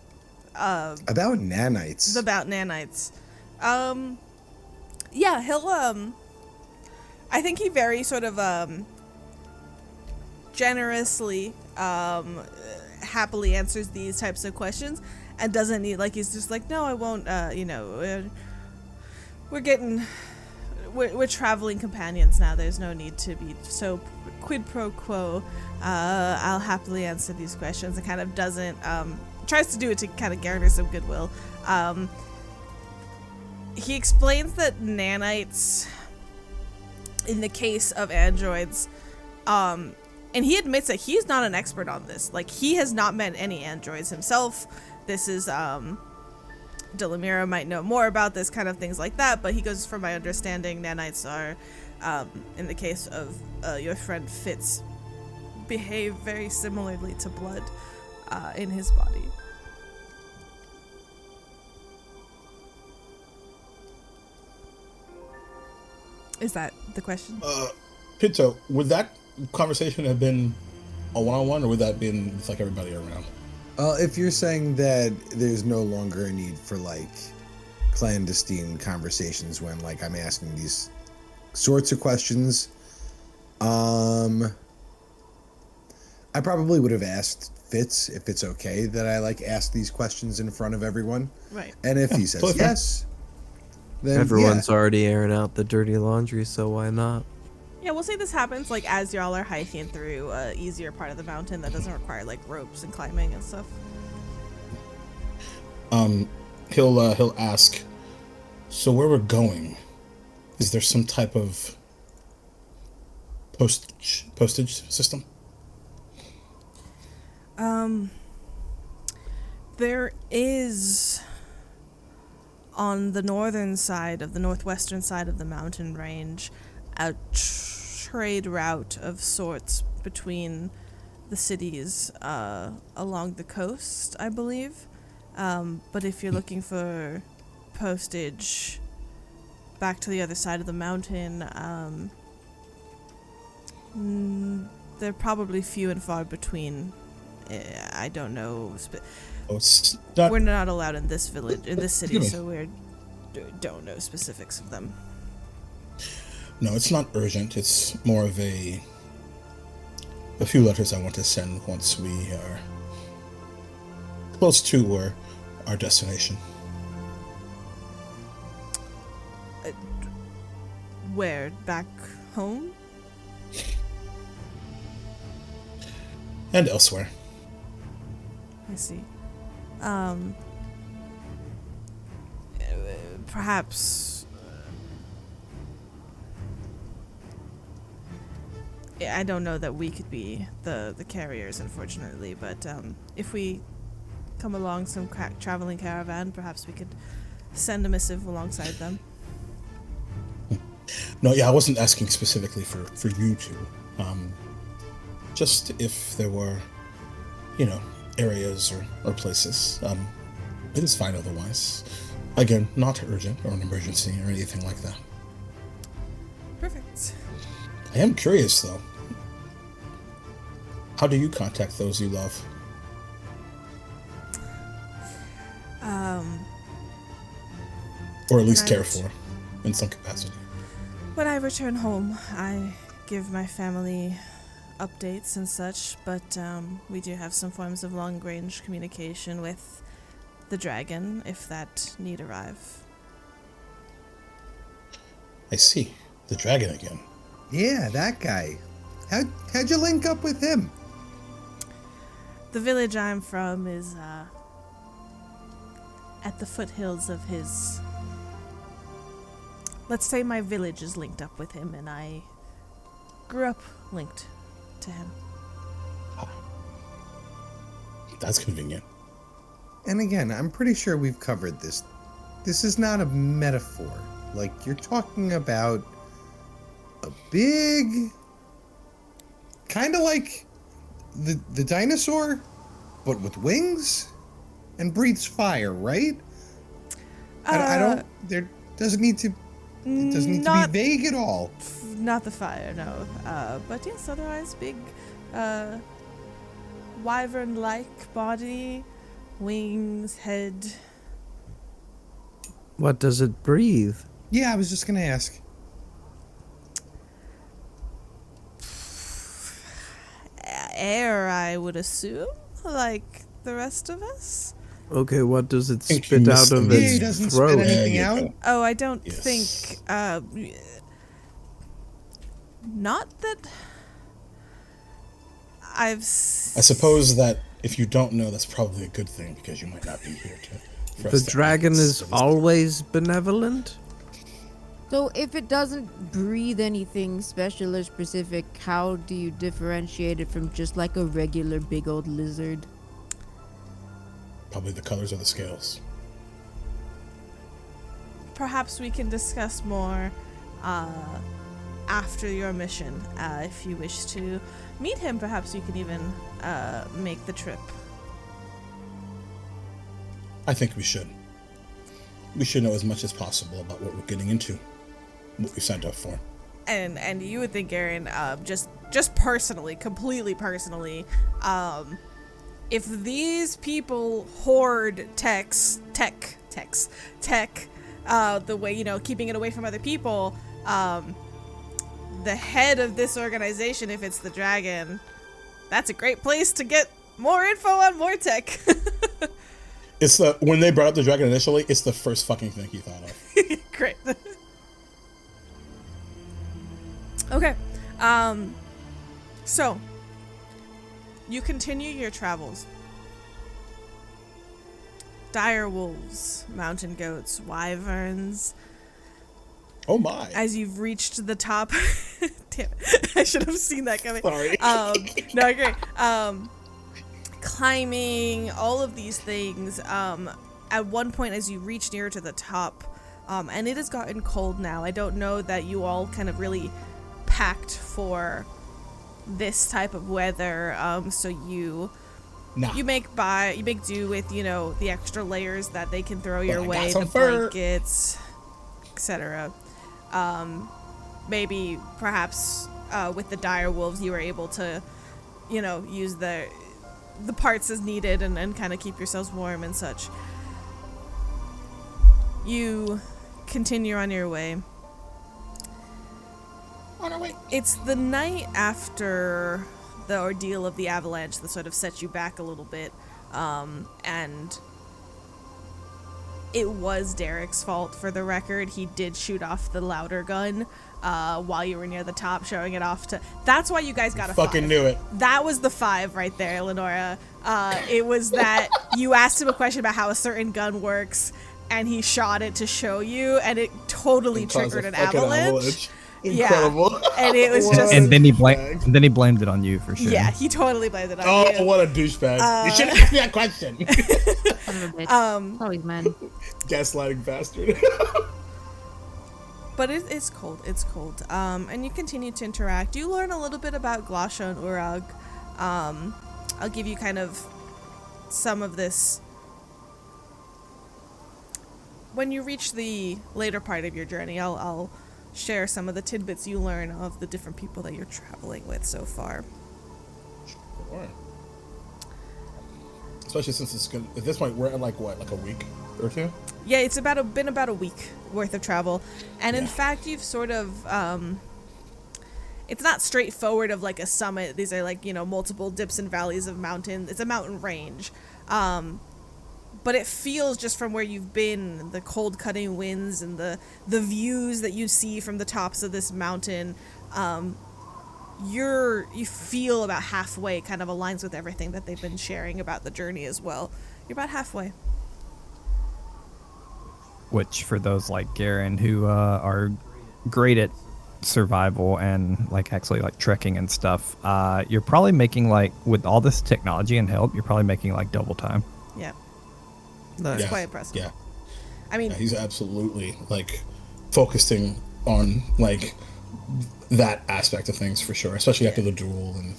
S3: About nanites.
S1: about nanites. Yeah, he'll I think he very sort of generously happily answers these types of questions and doesn't need, like, he's just like, no, I won't, we're traveling companions now. There's no need to be so quid pro quo. I'll happily answer these questions, and kind of doesn't, tries to do it to kind of garner some goodwill. He explains that nanites, in the case of androids, and he admits that he's not an expert on this. Like, he has not met any androids himself. This is, Delamira might know more about this kind of things like that, but he goes, from my understanding, nanites are, in the case of your friend Fitz, behave very similarly to blood in his body. Is that the question?
S6: Pinto, would that conversation have been a one-on-one, or would that been with like everybody around?
S3: If you're saying that there's no longer a need for like clandestine conversations when like I'm asking these sorts of questions, I probably would have asked Fitz if it's okay that I like ask these questions in front of everyone.
S1: Right.
S3: And if he says yes, then
S2: Everyone's already airing out the dirty laundry, so why not?
S1: Yeah, we'll say this happens like as y'all are hiking through a easier part of the mountain that doesn't require like ropes and climbing and stuff.
S6: He'll ask, so where we're going, is there some type of postage system?
S1: There is, on the northern side of the northwestern side of the mountain range, a trade route of sorts between the cities along the coast, I believe. But if you're looking for postage back to the other side of the mountain, they're probably few and far between. I don't know. We're not allowed in this village, in this city, so we don't know specifics of them.
S6: No, it's not urgent. It's more of a few letters I want to send once we are close to our destination.
S1: Where? Back home?
S6: And elsewhere.
S1: I see. Perhaps. I don't know that we could be the carriers, unfortunately, but if we come along some traveling caravan, perhaps we could send a missive alongside them.
S6: No, yeah, I wasn't asking specifically for you two. Just if there were, areas or places. It is fine otherwise. Again, not urgent or an emergency or anything like that.
S1: Perfect.
S6: I am curious, though. How do you contact those you love? Or at least care for, in some capacity.
S1: When I return home, I give my family updates and such, but we do have some forms of long-range communication with the dragon, if that need arrive.
S6: I see. The dragon again.
S3: Yeah, that guy. How'd you link up with him?
S1: The village I'm from is at the foothills of his... Let's say my village is linked up with him, and I grew up linked to him.
S6: That's convenient.
S3: And again, I'm pretty sure we've covered this. This is not a metaphor. Like, you're talking about a big... Kind of like the dinosaur, but with wings and breathes fire, right? I don't... There doesn't need to... It doesn't need to be vague at all.
S1: Not the fire, no. But yes, otherwise big, wyvern-like body, wings, head.
S2: What does it breathe?
S3: Yeah, I was just gonna ask.
S1: Air, I would assume, like the rest of us.
S2: Okay, what does it
S6: think
S2: spit
S6: you
S2: out
S6: missed
S2: of
S6: the-
S3: Yeah, he
S2: its
S3: doesn't
S2: throat?
S3: spit anything
S6: There you
S3: out.
S6: go.
S1: Oh, I don't
S6: Yes.
S1: think. Not that I've.
S6: I suppose that if you don't know, that's probably a good thing, because you might not be here to... for us
S2: The
S6: to
S2: dragon
S6: ask.
S2: is
S6: So this-
S2: always benevolent?
S4: So if it doesn't breathe anything special or specific, how do you differentiate it from just like a regular big old lizard?
S6: Probably the colors of the scales.
S1: Perhaps we can discuss more after your mission. If you wish to meet him, perhaps you can even make the trip.
S6: I think we should. We should know as much as possible about what we're getting into. What we signed up for.
S1: And you would think, Gerran, just personally, completely personally, if these people hoard tech, the way, you know, keeping it away from other people, the head of this organization, if it's the dragon, that's a great place to get more info on more tech.
S6: It's when they brought up the dragon initially, it's the first fucking thing he thought of.
S1: Great. Okay. So you continue your travels. Dire wolves, mountain goats, wyverns.
S6: Oh my.
S1: As you've reached the top. Damn it. I should have seen that coming.
S6: Sorry.
S1: No, great. Climbing, all of these things. At one point, as you reach nearer to the top, and it has gotten cold now. I don't know that you all kind of really packed for this type of weather. So you make do with, you know, the extra layers that they can throw your way, the blankets, etc. Maybe perhaps with the dire wolves you were able to, you know, use the parts as needed and kind of keep yourselves warm and such. You continue on your way.
S6: On our way.
S1: It's the night after the ordeal of the avalanche that sort of set you back a little bit, and it was Derek's fault, for the record. He did shoot off the louder gun while you were near the top, showing it off to... That's why you guys got a
S6: Fucking
S1: 5.
S6: knew it.
S1: That was the 5 right there, Lenora. It was that you asked him a question about how a certain gun works, and he shot it to show you, and it totally triggered an avalanche.
S6: Incredible.
S1: Yeah. And it was just...
S7: And then he blamed it on you for sure.
S1: Yeah, he totally blamed it on you.
S6: Oh, what a douchebag. You should have asked me that question.
S4: Son of a bitch. Always men.
S6: Gaslighting bastard.
S1: But it's cold. It's cold. And you continue to interact. You learn a little bit about Glasha and Urag. I'll give you kind of some of this when you reach the later part of your journey, I'll share some of the tidbits you learn of the different people that you're traveling with so far.
S6: Sure. Especially since it's good. At this point, we're at like a week or two?
S1: Yeah, it's been about a week worth of travel. And in
S6: Yeah.
S1: fact, you've sort of, it's not straightforward of like a summit. These are like, multiple dips and valleys of mountain. It's a mountain range. But it feels just from where you've been, the cold cutting winds and the views that you see from the tops of this mountain, you feel about halfway, kind of aligns with everything that they've been sharing about the journey as well. You're about halfway.
S7: Which, for those like Gerran who are great at survival and like actually like trekking and stuff, you're probably making like, with all this technology and help, you're probably making like double time.
S1: Yeah.
S2: Nice.
S1: It's quite impressive.
S6: Yeah.
S1: I mean,
S6: Yeah, he's absolutely like focusing on like that aspect of things for sure, especially after the duel and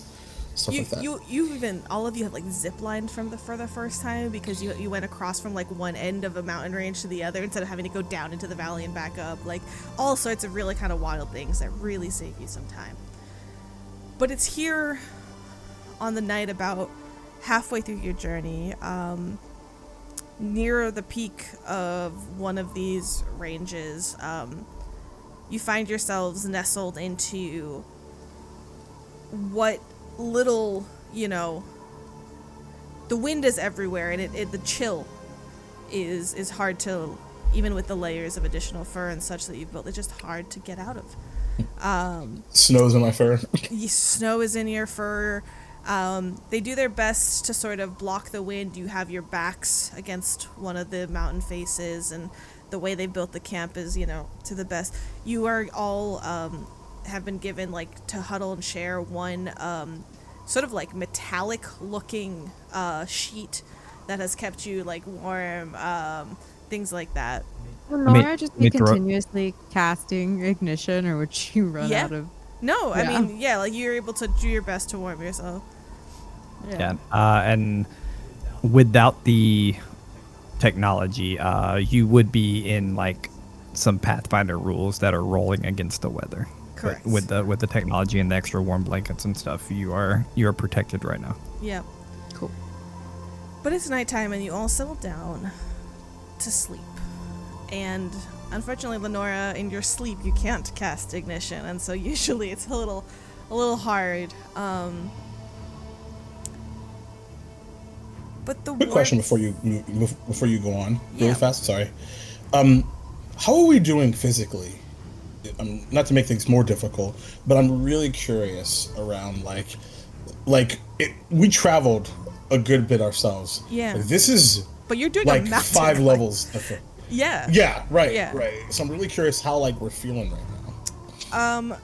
S6: stuff like that.
S1: you even, all of you have like ziplined for the first time because you went across from like one end of a mountain range to the other instead of having to go down into the valley and back up. Like all sorts of really kind of wild things that really save you some time. But it's here on the night about halfway through your journey, near the peak of one of these ranges, you find yourselves nestled into what little, the wind is everywhere, and the chill is hard to, even with the layers of additional fur and such that you've built, it's just hard to get out of.
S6: Snow's in my fur.
S1: Snow is in your fur. They do their best to sort of block the wind. You have your backs against one of the mountain faces, and the way they built the camp is, to the best. You are all have been given like to huddle and share one sort of like metallic looking sheet that has kept you like warm, things like that.
S4: Will Nora just be
S7: me throw-
S4: continuously casting ignition, or would she run out of?
S1: No, I
S4: Yeah.
S1: mean, yeah, like you're able to do your best to warm yourself.
S7: Yeah. And without the technology, you would be in like some Pathfinder rules that are rolling against the weather.
S1: Correct.
S7: But with the technology and the extra warm blankets and stuff, you are protected right now.
S1: Yeah.
S4: Cool.
S1: But it's nighttime and you all settle down to sleep. And unfortunately, Lenora, in your sleep, you can't cast ignition, and so usually it's a little hard. But the
S6: Quick question before you go on really
S1: Yeah.
S6: fast. Sorry. How are we doing physically? Not to make things more difficult, but I'm really curious around we traveled a good bit ourselves.
S1: Yeah.
S6: This is
S1: But you're doing
S6: like
S1: a mountain
S6: 5
S1: climb.
S6: levels different.
S1: Yeah.
S6: Yeah, right,
S1: Yeah.
S6: right. So I'm really curious how we're feeling right now.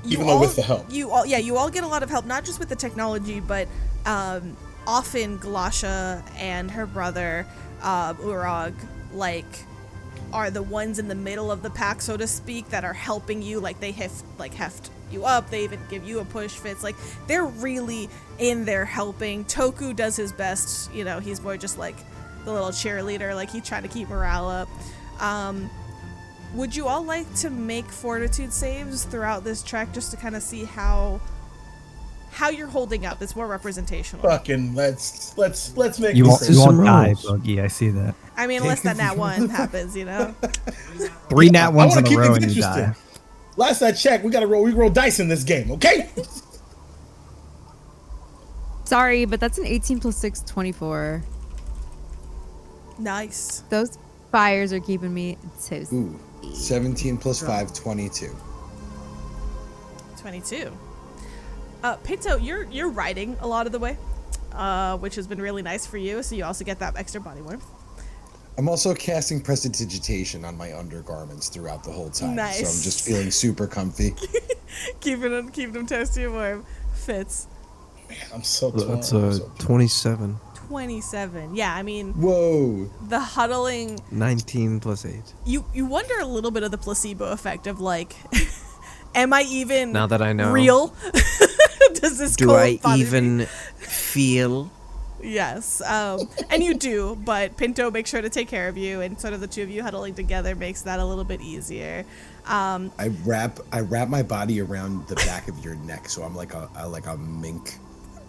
S1: You
S6: Even though with the help.
S1: You all get a lot of help, not just with the technology, but often Galasha and her brother Urag are the ones in the middle of the pack, so to speak, that are helping you. Like they heft you up. They even give you a push fits. Like they're really in there helping. Toku does his best. He's more just like the little cheerleader. Like he's trying to keep morale up. Would you all like to make fortitude saves throughout this trek just to kind of see how you're holding up? It's more representational.
S6: Fucking let's make
S7: You
S6: this
S7: won't,
S6: crazy.
S7: you won't
S2: Some
S7: die,
S2: rolls.
S7: Bogey. I see that.
S1: I mean, unless that nat one happens,
S7: 3 nat ones
S6: I
S7: in
S6: wanna
S7: a
S6: keep
S7: row
S6: it
S7: and you
S6: interesting.
S7: die.
S6: Last I checked, we roll dice in this game, okay?
S4: Sorry, but that's an 18 plus 6, 24.
S1: Nice.
S4: Those fires are keeping me so.
S3: Ooh, 17 plus 5, 22.
S1: 22. Pinto, you're riding a lot of the way, which has been really nice for you, so you also get that extra body warmth.
S3: I'm also casting prestidigitation on my undergarments throughout the whole time.
S1: Nice.
S3: So I'm just feeling super comfy.
S1: keeping them toasty and warm. Fits.
S6: Man, I'm so torn.
S2: That's
S6: I'm so torn.
S2: 27.
S1: 27. Yeah, I mean,
S3: Whoa.
S1: the huddling,
S2: 19 plus 8.
S1: you wonder a little bit of the placebo effect of like, am I even
S2: Now that I know.
S1: real? Does this
S2: Do
S1: cold
S2: I
S1: bother me?
S2: even feel
S1: Yes, and you do, but Pinto makes sure to take care of you, and sort of the two of you huddling together makes that a little bit easier.
S3: I wrap my body around the back of your neck, so I'm like a mink.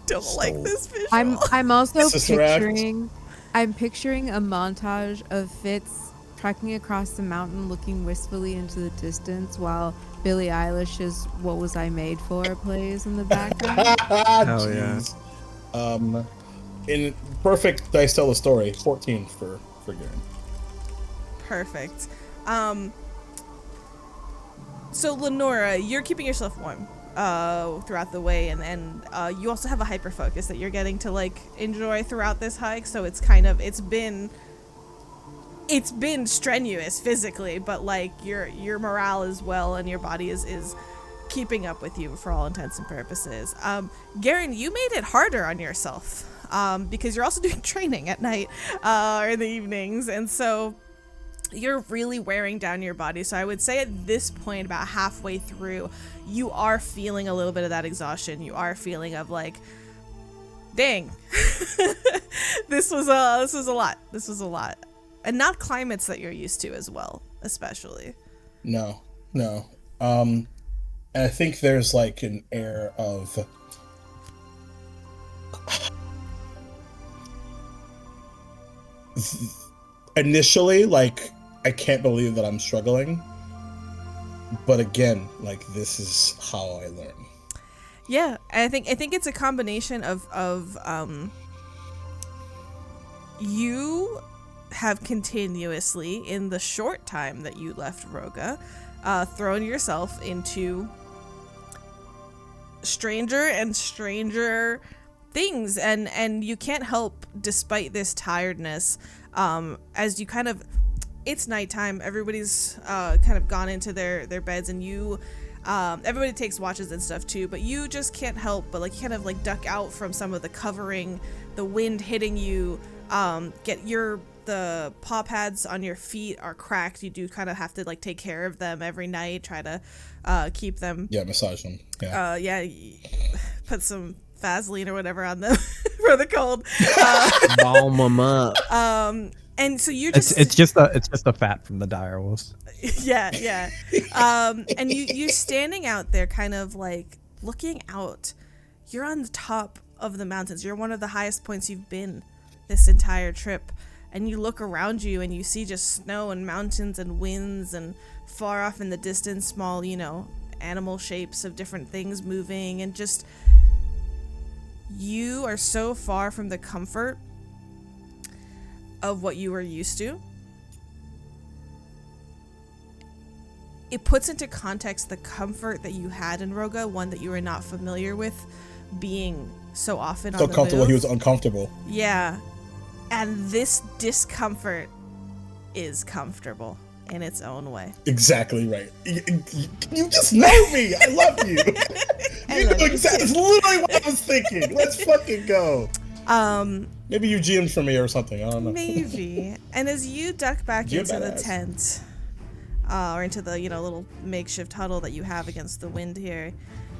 S1: Don't like this visual.
S4: I'm also
S6: Sister Act.
S4: picturing a montage of Fitz trekking across the mountain, looking wistfully into the distance, while Billie Eilish's "What Was I Made For" plays in the background.
S2: Hell yeah.
S6: Jeez. In perfect dice tell the story. 14 for Gerran.
S1: Perfect. So Lenora, you're keeping yourself warm throughout the way, and you also have a hyper focus that you're getting to like enjoy throughout this hike. So it's been strenuous physically, but like your morale as well, and your body is keeping up with you for all intents and purposes. Gerran, you made it harder on yourself because you're also doing training at night or in the evenings, and so you're really wearing down your body. So I would say at this point, about halfway through, you are feeling a little bit of that exhaustion. You are feeling of like, dang, this was a lot, and not climates that you're used to as well, especially.
S6: No. And I think there's like an air of initially, like, I can't believe that I'm struggling, but again, like, this is how I learn.
S1: Yeah, I think it's a combination of you have continuously, in the short time that you left Roga, thrown yourself into stranger and stranger things, and you can't help, despite this tiredness, as you kind of, it's nighttime, everybody's kind of gone into their beds, and you everybody takes watches and stuff too, but you just can't help but like kind of like duck out from some of the covering, the wind hitting you, the paw pads on your feet are cracked. You do kind of have to like take care of them every night, try to keep them,
S6: massage them,
S1: put some Vaseline or whatever on them for the cold,
S2: Balm them up.
S1: and so you just
S7: It's just the fat from the dire wolves.
S1: yeah. And you standing out there kind of like looking out. You're on the top of the mountains. You're one of the highest points you've been this entire trip. And you look around you and you see just snow and mountains and winds, and far off in the distance, small, animal shapes of different things moving, and just, you are so far from the comfort of what you were used to. It puts into context the comfort that you had in Roga, one that you were not familiar with, being so often on the move.
S6: So comfortable, he was uncomfortable.
S1: Yeah. And this discomfort is comfortable in its own way.
S6: Exactly right. You just know me. I love you. It's literally what I was thinking. Let's fucking go. Maybe you GM'd for me or something. I don't know.
S1: Maybe. And as you duck back
S6: You're
S1: into the
S6: badass.
S1: tent, or into the little makeshift huddle that you have against the wind here,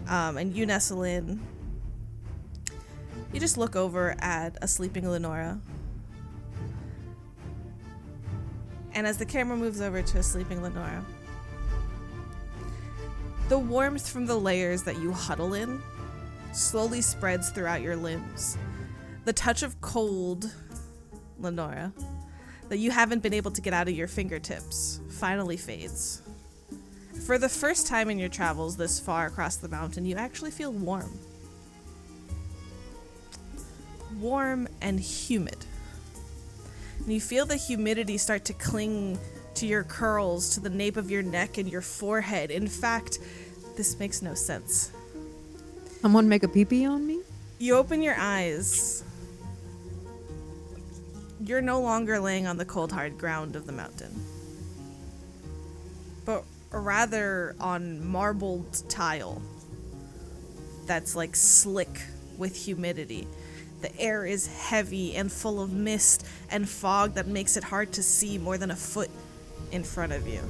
S1: and you nestle in, you just look over at a sleeping Lenora. And as the camera moves over to a sleeping Lenora, the warmth from the layers that you huddle in slowly spreads throughout your limbs. The touch of cold, Lenora, that you haven't been able to get out of your fingertips finally fades. For the first time in your travels this far across the mountain, you actually feel warm. Warm and humid. And you feel the humidity start to cling to your curls, to the nape of your neck and your forehead. In fact, this makes no sense.
S4: Someone make a pee-pee on me?
S1: You open your eyes. You're no longer laying on the cold, hard ground of the mountain, but rather on marbled tile that's like slick with humidity. The air is heavy and full of mist and fog that makes it hard to see more than a foot in front of you.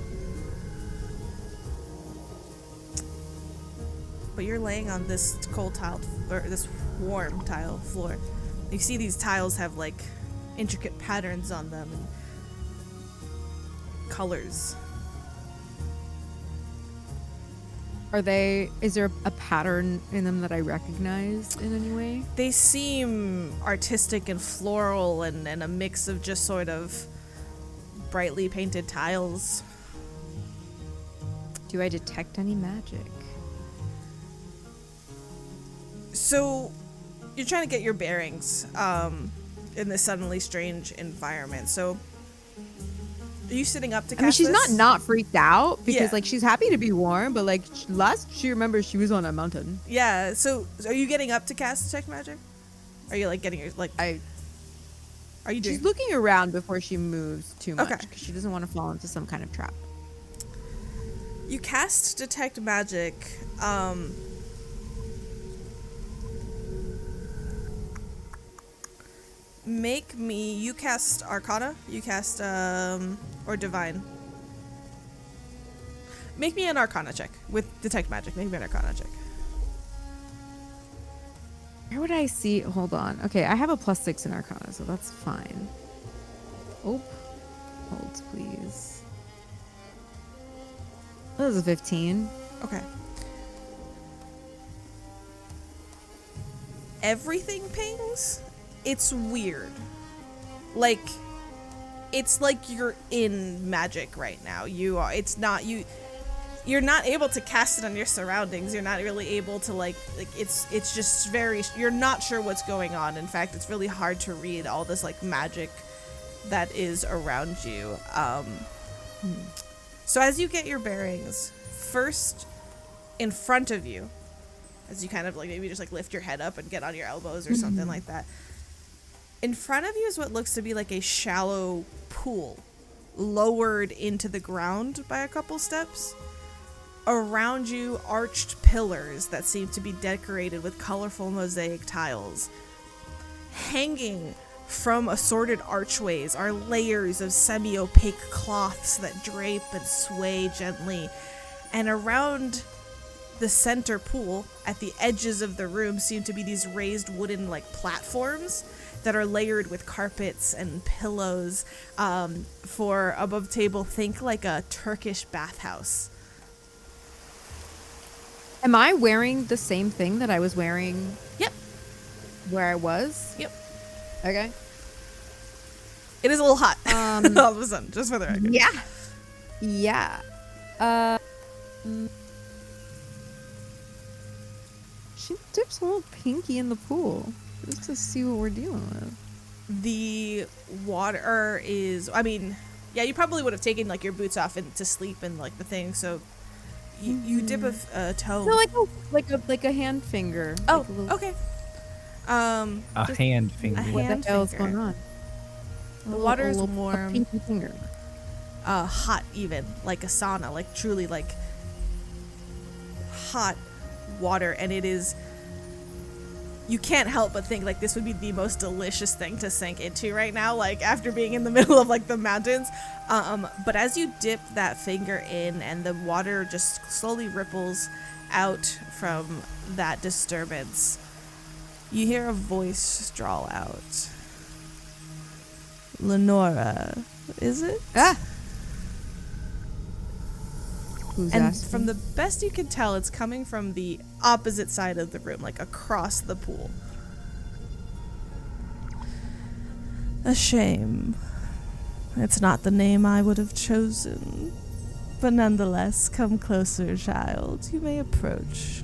S1: But you're laying on this cold tile, or this warm tile floor. You see these tiles have like intricate patterns on them and colors.
S4: Is there a pattern in them that I recognize in any way?
S1: They seem artistic and floral and a mix of just sort of brightly painted tiles.
S4: Do I detect any magic?
S1: So, you're trying to get your bearings in this suddenly strange environment. So, are you sitting up to cast
S4: I mean, she's
S1: this?
S4: not freaked out because
S1: Yeah.
S4: like she's happy to be warm, but like last she remembers she was on a mountain.
S1: Yeah, so are you getting up to cast detect magic? Are you like getting your like? Are you doing?
S4: She's looking around before she moves too much
S1: Okay.
S4: because she doesn't want to fall into some kind of trap.
S1: You cast detect magic. You cast Arcana. You cast or Divine. Make me an Arcana check with detect magic. Make me an Arcana check.
S4: Where would I see? Hold on. Okay, I have a +6 in Arcana, so that's fine. Oh, hold please. That was a 15.
S1: Okay. Everything pings. It's weird. Like, it's like you're in magic right now. You are. It's not you. You're not able to cast it on your surroundings. You're not really able to like it's just very. You're not sure what's going on. In fact, it's really hard to read all this like magic that is around you. So as you get your bearings, first in front of you, as you kind of like maybe just like lift your head up and get on your elbows or something like that. In front of you is what looks to be like a shallow pool, lowered into the ground by a couple steps. Around you, arched pillars that seem to be decorated with colorful mosaic tiles. Hanging from assorted archways are layers of semi-opaque cloths that drape and sway gently. And around the center pool, at the edges of the room, seem to be these raised wooden like platforms that are layered with carpets and pillows. For above table, think like a Turkish bathhouse.
S4: Am I wearing the same thing that I was wearing?
S1: Yep.
S4: Where I was?
S1: Yep.
S4: Okay.
S1: It is a little hot. All of a sudden, just for the record.
S4: Yeah. Yeah. She dips a little pinky in the pool just to see what we're dealing with.
S1: The water is, I mean, yeah, you probably would have taken like your boots off and to sleep in like the thing, so you dip a toe.
S4: No, like a hand finger.
S1: Oh,
S4: like a little,
S1: okay.
S7: A hand finger.
S4: What
S1: hand
S4: the hell is
S1: finger.
S4: going on?
S1: The water is
S4: A
S1: warm,
S4: pinky finger.
S1: hot even, like a sauna, like truly like hot water, and it is. You can't help but think like this would be the most delicious thing to sink into right now, like after being in the middle of like the mountains. But as you dip that finger in and the water just slowly ripples out from that disturbance, you hear a voice drawl out. Lenora, is it?
S4: Ah! Who's
S1: And
S4: asking?
S1: from the best you can tell, it's coming from the opposite side of the room, like across the pool. A shame. It's not the name I would have chosen. But nonetheless, come closer, child. You may approach.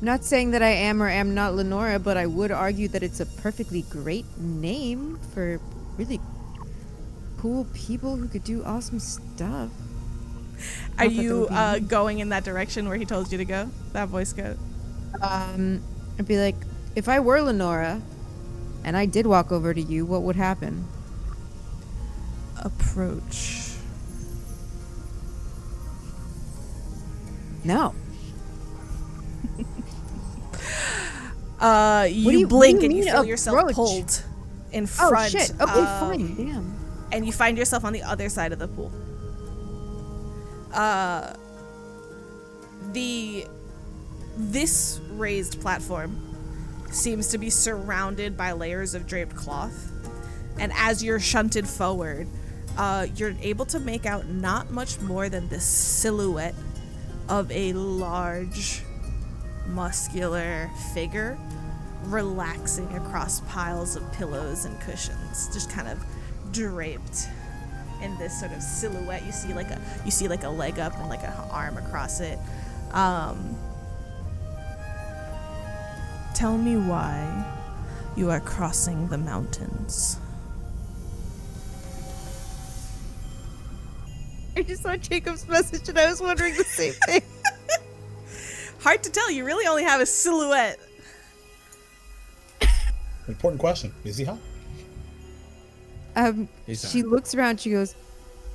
S4: I'm not saying that I am or am not Lenora, but I would argue that it's a perfectly great name for really cool people who could do awesome stuff.
S1: Are
S4: Not that
S1: you
S4: that would be me.
S1: going in that direction where he told you to go? That voice go?
S4: I'd be like, if I were Lenora and I did walk over to you, what would happen?
S1: Approach.
S4: No.
S1: You
S4: do
S1: blink
S4: you
S1: and you
S4: mean
S1: feel yourself
S4: approach?
S1: pulled in
S4: Oh,
S1: front.
S4: shit. Okay, fine. Damn.
S1: And you find yourself on the other side of the pool. This raised platform seems to be surrounded by layers of draped cloth. And as you're shunted forward, you're able to make out not much more than this silhouette of a large, muscular figure relaxing across piles of pillows and cushions, just kind of draped in this sort of silhouette. You see like a leg up and like an arm across it. Tell me why you are crossing the mountains.
S4: I just saw Jacob's message and I was wondering the same thing.
S1: Hard to tell. You really only have a silhouette.
S6: Important question. Is he hot?
S4: She looks around. She goes,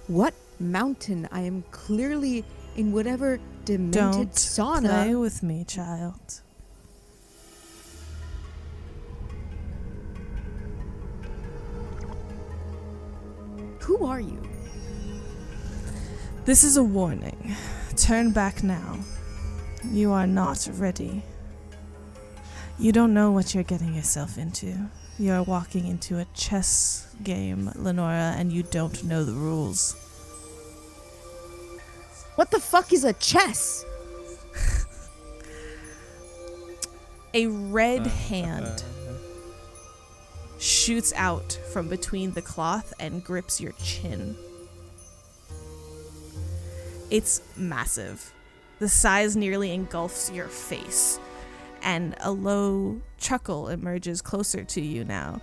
S4: "What mountain? I am clearly in whatever demented
S1: Don't
S4: sauna."
S1: play with me, child.
S4: Who are you?
S1: This is a warning. Turn back now. You are not ready. You don't know what you're getting yourself into. You're walking into a chess game, Lenora, and you don't know the rules.
S4: What the fuck is a chess?
S1: A red hand shoots out from between the cloth and grips your chin. It's massive. The size nearly engulfs your face, and a low chuckle emerges closer to you now.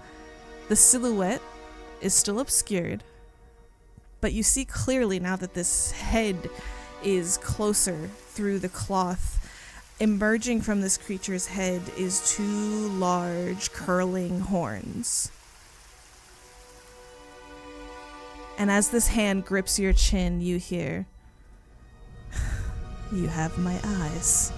S1: The silhouette is still obscured, but you see clearly now that this head is closer through the cloth. Emerging from this creature's head is two large curling horns. And as this hand grips your chin, you hear, "You have my eyes."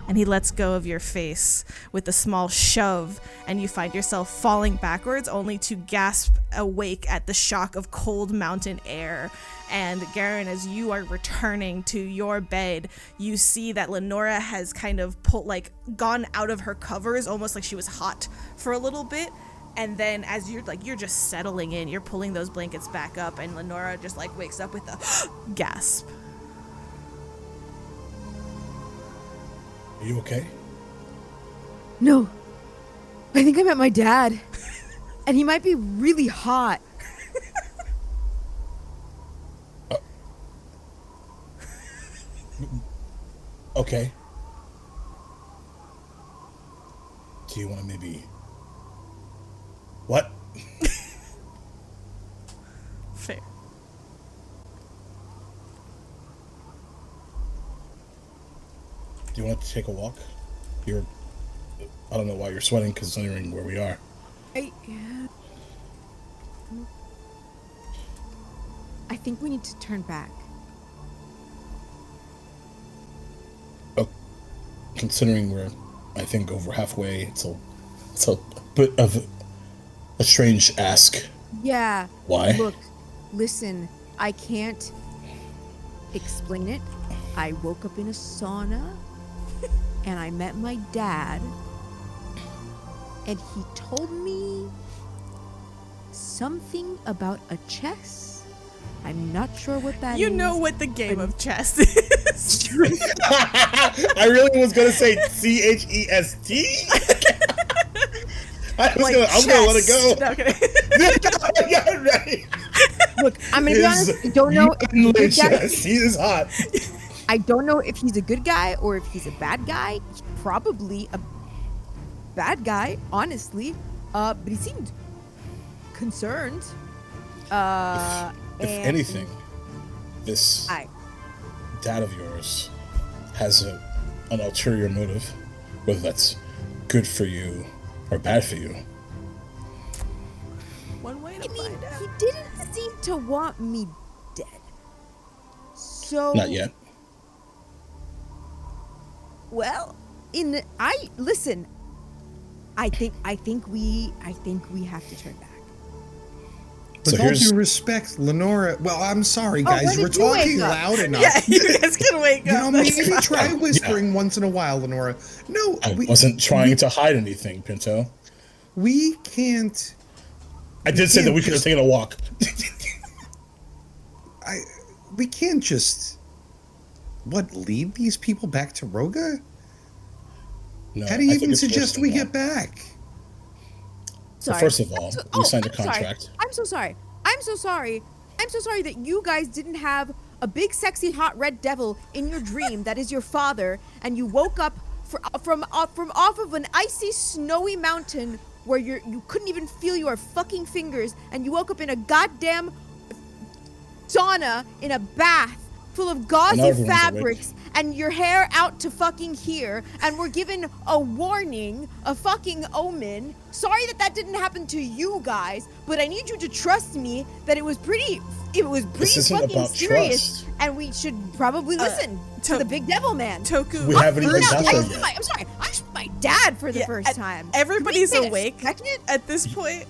S1: And he lets go of your face with a small shove, and you find yourself falling backwards, only to gasp awake at the shock of cold mountain air. And Gerran, as you are returning to your bed, you see that Lenora has kind of gone out of her covers, almost like she was hot for a little bit. And then as you're just settling in, you're pulling those blankets back up, and Lenora just wakes up with a gasp.
S6: Are you okay?
S4: No. I think I met my dad. And he might be really hot.
S6: Okay. Do you want to maybe... What?
S1: Fair.
S6: Do you want to take a walk? I don't know why you're sweating considering where we are.
S4: I think we need to turn back.
S6: Oh, considering we're, I think, over halfway, it's a bit of a strange ask.
S4: Yeah.
S6: Why?
S4: Look, listen, I can't explain it. I woke up in a sauna and I met my dad and he told me something about a chess. I'm not sure what that is.
S1: You know what the game of chess is.
S6: I really was gonna say CHEST. I'm gonna let it go.
S1: No, okay.
S6: Yeah, right.
S4: Look, I'm gonna be honest. I don't know if he's a good guy.
S6: He is hot.
S4: I don't know if he's a good guy or if he's a bad guy. He's probably a bad guy, honestly. But he seemed concerned.
S6: If anything, this dad of yours has an ulterior motive, whether that's good for you or bad for you.
S1: One way to
S4: I mean,
S1: find out.
S4: he didn't seem to want me dead. So
S6: Not yet.
S4: Well, listen. I think we have to turn back.
S3: With all due respect, Lenora. Well, I'm sorry, guys. We're talking loud enough.
S1: Yeah, you guys can wake
S3: You know,
S1: up.
S3: maybe try whispering once in a while, Lenora. No,
S6: I wasn't trying to hide anything, Pinto.
S3: We can't.
S6: I did say that we could have taken a walk.
S3: We can't just lead these people back to Roga?
S6: No,
S3: How do you
S6: I think
S3: even
S6: it's
S3: suggest
S6: worse
S3: we
S6: than
S3: get back?
S6: So first of all, we signed a contract.
S4: I'm so sorry. I'm so sorry that you guys didn't have a big, sexy, hot red devil in your dream that is your father, and you woke up from off of an icy, snowy mountain where you couldn't even feel your fucking fingers, and you woke up in a goddamn sauna in a bath full of gauzy fabrics and your hair out to fucking here, and we're given a warning, a fucking omen. Sorry that didn't happen to you guys, but I need you to trust me that it was pretty fucking serious,
S6: trust.
S4: and we should probably listen to the big devil man.
S1: Toku.
S6: We haven't even got there yet.
S4: I'm sorry. I shot my dad for the first time.
S1: Everybody's
S4: Can we
S1: awake
S4: expect it?
S1: at this point,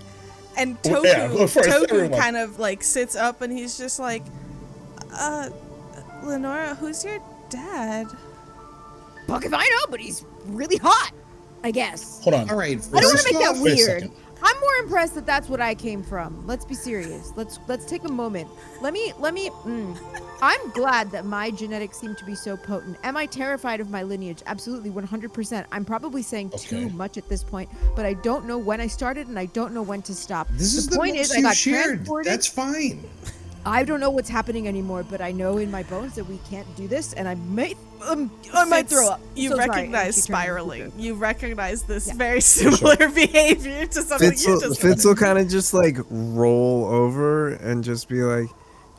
S1: and Toku,
S6: well, first,
S1: Toku
S6: everyone.
S1: kind of like sits up and he's just like, Lenora, who's your dad?
S4: Fuck if I know, but he's really hot, I guess.
S6: Hold on.
S3: All right.
S4: I don't want to make that
S6: Wait a
S4: weird.
S6: second.
S4: I'm more impressed that that's what I came from. Let's be serious. Let's take a moment. I'm glad that my genetics seem to be so potent. Am I terrified of my lineage? Absolutely, 100%. I'm probably saying too much at this point, but I don't know when I started and I don't know when to stop.
S3: This is the
S4: point
S3: most
S4: I
S3: you've
S4: got
S3: shared.
S4: transported.
S3: That's fine.
S4: I don't know what's happening anymore, but I know in my bones that we can't do this, and I might throw up.
S1: You
S4: So sorry.
S1: recognize
S4: And she turned
S1: spiraling. You recognize this
S4: Yeah.
S1: very similar behavior to something you just
S2: Fitz will kind of just like roll over and just be like,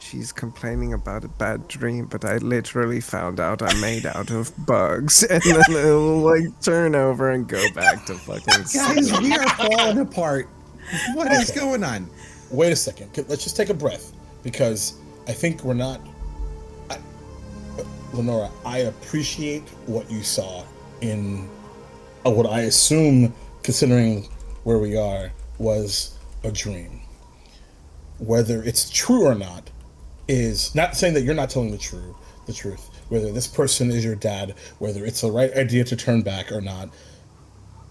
S2: she's complaining about a bad dream, but I literally found out I'm made out of bugs. And then it'll like turn over and go back to fucking
S3: Guys, we are falling apart. What is going on?
S6: Wait a second. Let's just take a breath, because I think we're not. Lenora, I appreciate what you saw in what I assume, considering where we are, was a dream. Whether it's true or not is not saying that you're not telling the truth. Whether this person is your dad, whether it's the right idea to turn back or not.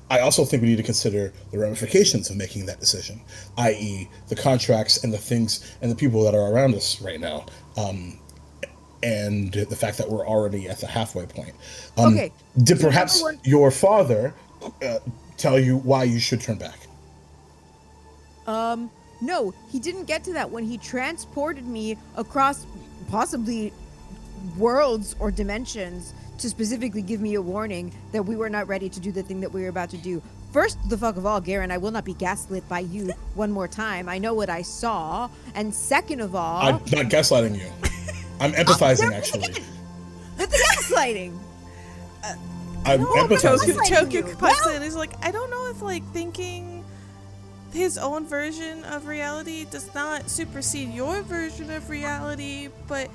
S6: I also think we need to consider the ramifications of making that decision, i.e. the contracts and the things and the people that are around us right now, and the fact that we're already at the halfway point.
S4: Okay.
S6: Did perhaps your father tell you why you should turn back?
S4: No, he didn't get to that when he transported me across possibly worlds or dimensions to specifically give me a warning that we were not ready to do the thing that we were about to do. First, the fuck of all, Gerran, I will not be gaslit by you one more time. I know what I saw. And second of all...
S6: I'm not gaslighting you. I'm empathizing, actually.
S4: That's the gaslighting!
S6: I'm empathizing.
S1: Toku pipes in. He's like, I don't know if like thinking his own version of reality does not supersede your version of reality, but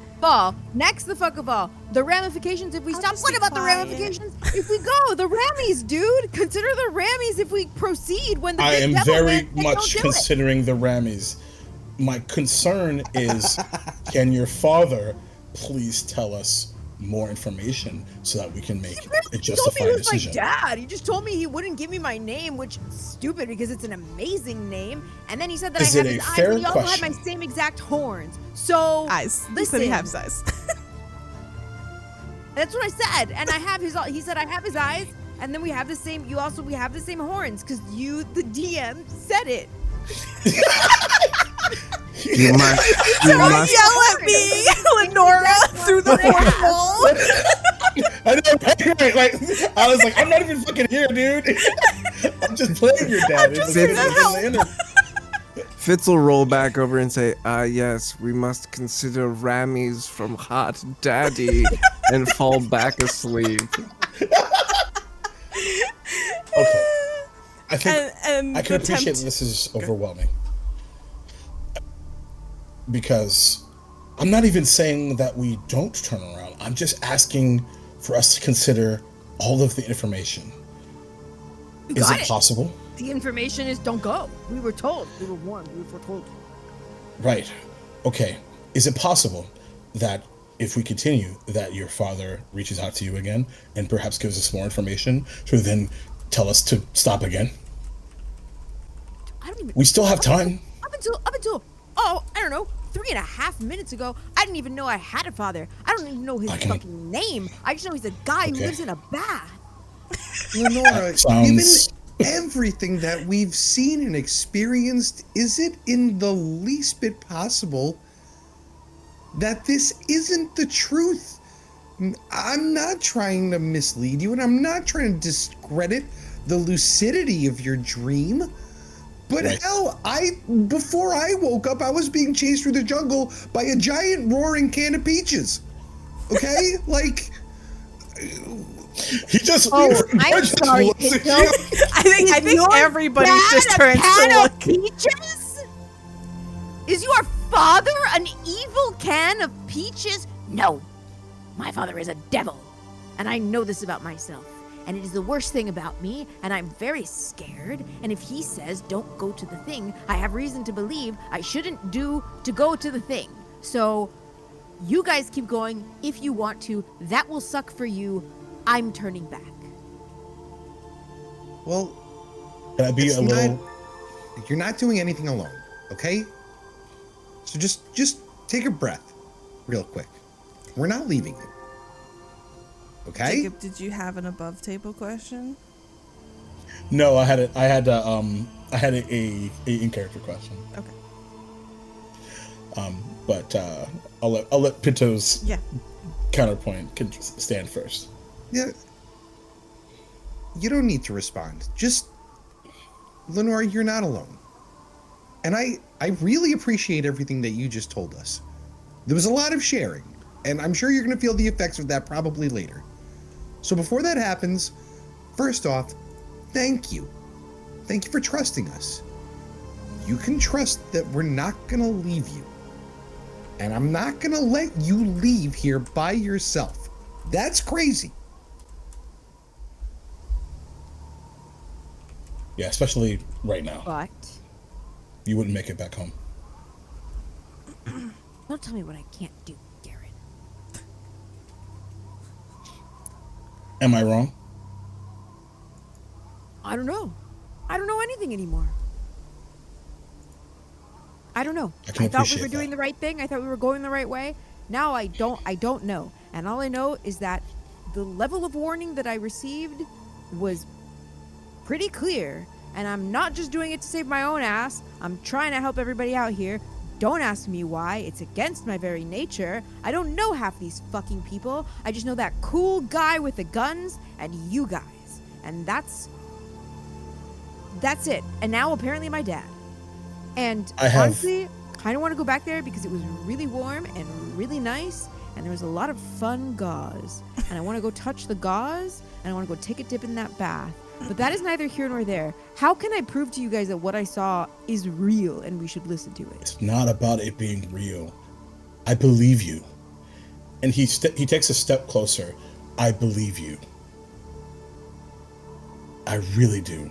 S4: Next the fuck of all. The ramifications if we
S1: I'll
S4: stop.
S1: just
S4: What
S1: be
S4: about the
S1: quiet.
S4: ramifications if we go? The Rammies, dude! Consider the Rammies if we proceed when the
S6: I
S4: big
S6: am
S4: devil
S6: very
S4: man said
S6: much
S4: don't do it.
S6: considering the Rammies. My concern is, can your father please tell us more information so that we can make a
S4: He told me
S6: justified
S4: he was
S6: decision?
S4: my dad. He just told me he wouldn't give me my name, which is stupid because it's an amazing name. And then he said that
S6: Is
S4: I have
S6: it
S4: his
S6: a
S4: eyes,
S6: fair
S4: and he also had my
S6: question?
S4: same exact horns. So
S1: eyes. He
S4: listen,
S1: said he has eyes.
S4: that's what I said. And I have his. He said I have his eyes, and then we have the same. We have the same horns because you, the DM, said it.
S2: You must
S1: Don't yell at me, Lenora, through the fourth wall.
S6: I know, right? Like, I was like, I'm not even fucking here, dude. I'm just playing your dad.
S1: just
S6: It's
S1: here to help.
S6: in the
S2: Fitz will roll back over and say, yes, we must consider Rammies from Hot Daddy, and fall back asleep.
S6: Okay. I think
S1: And
S6: I can
S1: the
S6: appreciate
S1: tempt-
S6: that this is overwhelming. Because I'm not even saying that we don't turn around. I'm just asking for us to consider all of the information. Is
S4: got
S6: it
S4: it.
S6: possible?
S4: The information is don't go. We were told. We were warned. We were told.
S6: Right. Okay. Is it possible that if we continue, that your father reaches out to you again and perhaps gives us more information to then tell us to stop again?
S4: I don't even.
S6: We still have time.
S4: Up until I don't know, 3.5 minutes ago, I didn't even know I had a father. I don't even know his fucking name. I just know he's a guy who lives in a bath.
S3: Lenora,
S6: Sounds...
S3: given everything that we've seen and experienced, is it in the least bit possible that this isn't the truth? I'm not trying to mislead you, and I'm not trying to discredit the lucidity of your dream. But hell, before I woke up, I was being chased through the jungle by a giant roaring can of peaches. Okay? Like...
S6: He just...
S4: I'm sorry, Pinto.
S1: I think everybody just turns to look.
S4: Peaches? Is your father an evil can of peaches? No. My father is a devil. And I know this about myself. And it is the worst thing about me, and I'm very scared. And if he says don't go to the thing, I have reason to believe I shouldn't go to the thing. So you guys keep going if you want to. That will suck for you. I'm turning back.
S3: Well,
S6: can I be a little...
S3: You're not doing anything alone, okay? So just take a breath real quick. We're not leaving you. Okay?
S1: Jacob, did you have an above table question?
S6: No, I had a in character question.
S1: Okay.
S6: But I'll let Pinto's counterpoint can stand first.
S3: Yeah. You don't need to respond. Just, Lenora, you're not alone. And I really appreciate everything that you just told us. There was a lot of sharing, and I'm sure you're going to feel the effects of that probably later. So before that happens, first off, thank you. Thank you for trusting us. You can trust that we're not going to leave you. And I'm not going to let you leave here by yourself. That's crazy.
S6: Yeah, especially right now.
S4: But
S6: you wouldn't make it back home.
S4: Don't tell me what I can't do, Gerran.
S6: Am I wrong?
S4: I don't know. I don't know anything anymore. I don't know. I thought we were doing the right thing. I thought we were going the right way. Now I don't know. And all I know is that the level of warning that I received was pretty clear. And I'm not just doing it to save my own ass. I'm trying to help everybody out here. Don't ask me why. It's against my very nature. I don't know half these fucking people. I just know that cool guy with the guns and you guys. And that's it. And now apparently my dad. And honestly, kind of want to go back there because it was really warm and really nice. And there was a lot of fun gauze. And I want to go touch the gauze. And I want to go take a dip in that bath. But that is neither here nor there. How can I prove to you guys that what I saw is real and we should listen to it?
S6: It's not about it being real. I believe you. And he takes a step closer. I believe you. I really do.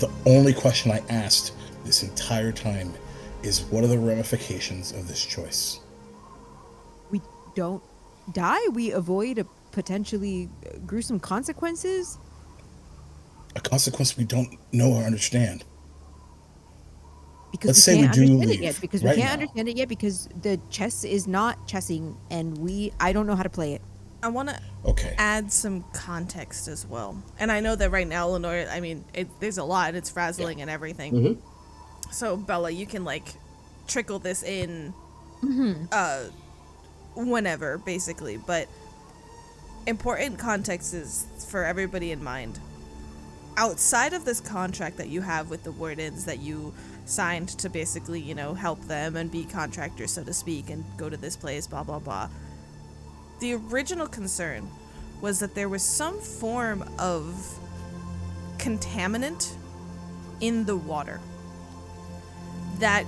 S6: The only question I asked this entire time is, what are the ramifications of this choice?
S4: We don't die. We avoid a potentially gruesome consequences.
S6: A consequence we don't know or understand.
S4: Because we can't understand it yet. Because we can't understand it yet because the chess is not chessing, and I don't know how to play it.
S1: I want to add some context as well. And I know that right now, Lenora, I mean, there's a lot. It's frazzling and everything. Mm-hmm. So, Bella, you can, trickle this in whenever, basically. But important context is for everybody in mind. Outside of this contract that you have with the Wardens that you signed to basically, help them and be contractors, so to speak, and go to this place, blah, blah, blah. The original concern was that there was some form of contaminant in the water that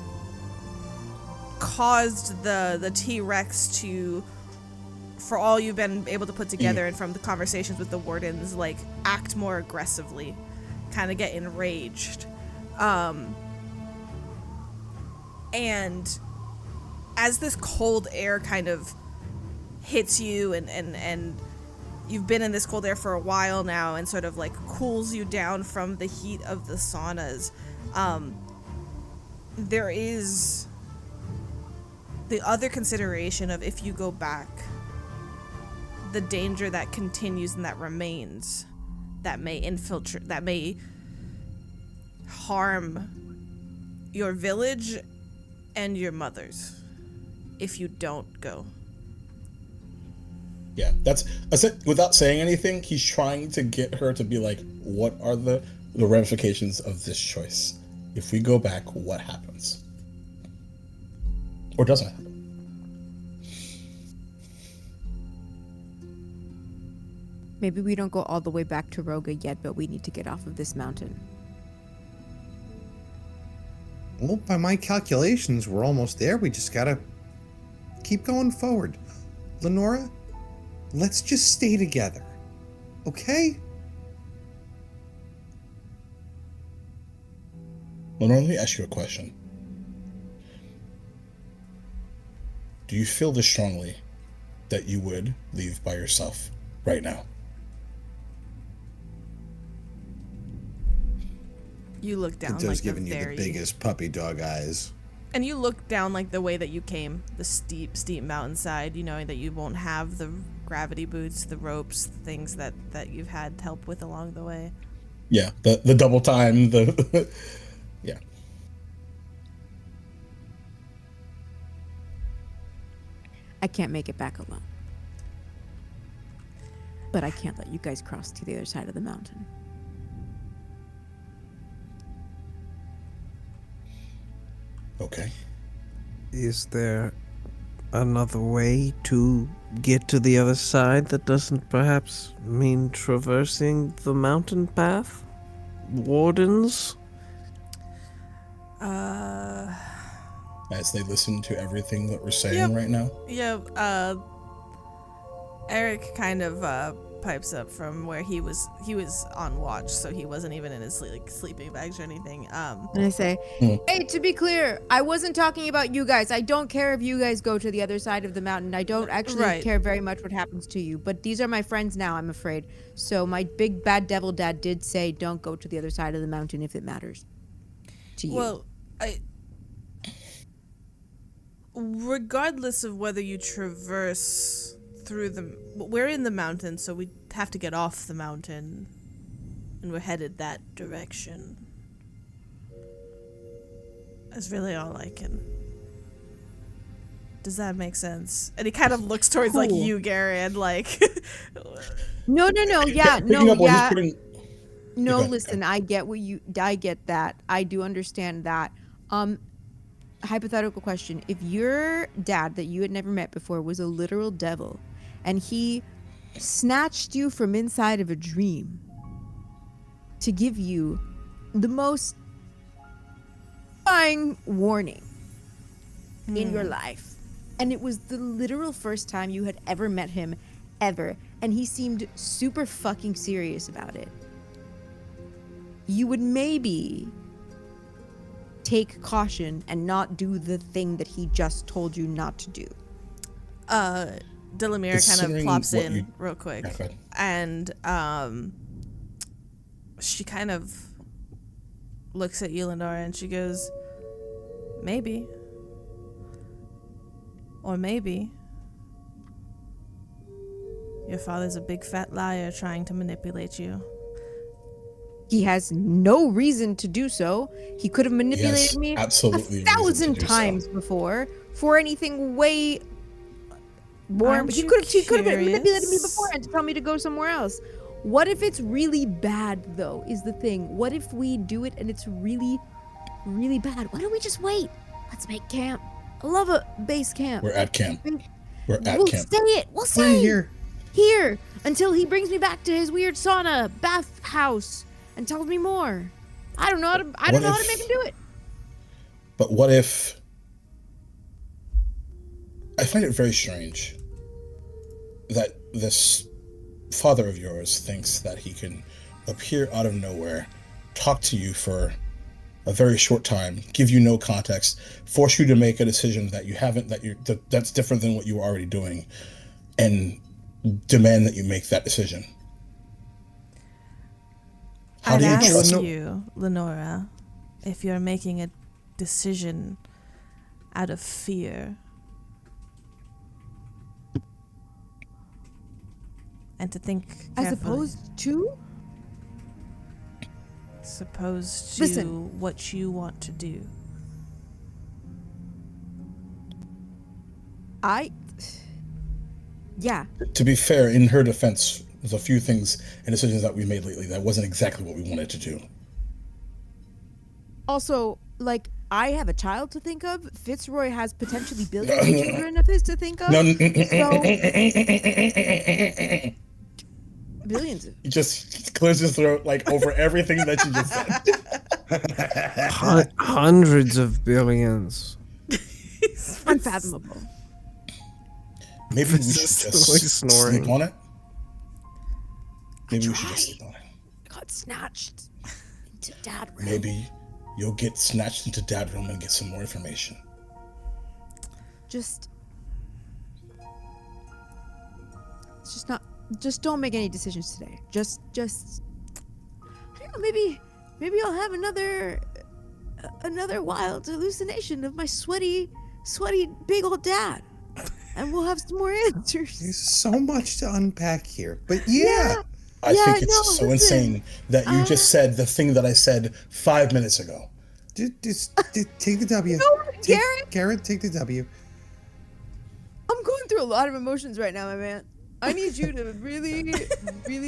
S1: caused the T-Rex to, for all you've been able to put together and from the conversations with the Wardens, act more aggressively, kind of get enraged. And as this cold air kind of hits you and you've been in this cold air for a while now and sort of like cools you down from the heat of the saunas, there is the other consideration of if you go back, the danger that continues and that remains, that may infiltrate, that may harm your village and your mothers if you don't go.
S6: Yeah, that's it. Without saying anything, he's trying to get her to be like, what are the ramifications of this choice? If we go back, what happens? Or doesn't happen?
S4: Maybe we don't go all the way back to Roga yet, but we need to get off of this mountain.
S3: Well, by my calculations, we're almost there. We just gotta keep going forward. Lenora, let's just stay together, okay?
S6: Lenora, let me ask you a question. Do you feel this strongly that you would leave by yourself right now?
S1: You look down
S3: Pinto's
S1: like
S3: giving
S1: the
S3: you
S1: very...
S3: the biggest puppy dog eyes.
S1: And you look down like the way that you came, the steep mountainside, you know, that you won't have the gravity boots, the ropes, the things that you've had help with along the way.
S6: Yeah, the double time, the... yeah.
S4: I can't make it back alone. But I can't let you guys cross to the other side of the mountain.
S6: Okay.
S2: Is there another way to get to the other side that doesn't perhaps mean traversing the mountain path? Wardens?
S6: As they listen to everything that we're saying right now?
S1: Yeah, Eric kind of pipes up from where he was on watch, so he wasn't even in his sleeping bags or anything.
S4: And I say, hey, to be clear, I wasn't talking about you guys. I don't care if you guys go to the other side of the mountain. I don't actually care very much what happens to you. But these are my friends now, I'm afraid. So my big bad devil dad did say don't go to the other side of the mountain if it matters to you.
S1: Well, regardless of whether you traverse through we're in the mountain, so we have to get off the mountain, and we're headed that direction. That's really all I can. Does that make sense? And he kind of looks towards like you, Gerran, like.
S4: No, yeah, no, yeah. No,
S6: Okay.
S4: listen, I get that. I do understand that. Hypothetical question. If your dad that you had never met before was a literal devil and he snatched you from inside of a dream to give you the most terrifying warning in your life, and it was the literal first time you had ever met him ever, and he seemed super fucking serious about it, you would maybe take caution and not do the thing that he just told you not to do.
S1: Delamere kind of plops in real quick,
S6: Okay.
S1: and she kind of looks at you, Lenora, and she goes, maybe. Or maybe your father's a big fat liar trying to manipulate you.
S4: He has no reason to do so. He could have manipulated me
S6: absolutely
S4: 1,000 times before for anything way more. But he could have manipulated me before and to tell me to go somewhere else. What if it's really bad, though, is the thing. What if we do it and it's really, really bad? Why don't we just wait? Let's make camp. I love a base camp.
S6: We're at camp. We'll
S4: We'll stay
S3: here
S4: until he brings me back to his weird sauna bath house and tells me more. I don't know how to make him do it.
S6: But what if... I find it very strange that this father of yours thinks that he can appear out of nowhere, talk to you for a very short time, give you no context, force you to make a decision that you haven't, that's different than what you were already doing, and demand that you make that decision. How do you trust
S1: you, Lenora, if you're making a decision out of fear and to think carefully,
S4: As opposed to?
S1: Listen, what you want to do.
S4: Yeah.
S6: To be fair, in her defense, there's a few things and decisions that we made lately that wasn't exactly what we wanted to do.
S4: Also, like, I have a child to think of. Fitzroy has potentially billions of children of his to think of. Billions.
S6: He just clears his throat like over everything that you just said.
S2: Hundreds of billions.
S4: Unfathomable.
S6: Maybe we should just sleep on it. Maybe we should just sleep on it.
S4: I got snatched into Dad Room.
S6: Maybe you'll get snatched into Dad Room and get some more information.
S4: Just don't make any decisions today. Just I don't know, maybe I'll have another wild hallucination of my sweaty big old dad. And we'll have some more answers.
S3: There's so much to unpack here. But yeah.
S6: I think it's so insane that you just said the thing that I said 5 minutes ago.
S3: Just take the W.
S4: No,
S3: Garrett, take the W.
S4: I'm going through a lot of emotions right now, my man. I need you to really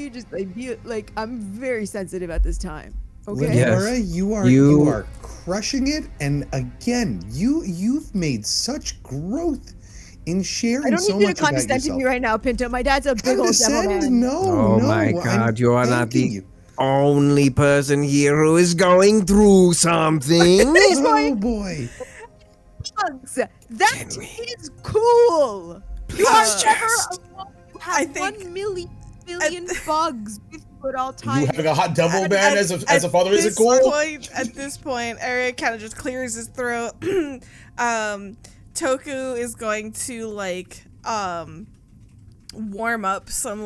S4: just like be like, I'm very sensitive at this time. Okay.
S3: Lenora, you are crushing it, and again, you've made such growth in sharing.
S4: I don't
S3: so
S4: need you
S3: much
S4: to condescend to me right now, Pinto. My dad's a big old devil man.
S2: Oh my God, you are not the only person here who is going through something.
S3: Oh boy.
S4: Bugs. That is cool. You are never alone. You have 1 million bugs with you at all times.
S6: You having a hot devil man as a father isn't cool?
S1: At this point, Eric kind of just clears his throat. Toku is going to warm up some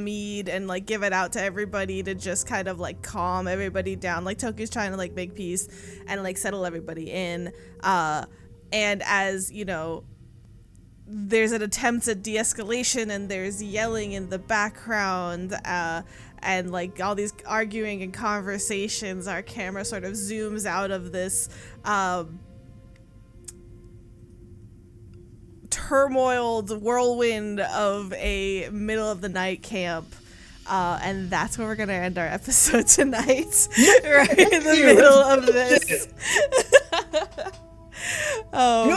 S1: mead and give it out to everybody to just kind of calm everybody down. Toku's trying to make peace and settle everybody in. And as there's an attempt at de-escalation and there's yelling in the background, and all these arguing and conversations, our camera sort of zooms out of this turmoiled whirlwind of a middle of the night camp, and that's where we're gonna end our episode tonight. Right in the middle of this.
S6: You